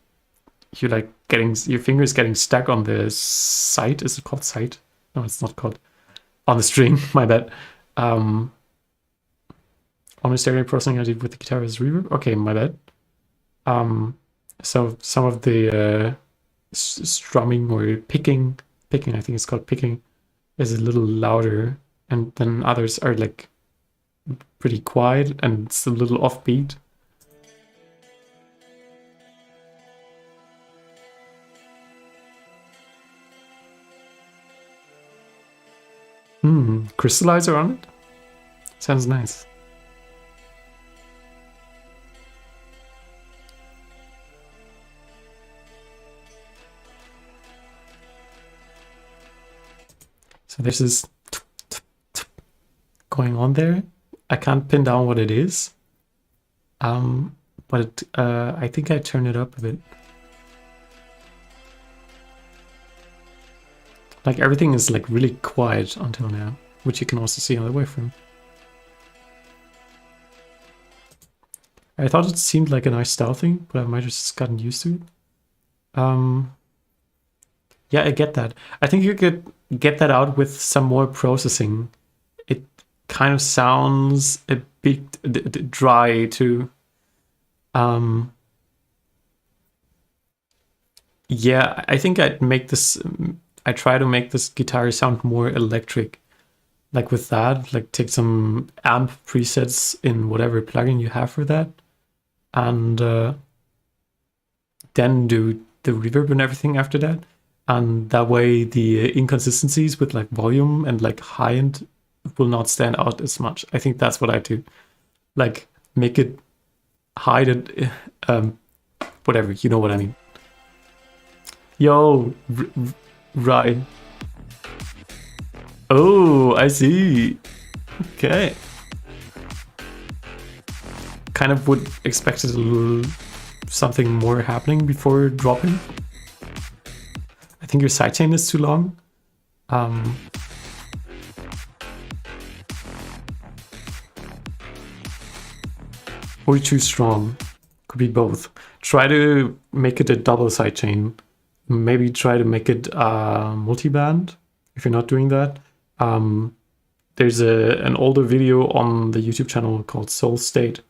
You're like getting your fingers getting stuck on the sight. Is it called sight? No, it's not called. On the string. My bad. On the stereo processing I did with the guitar is reverb. Okay, my bad. So some of the strumming or picking, I think it's called picking, is a little louder, and then others are like pretty quiet and it's a little offbeat. Crystallizer on it? Sounds nice. So this is going on there. I can't pin down what it is. But I think I turned it up a bit. Like everything is like really quiet until now, which you can also see on the waveform. I thought it seemed like a nice style thing, but I might have just gotten used to it. Yeah, I get that. I think you could get that out with some more processing. It kind of sounds a bit dry too. Yeah, I think I'd make this. I try to make this guitar sound more electric. Like with that, like take some amp presets in whatever plugin you have for that, and then do the reverb and everything after that. And that way the inconsistencies with like volume and like high end will not stand out as much. I think that's what I do. Like make it hide it, whatever, you know what I mean. Yo, right. Oh, I see. Okay. Kind of would expect a little something more happening before dropping. I think your sidechain is too long. Or too strong. Could be both. Try to make it a double sidechain. Maybe try to make it multi-band if you're not doing that. There's an older video on the YouTube channel called Soul State,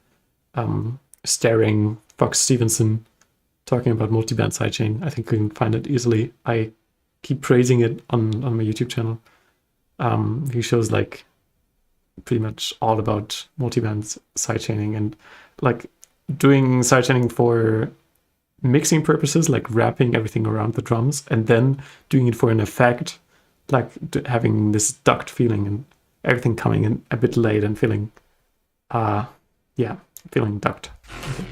starring Fox Stevenson, talking about multi-band sidechain. I think you can find it easily. I keep praising it on my YouTube channel. He shows like pretty much all about multi-band sidechaining and like doing sidechaining for mixing purposes, like wrapping everything around the drums, and then doing it for an effect, like having this duct feeling and everything coming in a bit late and feeling, feeling duct. Okay.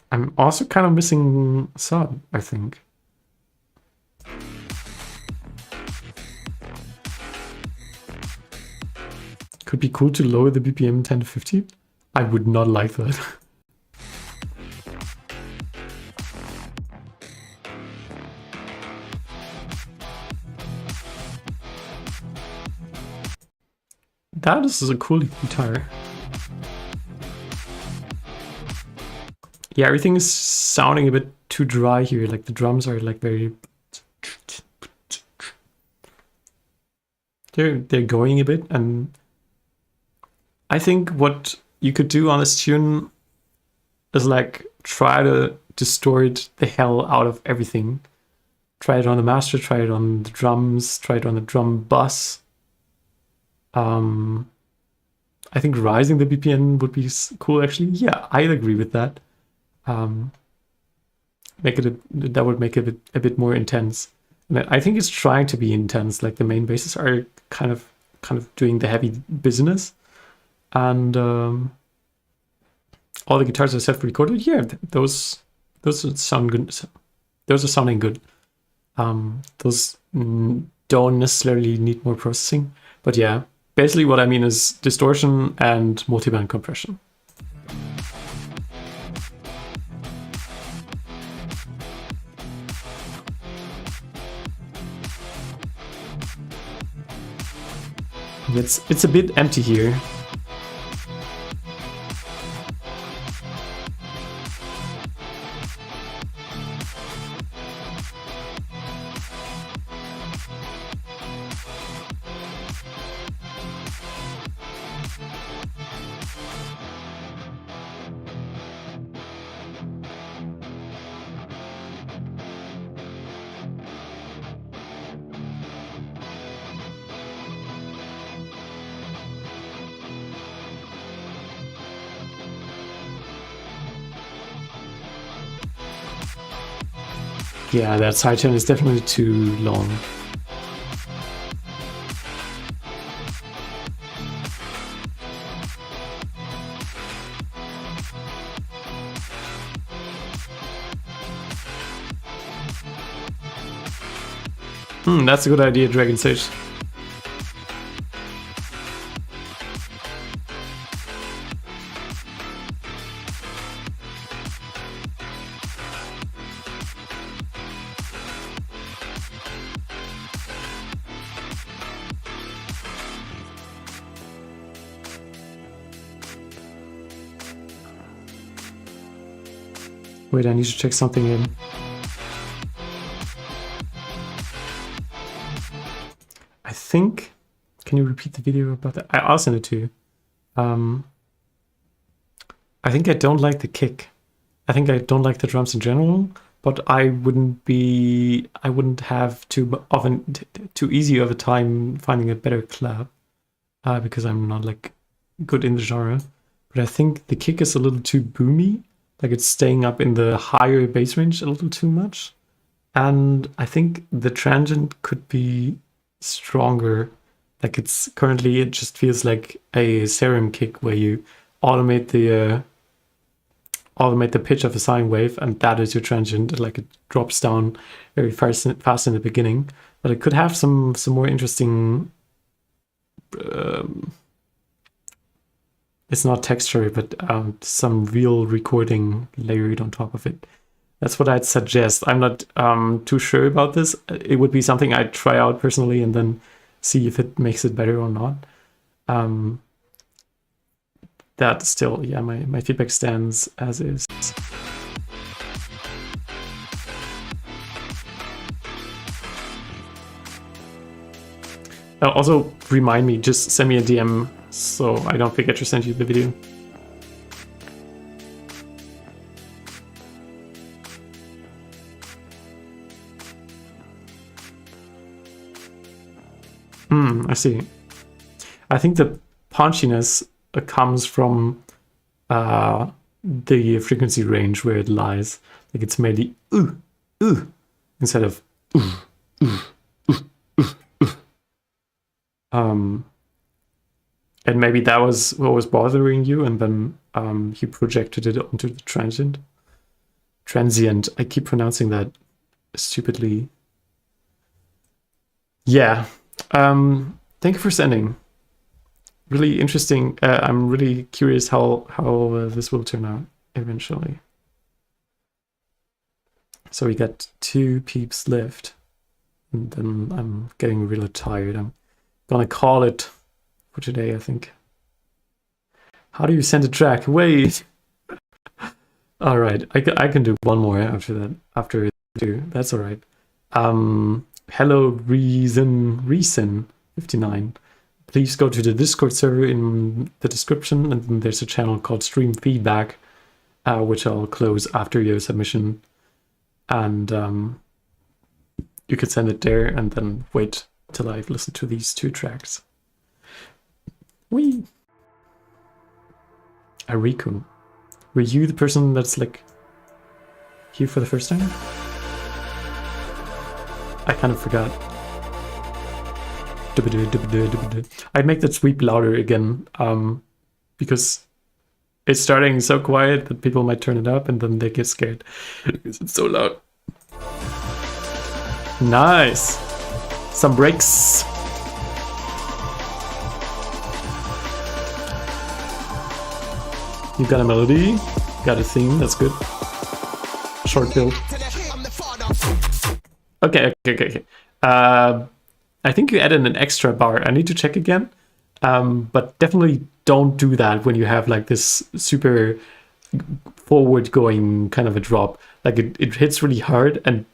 I'm also kind of missing sub, I think. Could be cool to lower the BPM 10 to 15. I would not like that. That is a cool guitar. Yeah, everything is sounding a bit too dry here. Like the drums are like very... They're going a bit, and I think what you could do on this tune is like try to distort the hell out of everything. Try it on the master, try it on the drums, try it on the drum bus. I think rising the BPM would be cool actually. Yeah, I agree with that. Make it that would make it a bit more intense. And I think it's trying to be intense. Like the main basses are kind of doing the heavy business. And all the guitars are set for recorded. Yeah, those sound good. Those are sounding good. Those don't necessarily need more processing, but yeah, basically what I mean is distortion and multiband compression. It's a bit empty here. Yeah, that sidechain is definitely too long. That's a good idea, Dragon Sage. Wait, I need to check something in. I think... Can you repeat the video about that? I'll send it to you. I think I don't like the kick. I think I don't like the drums in general, but I wouldn't have too easy of a time finding a better clap because I'm not like good in the genre. But I think the kick is a little too boomy. Like it's staying up in the higher bass range a little too much. And I think the transient could be stronger. Like it just feels like a serum kick where you automate the pitch of a sine wave, and that is your transient. Like it drops down very fast in the beginning. But it could have some more interesting... it's not texture, but some real recording layered on top of it. That's what I'd suggest. I'm not too sure about this. It would be something I'd try out personally and then see if it makes it better or not. That still, yeah, my feedback stands as is. Also, remind me, just send me a DM so I don't forget to send you the video. I see. I think the punchiness comes from the frequency range where it lies. Like it's mainly instead of and maybe that was what was bothering you, and then you projected it onto the transient. Transient. I keep pronouncing that stupidly. Yeah. Thank you for sending. Really interesting. I'm really curious how this will turn out eventually. So we got 2 peeps left, and then I'm getting really tired. I'm gonna call it for today, I think. How do you send a track? Wait. All right, I can do one more after that. After 2, that's all right. Hello, Reason 59. Please go to the Discord server in the description, and then there's a channel called Stream Feedback, which I'll close after your submission. And you can send it there and then wait till I've listened to these 2 tracks. Whee! Ariku, were you the person that's like here for the first time? I kind of forgot. I'd make that sweep louder again, because it's starting so quiet that people might turn it up and then they get scared because it's so loud. Nice! Some breaks. You got a melody, got a theme, that's good. Short build. Okay. I think you added an extra bar. I need to check again. But definitely don't do that when you have like this super forward going kind of a drop. Like it hits really hard, and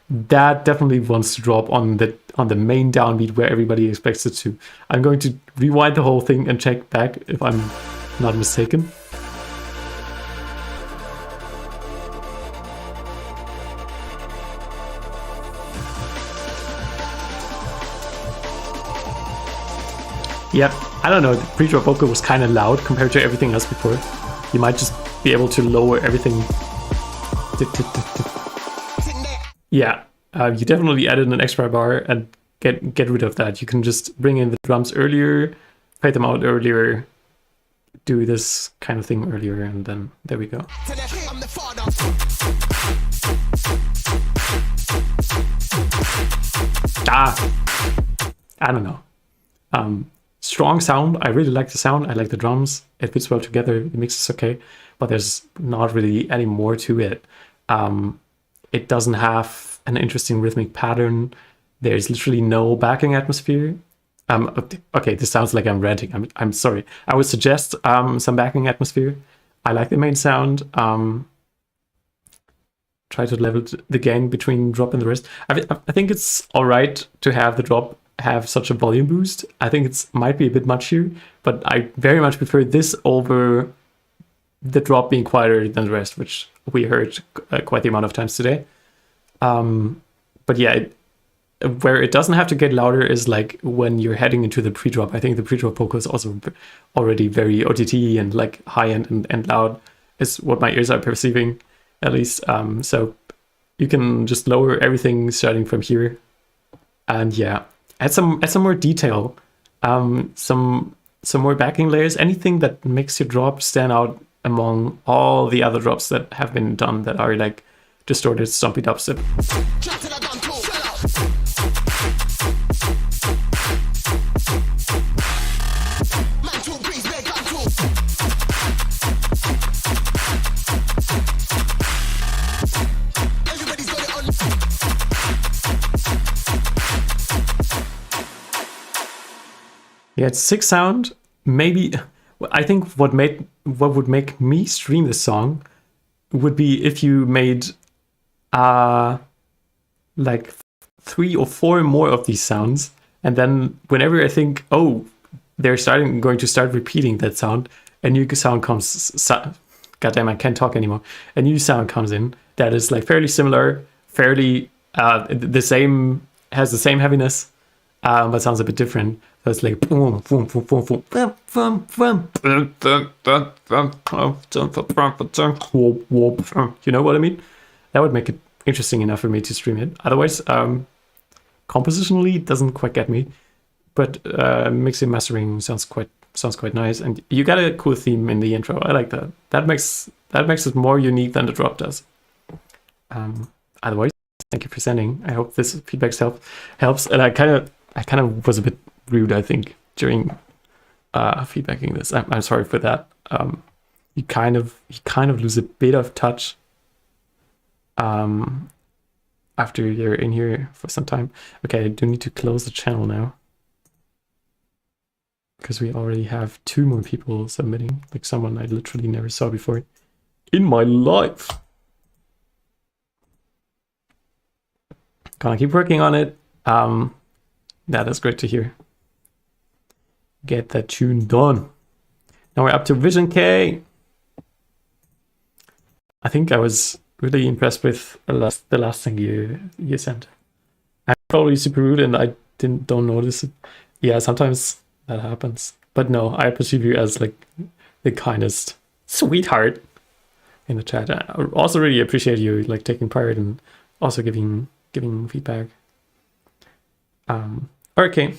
that definitely wants to drop on the main downbeat where everybody expects it to. I'm going to rewind the whole thing and check back if I'm not mistaken. Yep, I don't know, the pre-drop vocal was kind of loud compared to everything else before. You might just be able to lower everything. Yeah, you definitely added an extra bar, and get rid of that. You can just bring in the drums earlier, fade them out earlier, do this kind of thing earlier, and then there we go. I don't know. Strong sound. I really like the sound. I like the drums. It fits well together. The mix is okay, but there's not really any more to it. It doesn't have an interesting rhythmic pattern. There's literally no backing atmosphere. Okay, this sounds like I'm ranting. I'm sorry. I would suggest some backing atmosphere. I like the main sound. Try to level the gain between drop and the rest. I think it's all right to have the drop have such a volume boost. I think it's might be a bit much here, but I very much prefer this over the drop being quieter than the rest, which we heard quite the amount of times today. But yeah, where it doesn't have to get louder is like when you're heading into the pre-drop. I think the pre-drop vocal is also already very OTT and like high-end and loud is what my ears are perceiving, at least. So you can just lower everything starting from here. And yeah, add some more detail, some more backing layers, anything that makes your drop stand out among all the other drops that have been done that are like distorted, stumpy dubstep. Yeah, it's sick sound. Maybe I think what would make me stream this song would be if you made like 3 or 4 more of these sounds, and then whenever I think, oh, they're going to start repeating that sound, a new sound comes. Goddamn, I can't talk anymore. A new sound comes in that is like fairly similar, fairly the same, has the same heaviness, but sounds a bit different. So it's like boom, boom, boom, boom, boom, boom. You know what I mean? That would make it interesting enough for me to stream it. Otherwise, compositionally, it doesn't quite get me. But mixing mastering sounds quite nice, and you got a cool theme in the intro. I like that. That makes it more unique than the drop does. Otherwise, thank you for sending. I hope this feedback helps. And I kind of was a bit rude, I think, during feedbacking this. I'm sorry for that. You kind of lose a bit of touch after you're in here for some time. Okay, I do need to close the channel now, because we already have 2 more people submitting, like someone I literally never saw before in my life. Gonna keep working on it. That is great to hear. Get that tune done. Now we're up to Vision K. I think I was really impressed with the last thing you sent. I'm probably super rude and I don't notice it. Yeah, sometimes that happens. But no, I perceive you as like the kindest sweetheart in the chat. I also really appreciate you like taking part and also giving feedback. Okay.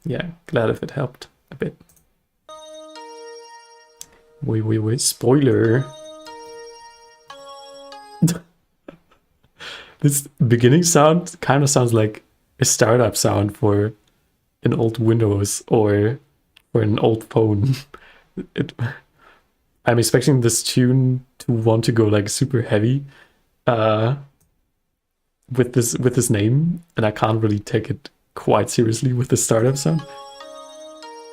Yeah, glad if it helped a bit. Wait, spoiler. This beginning sound kind of sounds like a startup sound for an old Windows or for an old phone. I'm expecting this tune to want to go like super heavy with this name, and I can't really take it quite seriously with the startup sound.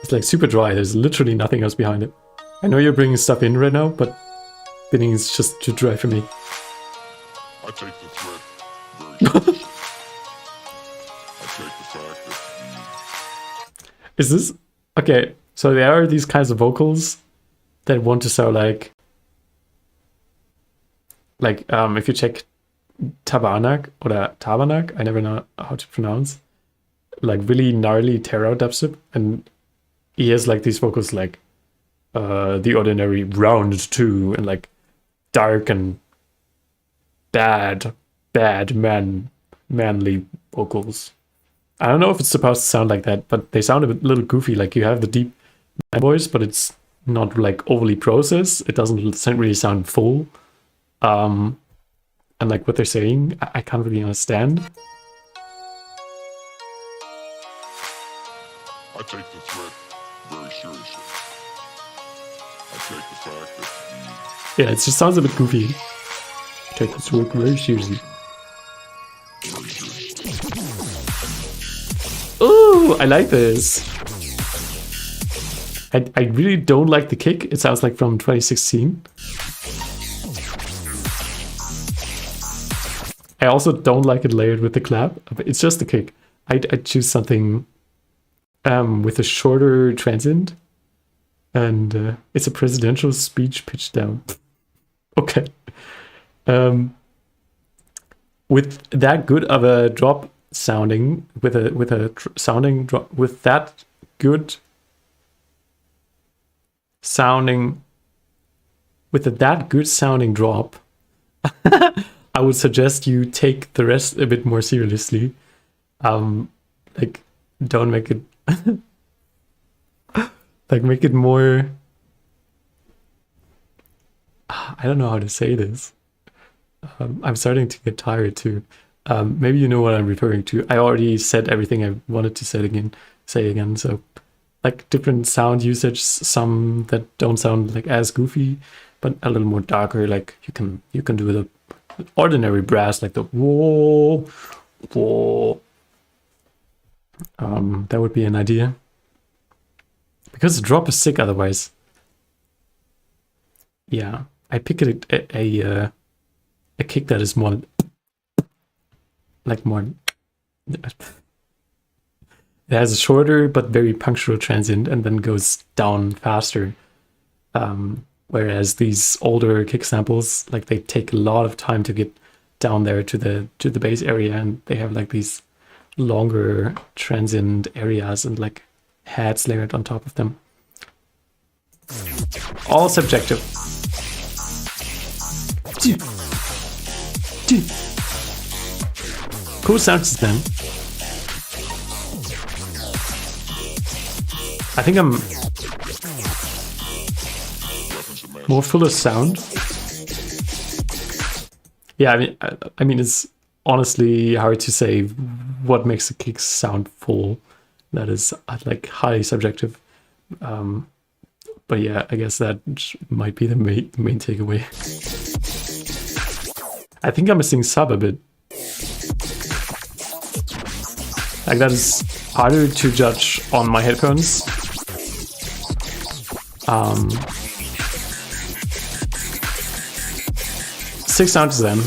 It's like super dry. There's literally nothing else behind it. I know you're bringing stuff in right now, but beginning is just too dry for me. I take the threat very seriously. I take the fact that Is this okay? So there are these kinds of vocals that want to sound like if you check Tabarnak or Tabarnak, I never know how to pronounce, like really gnarly terror dubstep, and he has like these vocals like The Ordinary Round 2 and like dark and bad manly vocals. I don't know if it's supposed to sound like that, but they sound a little goofy. Like you have the deep man voice, but it's not like overly processed. It doesn't really sound full. And like what they're saying, I can't really understand. I take the threat very seriously. I take the fact that Yeah, it just sounds a bit goofy. Take this work very seriously. Ooh, I like this. I really don't like the kick. It sounds like from 2016. I also don't like it layered with the clap. It's just the kick. I'd choose something with a shorter transient. And it's a presidential speech pitched down. Okay. With that good of a drop sounding, with that good sounding, with that good sounding drop, I would suggest you take the rest a bit more seriously. Like, don't make it like make it more. I don't know how to say this. I'm starting to get tired too. Maybe you know what I'm referring to. I already said everything I wanted to say again. So, like different sound usage, some that don't sound like as goofy, but a little more darker. Like you can do the ordinary brass, like the whoa, whoa. That would be an idea. Because the drop is sick otherwise. Yeah, I pick a kick that is more like more. It has a shorter but very punctual transient and then goes down faster. Whereas these older kick samples, like they take a lot of time to get down there to the bass area, and they have like these longer transient areas and like heads layered on top of them. All subjective. Cool sound system. I think I'm more full of sound. Yeah, I mean, it's honestly hard to say what makes the kicks sound full. That is like highly subjective. But yeah, I guess that might be the main takeaway. I think I'm missing sub a bit. Like that is harder to judge on my headphones. 6 sound to them.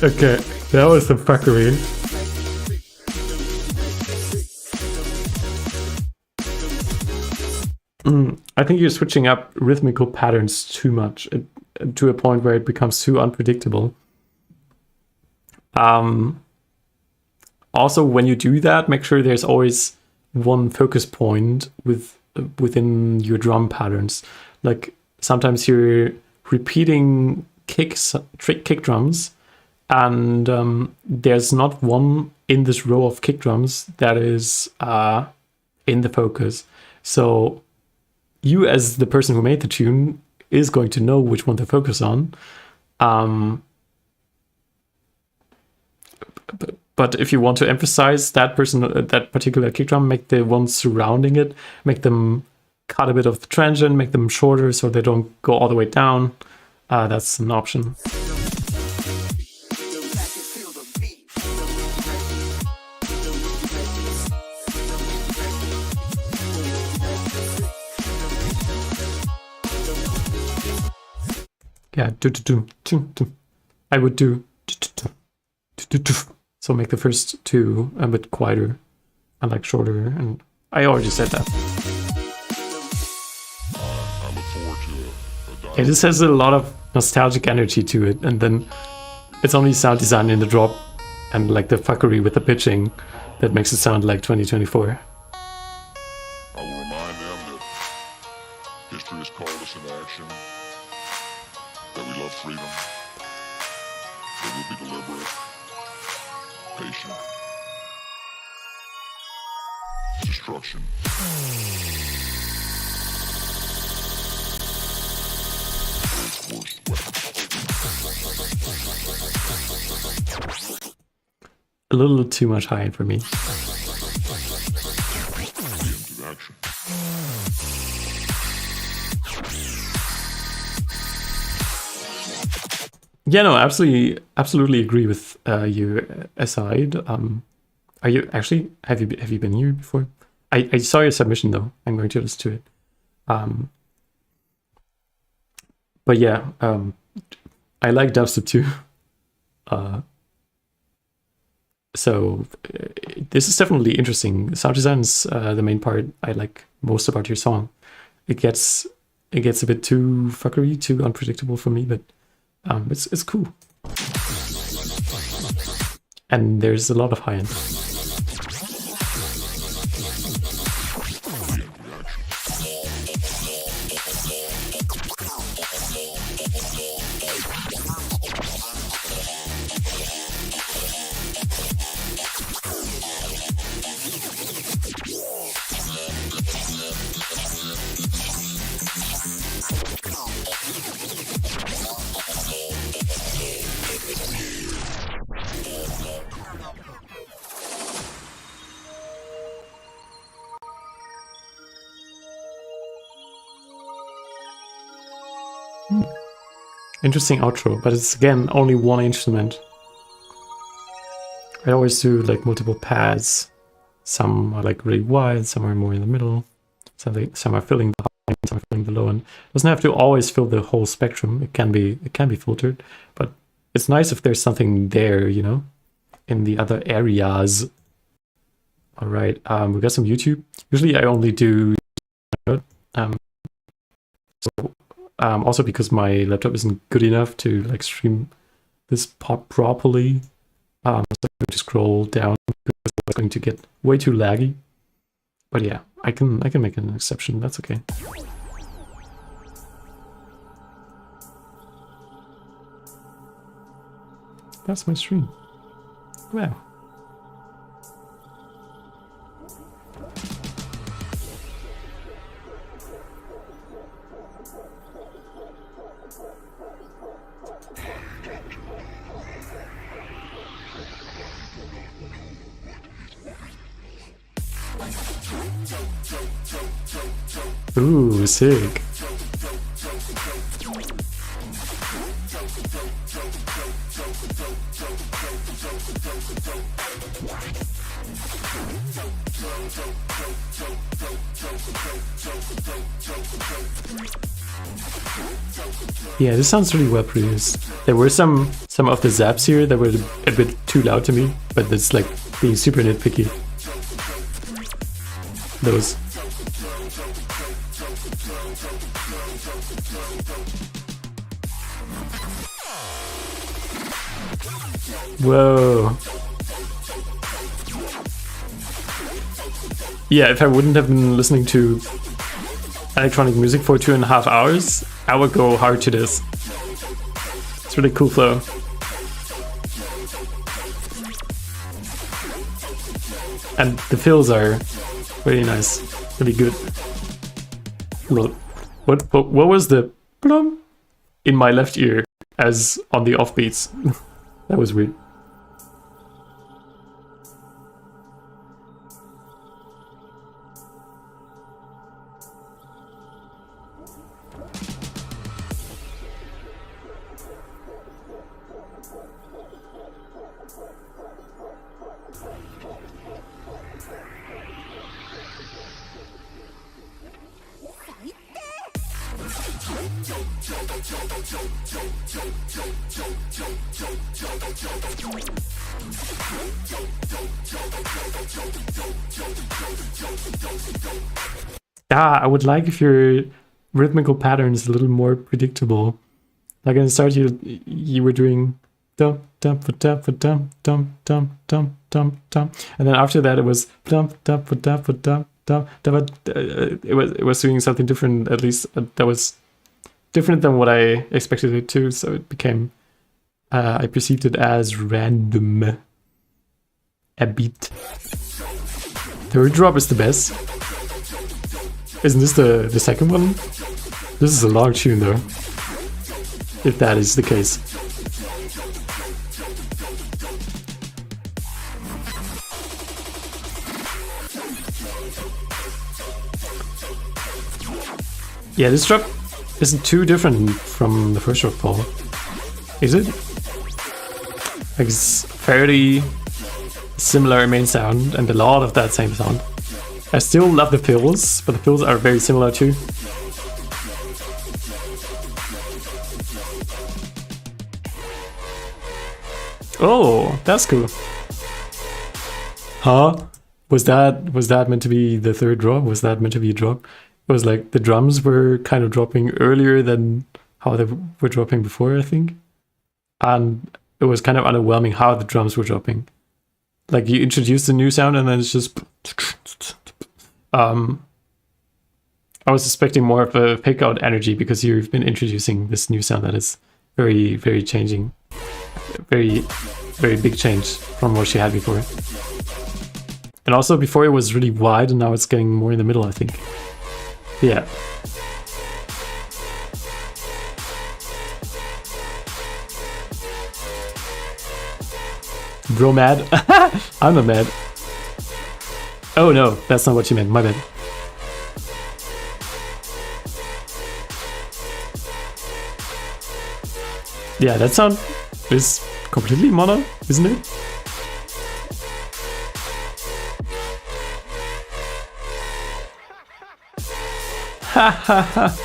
Okay, that was the fuckery. I think you're switching up rhythmical patterns too much to a point where it becomes too unpredictable. Also, when you do that, make sure there's always one focus point within your drum patterns. Like sometimes you're repeating kick drums, and there's not one in this row of kick drums that is in the focus. So you, as the person who made the tune, is going to know which one to focus on. But if you want to emphasize that particular kick drum, make the ones surrounding it, make them cut a bit of the transient, make them shorter so they don't go all the way down. That's an option. Yeah, I would do. So make the first two a bit quieter and like shorter, and I already said that. I look forward to Yeah, this has a lot of nostalgic energy to it, and then it's only sound design in the drop and like the fuckery with the pitching that makes it sound like 2024. I will remind them that history has called us into action, that we love freedom, that we'll be deliberate, patient. Destruction. a little too much high end for me. Into action. Yeah, no, absolutely agree with you. Aside, are you actually have you been here before? I saw your submission though. I'm going to listen to it. But yeah, I like dubstep too. So this is definitely interesting. Sound design is the main part I like most about your song. It gets a bit too fuckery, too unpredictable for me, but it's cool. And there's a lot of high end. Interesting outro, but it's again only one instrument. I always do like multiple pads. Some are like really wide, some are more in the middle. Some are filling the high, some are filling the low end. Doesn't have to always fill the whole spectrum. It can be filtered, but it's nice if there's something there, you know, in the other areas. All right, we got some YouTube. Usually I only do also because my laptop isn't good enough to like stream this pop properly. So I'm going to scroll down because it's going to get way too laggy. But yeah, I can make an exception. That's okay. That's my stream. Wow. Ooh, sick. Yeah, this sounds really well produced. There were some of the zaps here that were a bit too loud to me, but it's like being super nitpicky. Those. Whoa. Yeah, if I wouldn't have been listening to electronic music for 2.5 hours, I would go hard to this. It's really cool flow. And the fills are really nice, really good. Look, what was the plum in my left ear as on the offbeats? That was weird. Yeah, I would like if your rhythmical pattern is a little more predictable. Like in the start, you were doing dum dum dum dum dum dum dum dum dum, and then after that it was dum dum dum dum dum. It was doing something different. At least that was different than what I expected it to. So it became I perceived it as random. A beat. Third drop is the best. Isn't this the second one? This is a long tune though. If that is the case. Yeah, this drop isn't too different from the first drop, Paul. Is it? Like, it's fairly similar main sound and a lot of that same sound. I still love the fills, but the fills are very similar too. Oh, that's cool. Huh? Was that meant to be the third drop? Was that meant to be a drop? It was like the drums were kind of dropping earlier than how they were dropping before, I think. And it was kind of underwhelming how the drums were dropping. Like, you introduce a new sound and then it's just... I was expecting more of a fake out energy because you've been introducing this new sound that is very, very changing. Very, very big change from what she had before. And also before it was really wide and now it's getting more in the middle, I think. Yeah. Bro mad? I'm not mad. Oh no, that's not what you meant, my bad. Yeah, that sound is completely mono, isn't it? Ha ha ha.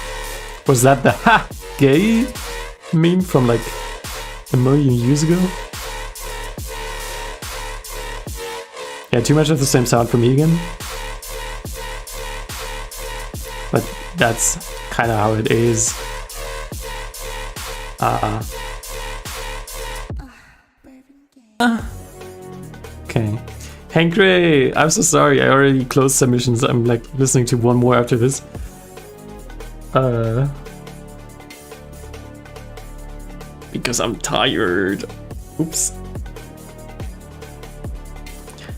Was that the ha gay meme from like a million years ago? Yeah, too much of the same sound for me again. But that's kind of how it is. Okay. Hank Ray, I'm so sorry. I already closed submissions. I'm like listening to one more after this. Because I'm tired. Oops.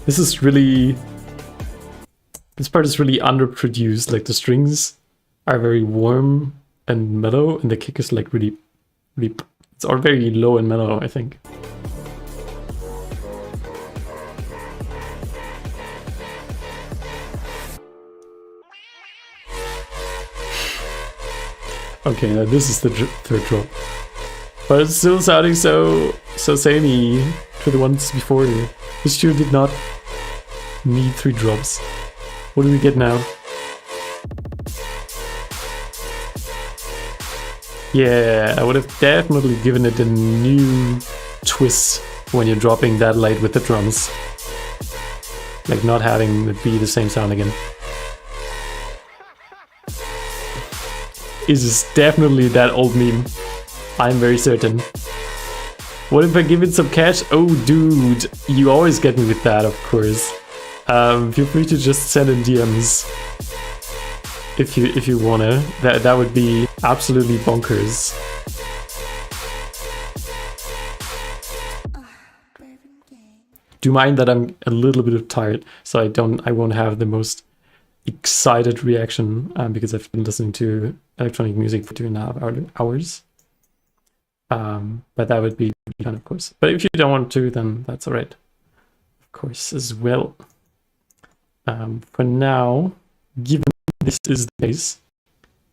This part is really underproduced. Like, the strings are very warm and mellow, and the kick is like really, it's all very low and mellow, I think. Okay, now this is the third drop. But it's still sounding so samey to the ones before. This tune did not need 3 drops. What do we get now? Yeah, I would have definitely given it a new twist when you're dropping that late with the drums. Like, not having it be the same sound again. Is definitely that old meme. I'm very certain. What if I give it some cash? Oh, dude, you always get me with that, of course. Feel free to just send in DMs if you wanna. That would be absolutely bonkers. Do mind that I'm a little bit tired, so I won't have the most excited reaction because I've been listening to electronic music for 2.5 hours. But that would be fun, of course. But if you don't want to, then that's alright, of course, as well. For now, given this is the case,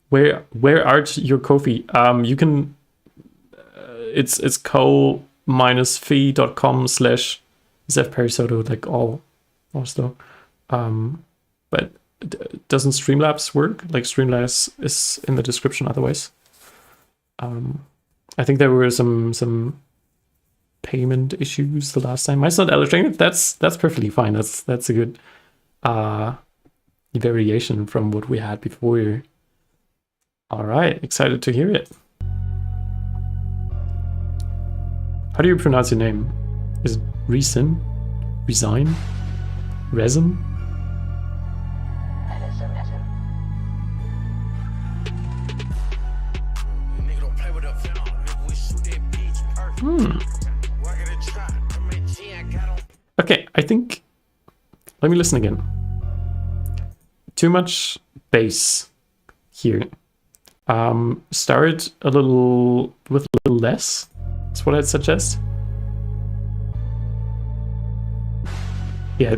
where art your Ko-fi? You can. It's ko-fi.com/Zef Parisoto, like all stuff. But doesn't Streamlabs work? Like, Streamlabs is in the description otherwise. I think there were some payment issues the last time. Mine's not illustrated. That's perfectly fine. That's a good variation from what we had before. All right, excited to hear it. How do you pronounce your name? Is it Resin? Resign? Resin? Okay, I think... Let me listen again. Too much bass here. Start with a little less. That's what I'd suggest. Yeah,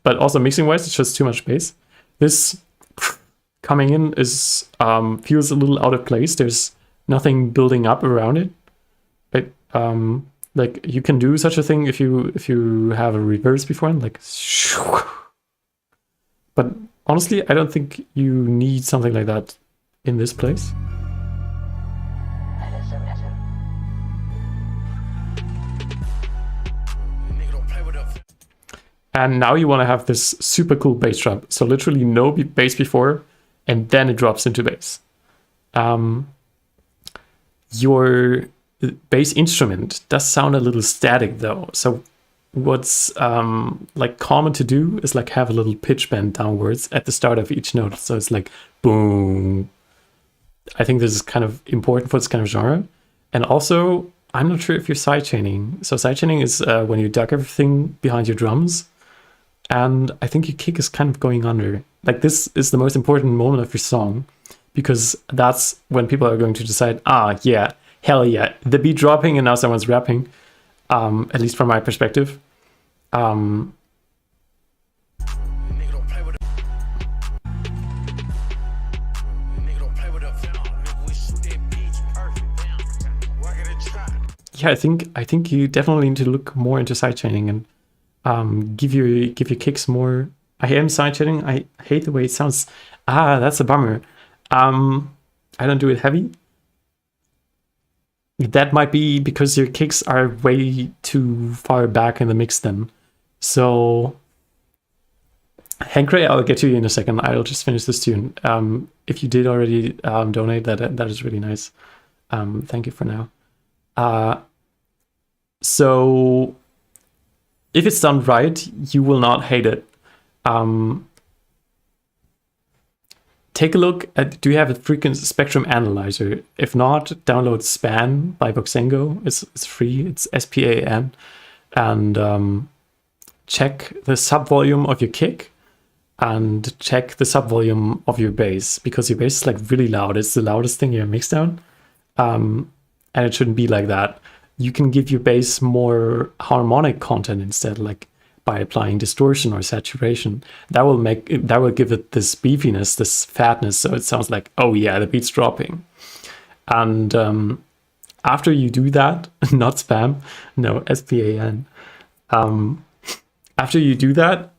but also mixing wise, it's just too much bass. This coming in is feels a little out of place. There's nothing building up around it. But like you can do such a thing if you have a reverse beforehand, like. But honestly, I don't think you need something like that in this place. And now you want to have this super cool bass drop. So literally no bass before, and then it drops into bass. Your bass instrument does sound a little static though. So what's like common to do is like have a little pitch bend downwards at the start of each note. So it's like boom. I think this is kind of important for this kind of genre. And also, I'm not sure if you're sidechaining. So sidechaining is when you duck everything behind your drums. And I think your kick is kind of going under. Like this is the most important moment of your song, because that's when people are going to decide, yeah, hell yeah, the beat dropping and now someone's rapping, at least from my perspective. Yeah, I think you definitely need to look more into sidechaining and give your kicks more. I am sidechaining. I hate the way it sounds. That's a bummer. I don't do it heavy. That might be because your kicks are way too far back in the mix then. So Hankray, I'll get to you in a second. I'll just finish this tune. If you did already donate, that is really nice. Thank you for now. So if it's done right, you will not hate it. Take a look at, do you have a frequency spectrum analyzer? If not, download SPAN by Boxengo. It's free, it's SPAN. And check the subvolume of your kick and check the subvolume of your bass, because your bass is like really loud. It's the loudest thing in your mixdown. And it shouldn't be like that. You can give your bass more harmonic content instead, like by applying distortion or saturation. That will give it this beefiness, this fatness, so it sounds like, oh yeah, the beat's dropping. And after you do that, not spam, no, SPAN. After you do that,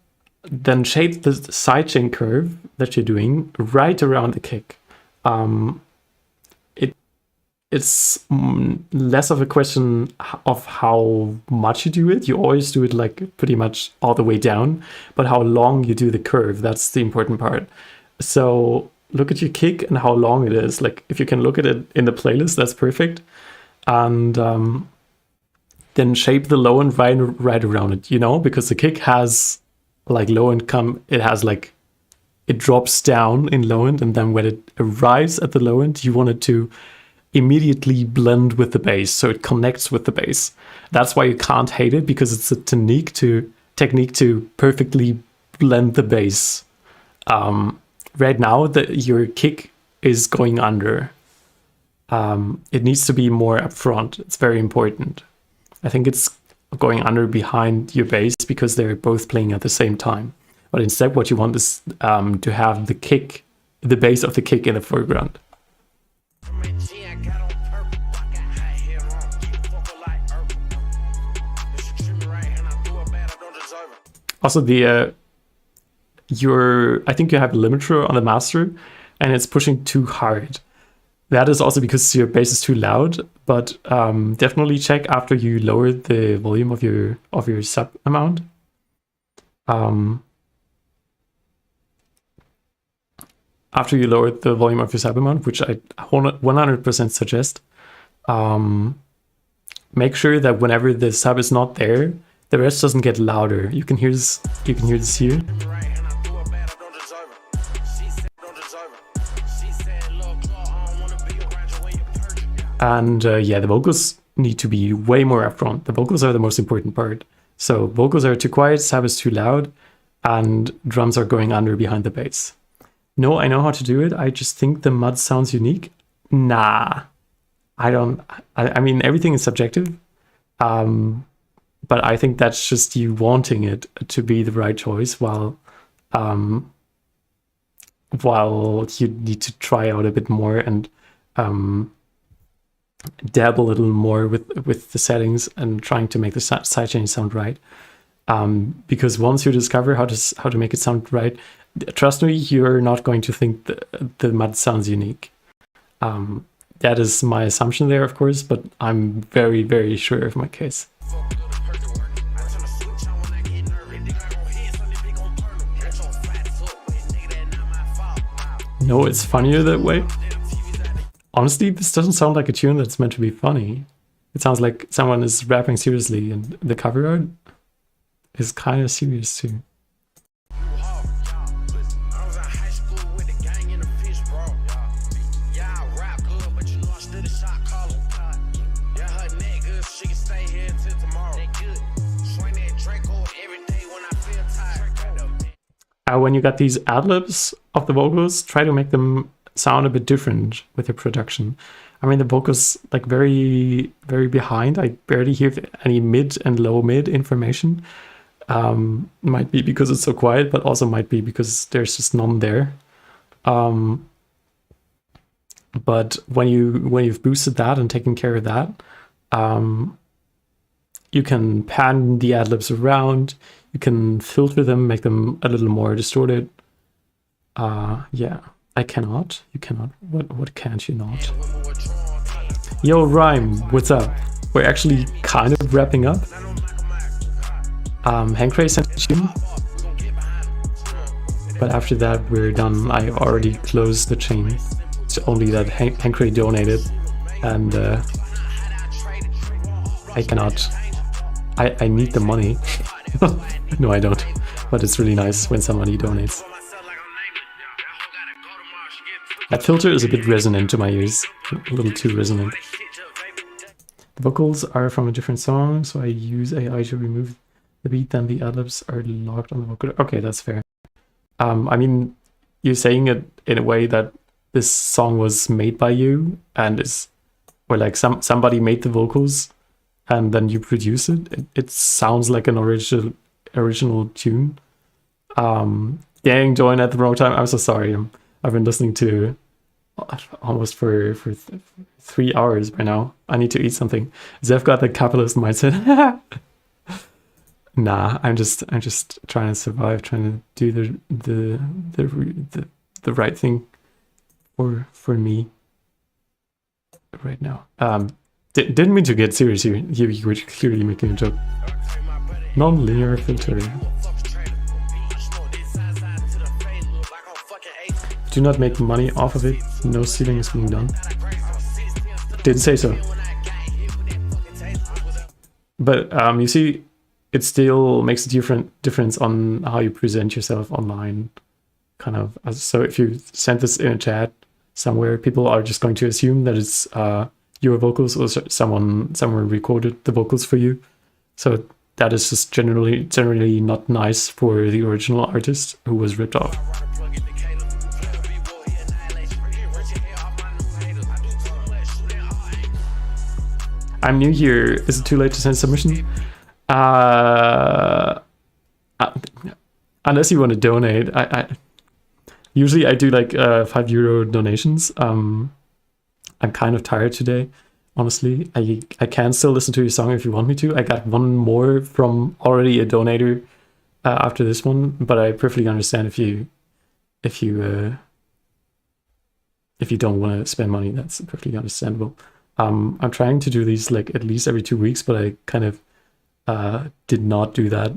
then shape the sidechain curve that you're doing right around the kick. It's less of a question of how much you do it. You always do it like pretty much all the way down, but how long you do the curve, that's the important part. So look at your kick and how long it is. Like if you can look at it in the playlist, that's perfect. And then shape the low end right around it, you know, because the kick has like low end it has like, it drops down in low end, and then when it arrives at the low end, you want it to immediately blend with the bass, so it connects with the bass. That's why you can't hate it, because it's a technique to perfectly blend the bass. Right now, your kick is going under. It needs to be more upfront. It's very important. I think it's going under behind your bass because they're both playing at the same time. But instead, what you want is to have the bass of the kick in the foreground. Also, I think you have a limiter on the master, and it's pushing too hard. That is also because your bass is too loud. But definitely check after you lower the volume of your sub amount. After you lower the volume of your sub amount, which I 100% suggest, make sure that whenever the sub is not there, the rest doesn't get louder. You can hear this. You can hear this here. And yeah, the vocals need to be way more upfront. The vocals are the most important part. So vocals are too quiet, sub is too loud, and drums are going under behind the bass. No, I know how to do it. I just think the mud sounds unique. Nah, I don't. I mean, everything is subjective. But I think that's just you wanting it to be the right choice, while while you need to try out a bit more and dabble a little more with the settings and trying to make the sidechain sound right. Because once you discover how to make it sound right, trust me, you're not going to think the MUD sounds unique. That is my assumption there, of course, but I'm very, very sure of my case. No, it's funnier that way. Honestly, this doesn't sound like a tune that's meant to be funny. It sounds like someone is rapping seriously, and the cover art is kind of serious too. When you got these ad-libs of the vocals, try to make them sound a bit different with your production. I mean, the vocals like very, very behind. I barely hear any mid and low mid information. Might be because it's so quiet, but also might be because there's just none there. But when you've boosted that and taken care of that, you can pan the ad-libs around. You can filter them, make them a little more distorted. Yeah, I cannot. You cannot. What can't you not? Yo, Rhyme, what's up? We're actually kind of wrapping up. Hank Ray sent a tune. But after that, we're done. I already closed the chain. It's only that Hank Ray donated. And I cannot. I need the money. No, I don't. But it's really nice when somebody donates. That filter is a bit resonant to my ears. A little too resonant. The vocals are from a different song, so I use AI to remove the beat, then the ad-libs are locked on the vocal. Okay, that's fair. I mean, you're saying it in a way that this song was made by you and is, or like somebody made the vocals and then you produce it. It sounds like an original tune. Dang, join at the wrong time. I'm so sorry. I've been listening to almost for 3 hours by now. I need to eat something. Zef got the capitalist mindset. Nah, I'm just trying to survive, trying to do the right thing for me right now. Didn't mean to get serious here. You were clearly making a joke. Non-linear filter. Do not make money off of it. No sealing is being done. Didn't say so. But you see, it still makes a difference on how you present yourself online. Kind of. So if you send this in a chat somewhere, people are just going to assume that it's your vocals or someone recorded the vocals for you. So that is just generally not nice for the original artist who was ripped off. I'm new here. Is it too late to send submission? Unless you want to donate. I usually I do like €5 donations. I'm kind of tired today, honestly. I can still listen to your song if you want me to. I got one more from already a donator after this one, but I perfectly understand if you don't want to spend money. That's perfectly understandable. I'm trying to do these like at least every 2 weeks, but I kind of did not do that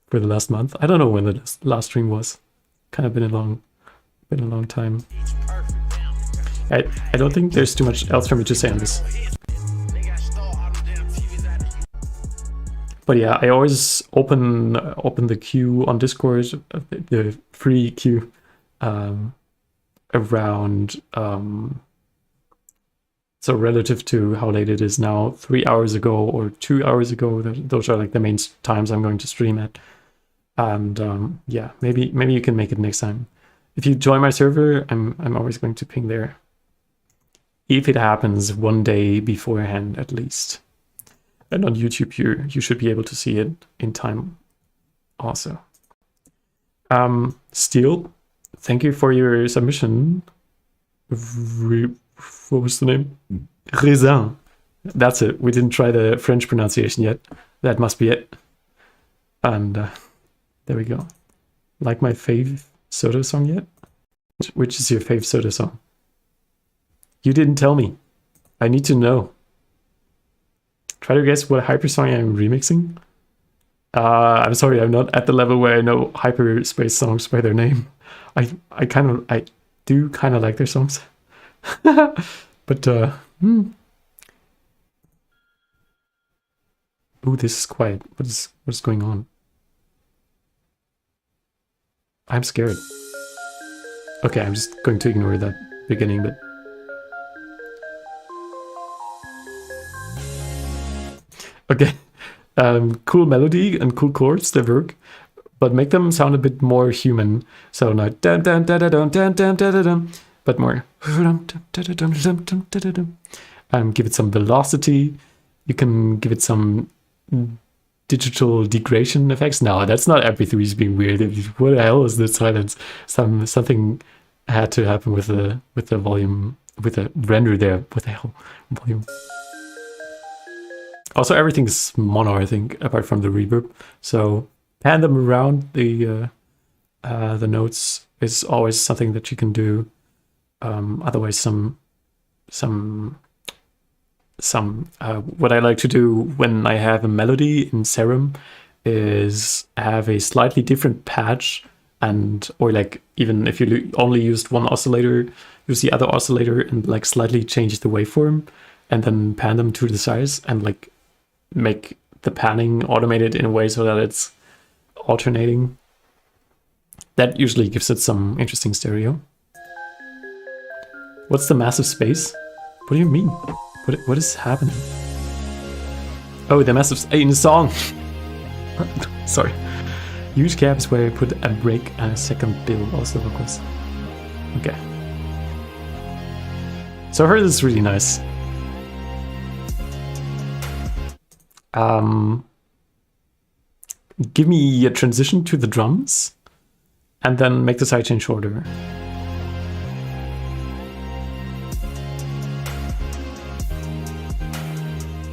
for the last month. I don't know when the last stream was. Kind of been a long time. I don't think there's too much else for me to say on this. But yeah, I always open the queue on Discord, the free queue, around so relative to how late it is now, 3 hours ago or 2 hours ago. Those are like the main times I'm going to stream at. And yeah, maybe you can make it next time. If you join my server, I'm always going to ping there. If it happens one day beforehand, at least. And on YouTube, you should be able to see it in time also. Still, thank you for your submission. What was the name? Raisin. That's it. We didn't try the French pronunciation yet. That must be it. And there we go. Like my fave soda song yet? Which is your fave soda song? You didn't tell me. I need to know. Try to guess what hyper song I'm remixing. I'm sorry, I'm not at the level where I know hyperspace songs by their name. I do kind of like their songs. But ooh, this is quiet. What's going on? I'm scared. Okay, I'm just going to ignore that beginning bit. Okay, cool melody and cool chords, they work, but make them sound a bit more human. So not dun dun dun dun dun dun dun dun, but more. Give it some velocity. You can give it some digital degradation effects. No, that's not MP3 is being weird. What the hell is this silence? Something had to happen with the volume, with the render there. What the hell? Volume. Also, everything's mono, I think, apart from the reverb. So pan them around the notes is always something that you can do. Otherwise, what I like to do when I have a melody in Serum is have a slightly different patch, or like even if you only used one oscillator, use the other oscillator and like slightly change the waveform, and then pan them to the size and like make the panning automated in a way so that it's alternating. That usually gives it some interesting stereo. What's the massive space? What do you mean? What is happening? Oh, the massive in the song. Sorry. Huge gap is where I put a break and a second build, also vocals. Okay. So I heard this is really nice. Give me a transition to the drums and then make the sidechain shorter.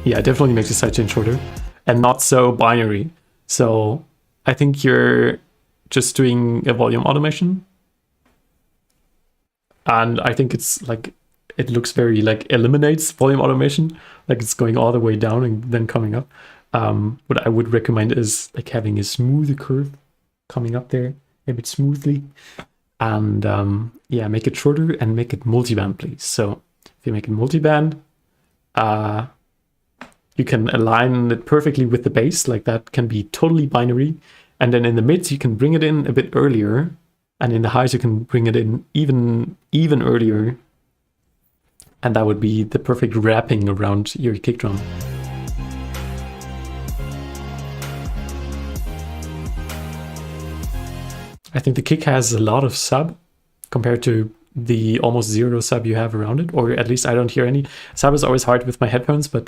Yeah, definitely make the sidechain shorter and not so binary. So I think you're just doing a volume automation. And I think it's like, it looks very like eliminates volume automation, like it's going all the way down and then coming up. What I would recommend is like having a smoother curve coming up there, a bit smoothly. And yeah, make it shorter and make it multiband, please. So if you make it multiband, you can align it perfectly with the bass, like that can be totally binary. And then in the mids, you can bring it in a bit earlier. And in the highs, you can bring it in even earlier. And that would be the perfect wrapping around your kick drum. I think the kick has a lot of sub compared to the almost zero sub you have around it, or at least I don't hear any. Sub is always hard with my headphones, but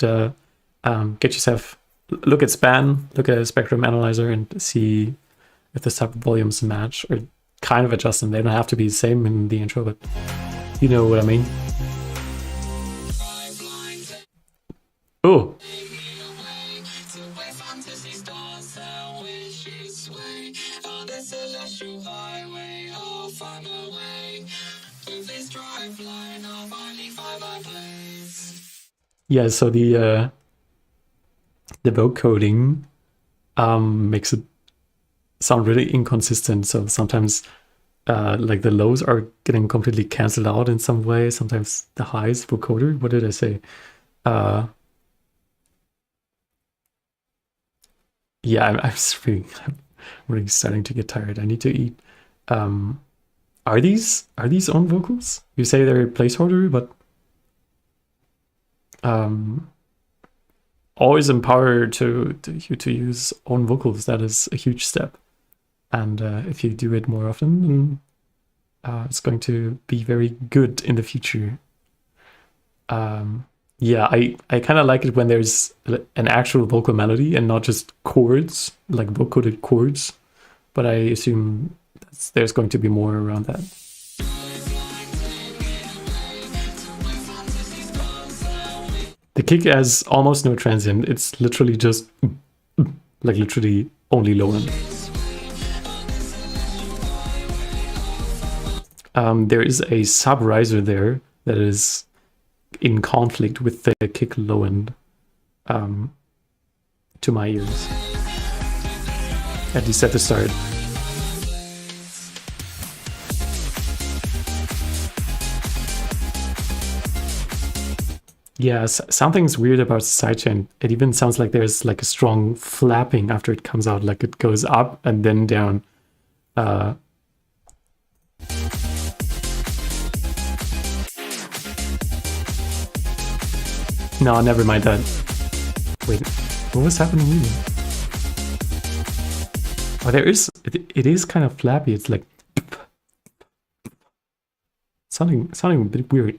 get yourself, look at span, look at a spectrum analyzer and see if the sub volumes match, or kind of adjust them. They don't have to be the same in the intro, but you know what I mean. Oh. Yeah, so the vocoding makes it sound really inconsistent. So sometimes like the lows are getting completely cancelled out in some way. Sometimes the highs vocoder. What did I say? Yeah, I'm really starting to get tired. I need to eat. Are these own vocals? You say they're placeholder, but always empower you to use own vocals. That is a huge step, and if you do it more often, then it's going to be very good in the future. Yeah, I kind of like it when there's an actual vocal melody and not just chords, like vocoded chords. But I assume there's going to be more around that. The kick has almost no transient. It's literally just like literally only low end. There is a sub riser there that is in conflict with the kick low end to my ears. At least at the start. Yeah, something's weird about the sidechain. It even sounds like there's like a strong flapping after it comes out, like it goes up and then down. No, never mind that. Wait, what was happening really? Oh, there is. It is kind of flappy. It's like sounding a bit weird.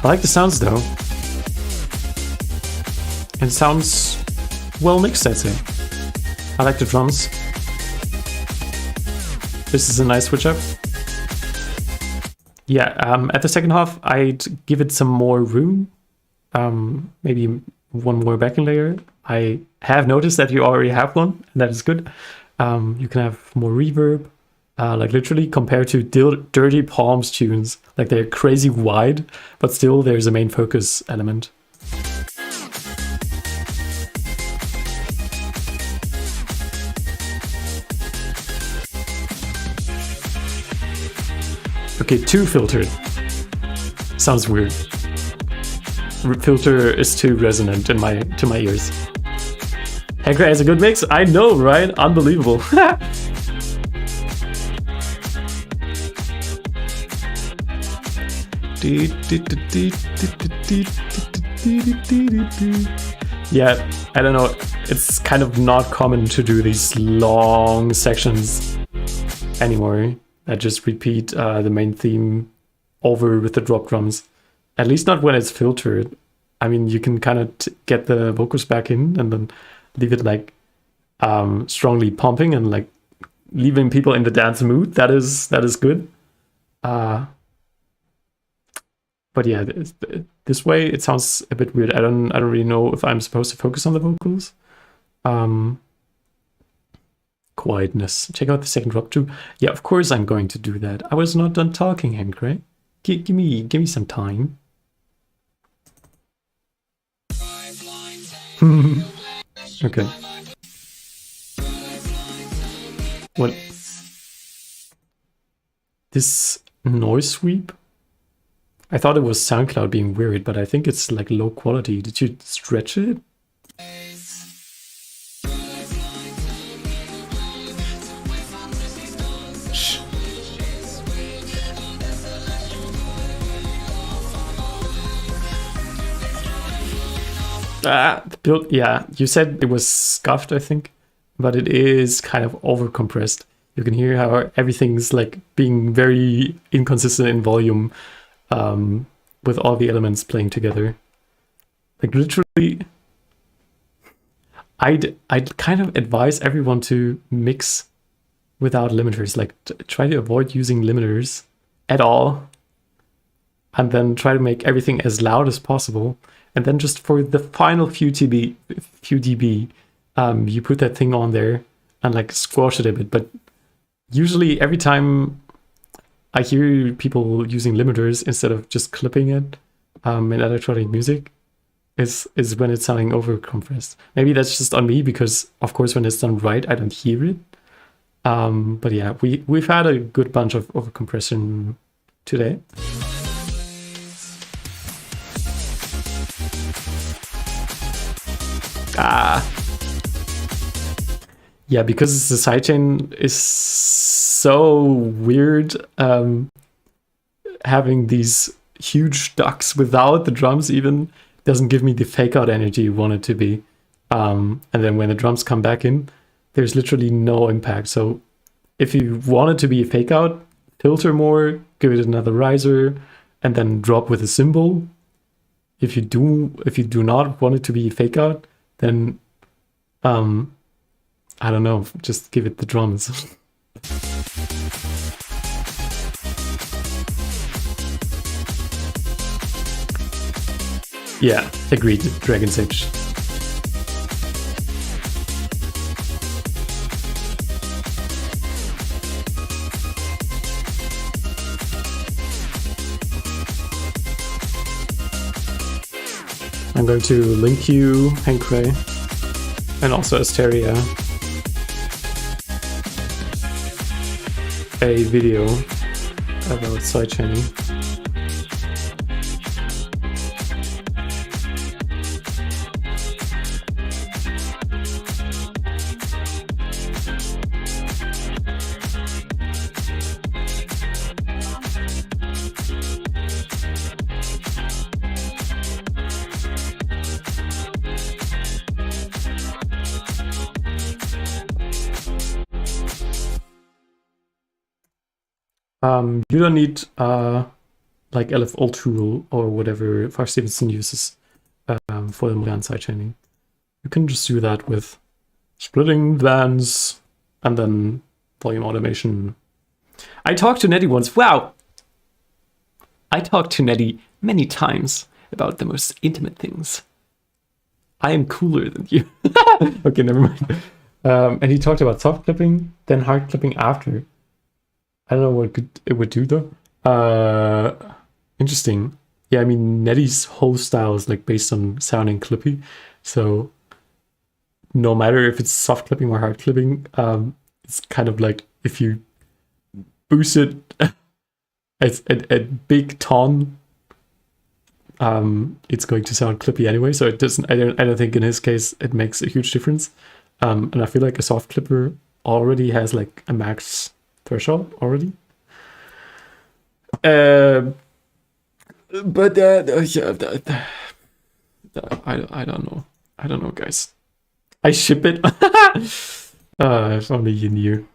I like the sounds though. It sounds well mixed, I'd say. I like the drums. This is a nice switch up. Yeah, at the second half, I'd give it some more room. Maybe one more backing layer. I have noticed that you already have one, and that is good. You can have more reverb. Like literally compared to Dirty Palms tunes, like they're crazy wide, but still there's a main focus element. Okay, too filtered. Sounds weird. Filter is too resonant to my ears. Hacker has a good mix? I know, right? Unbelievable. Yeah, I don't know. It's kind of not common to do these long sections anymore that just repeat the main theme over with the drop drums. At least not when it's filtered. I mean, you can kind of get the vocals back in and then leave it like strongly pumping and like leaving people in the dance mood. That is good. But yeah, this way it sounds a bit weird. I don't really know if I'm supposed to focus on the vocals. Quietness. Check out the second drop too. Yeah, of course I'm going to do that. I was not done talking, Hank, right? Give me some time. Okay. What? This noise sweep? I thought it was SoundCloud being weird, but I think it's like low quality. Did you stretch it? Shh. Yeah, you said it was scuffed, I think, but it is kind of overcompressed. You can hear how everything's like being very inconsistent in volume. With all the elements playing together. Like literally, I'd kind of advise everyone to mix without limiters. Like try to avoid using limiters at all, and then try to make everything as loud as possible. And then just for the final few dB, you put that thing on there and like squash it a bit. But usually every time I hear people using limiters instead of just clipping it in electronic music is when it's sounding over-compressed. Maybe that's just on me because, of course, when it's done right, I don't hear it. But yeah, we've had a good bunch of over-compression today. Yeah, because the sidechain is so weird, having these huge ducks without the drums even doesn't give me the fake out energy you want it to be. And then when the drums come back in, there's literally no impact. So if you want it to be a fake out, filter more, give it another riser, and then drop with a cymbal. If you do not want it to be a fake out, then I don't know, just give it the drums. Yeah, agreed, Dragon's Age. I'm going to link you, Hank Ray, and also Asteria, a video about sidechaining. You don't need like LFO tool or whatever Far Stevenson uses for the modern sidechaining. You can just do that with splitting bands and then volume automation. I talked to Nettie once. Wow! I talked to Nettie many times about the most intimate things. I am cooler than you. Okay, never mind. And he talked about soft clipping, then hard clipping after. I don't know what it would do though. Interesting. Yeah, I mean, Nettie's whole style is like based on sounding clippy. So no matter if it's soft clipping or hard clipping, it's kind of like if you boost it at big tone, it's going to sound clippy anyway. So it doesn't. I don't think in his case it makes a huge difference. And I feel like a soft clipper already has like a max threshold already. But yeah, I don't know, guys. I ship it. If only you knew.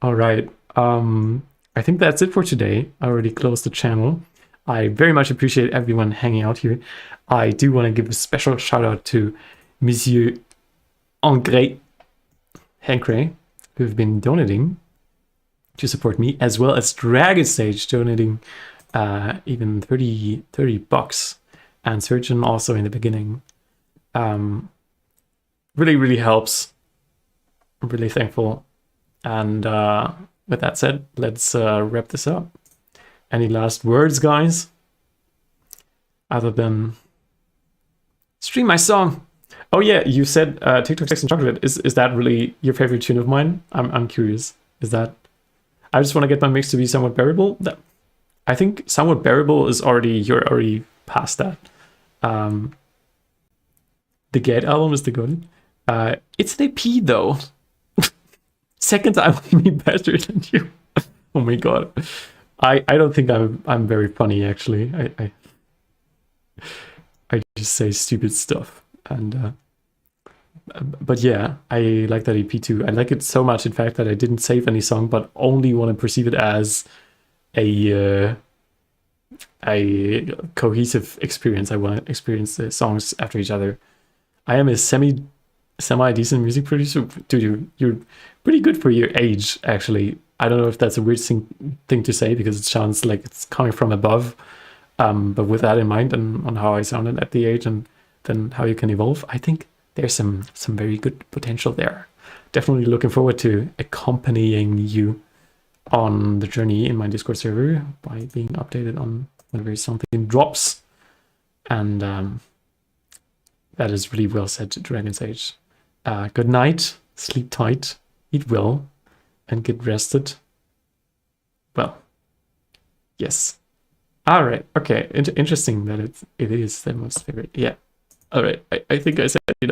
All right. I think that's it for today. I already closed the channel. I very much appreciate everyone hanging out here. I do want to give a special shout out to Monsieur André Hankray, who've been donating to support me, as well as Dragon Stage donating even 30 bucks, and Surgeon also in the beginning. Really helps. I'm really thankful. And with that said, let's wrap this up. Any last words, guys? Other than stream my song. Oh yeah, you said TikTok Sex and Chocolate. Is that really your favorite tune of mine? I'm curious. Is that? I just want to get my mix to be somewhat bearable. I think somewhat bearable is you're already past that. The Gate album is the golden. It's an EP though. Second time me better than you. Oh my god. I don't think I'm very funny actually. I just say stupid stuff, and but yeah, I like that EP too. I like it so much, in fact, that I didn't save any song, but only want to perceive it as a cohesive experience. I want to experience the songs after each other. I am a semi decent music producer. Dude, you're pretty good for your age, actually. I don't know if that's a weird thing to say because it sounds like it's coming from above. But with that in mind, and on how I sounded at the age, and then how you can evolve, I think there's some very good potential there. Definitely looking forward to accompanying you on the journey in my Discord server by being updated on whenever something drops. And that is really well said to Dragon's Age. Good night, sleep tight, eat well, and get rested. Well, yes. All right. Okay. Interesting that it is the most favorite. Yeah. All right. I think I said it.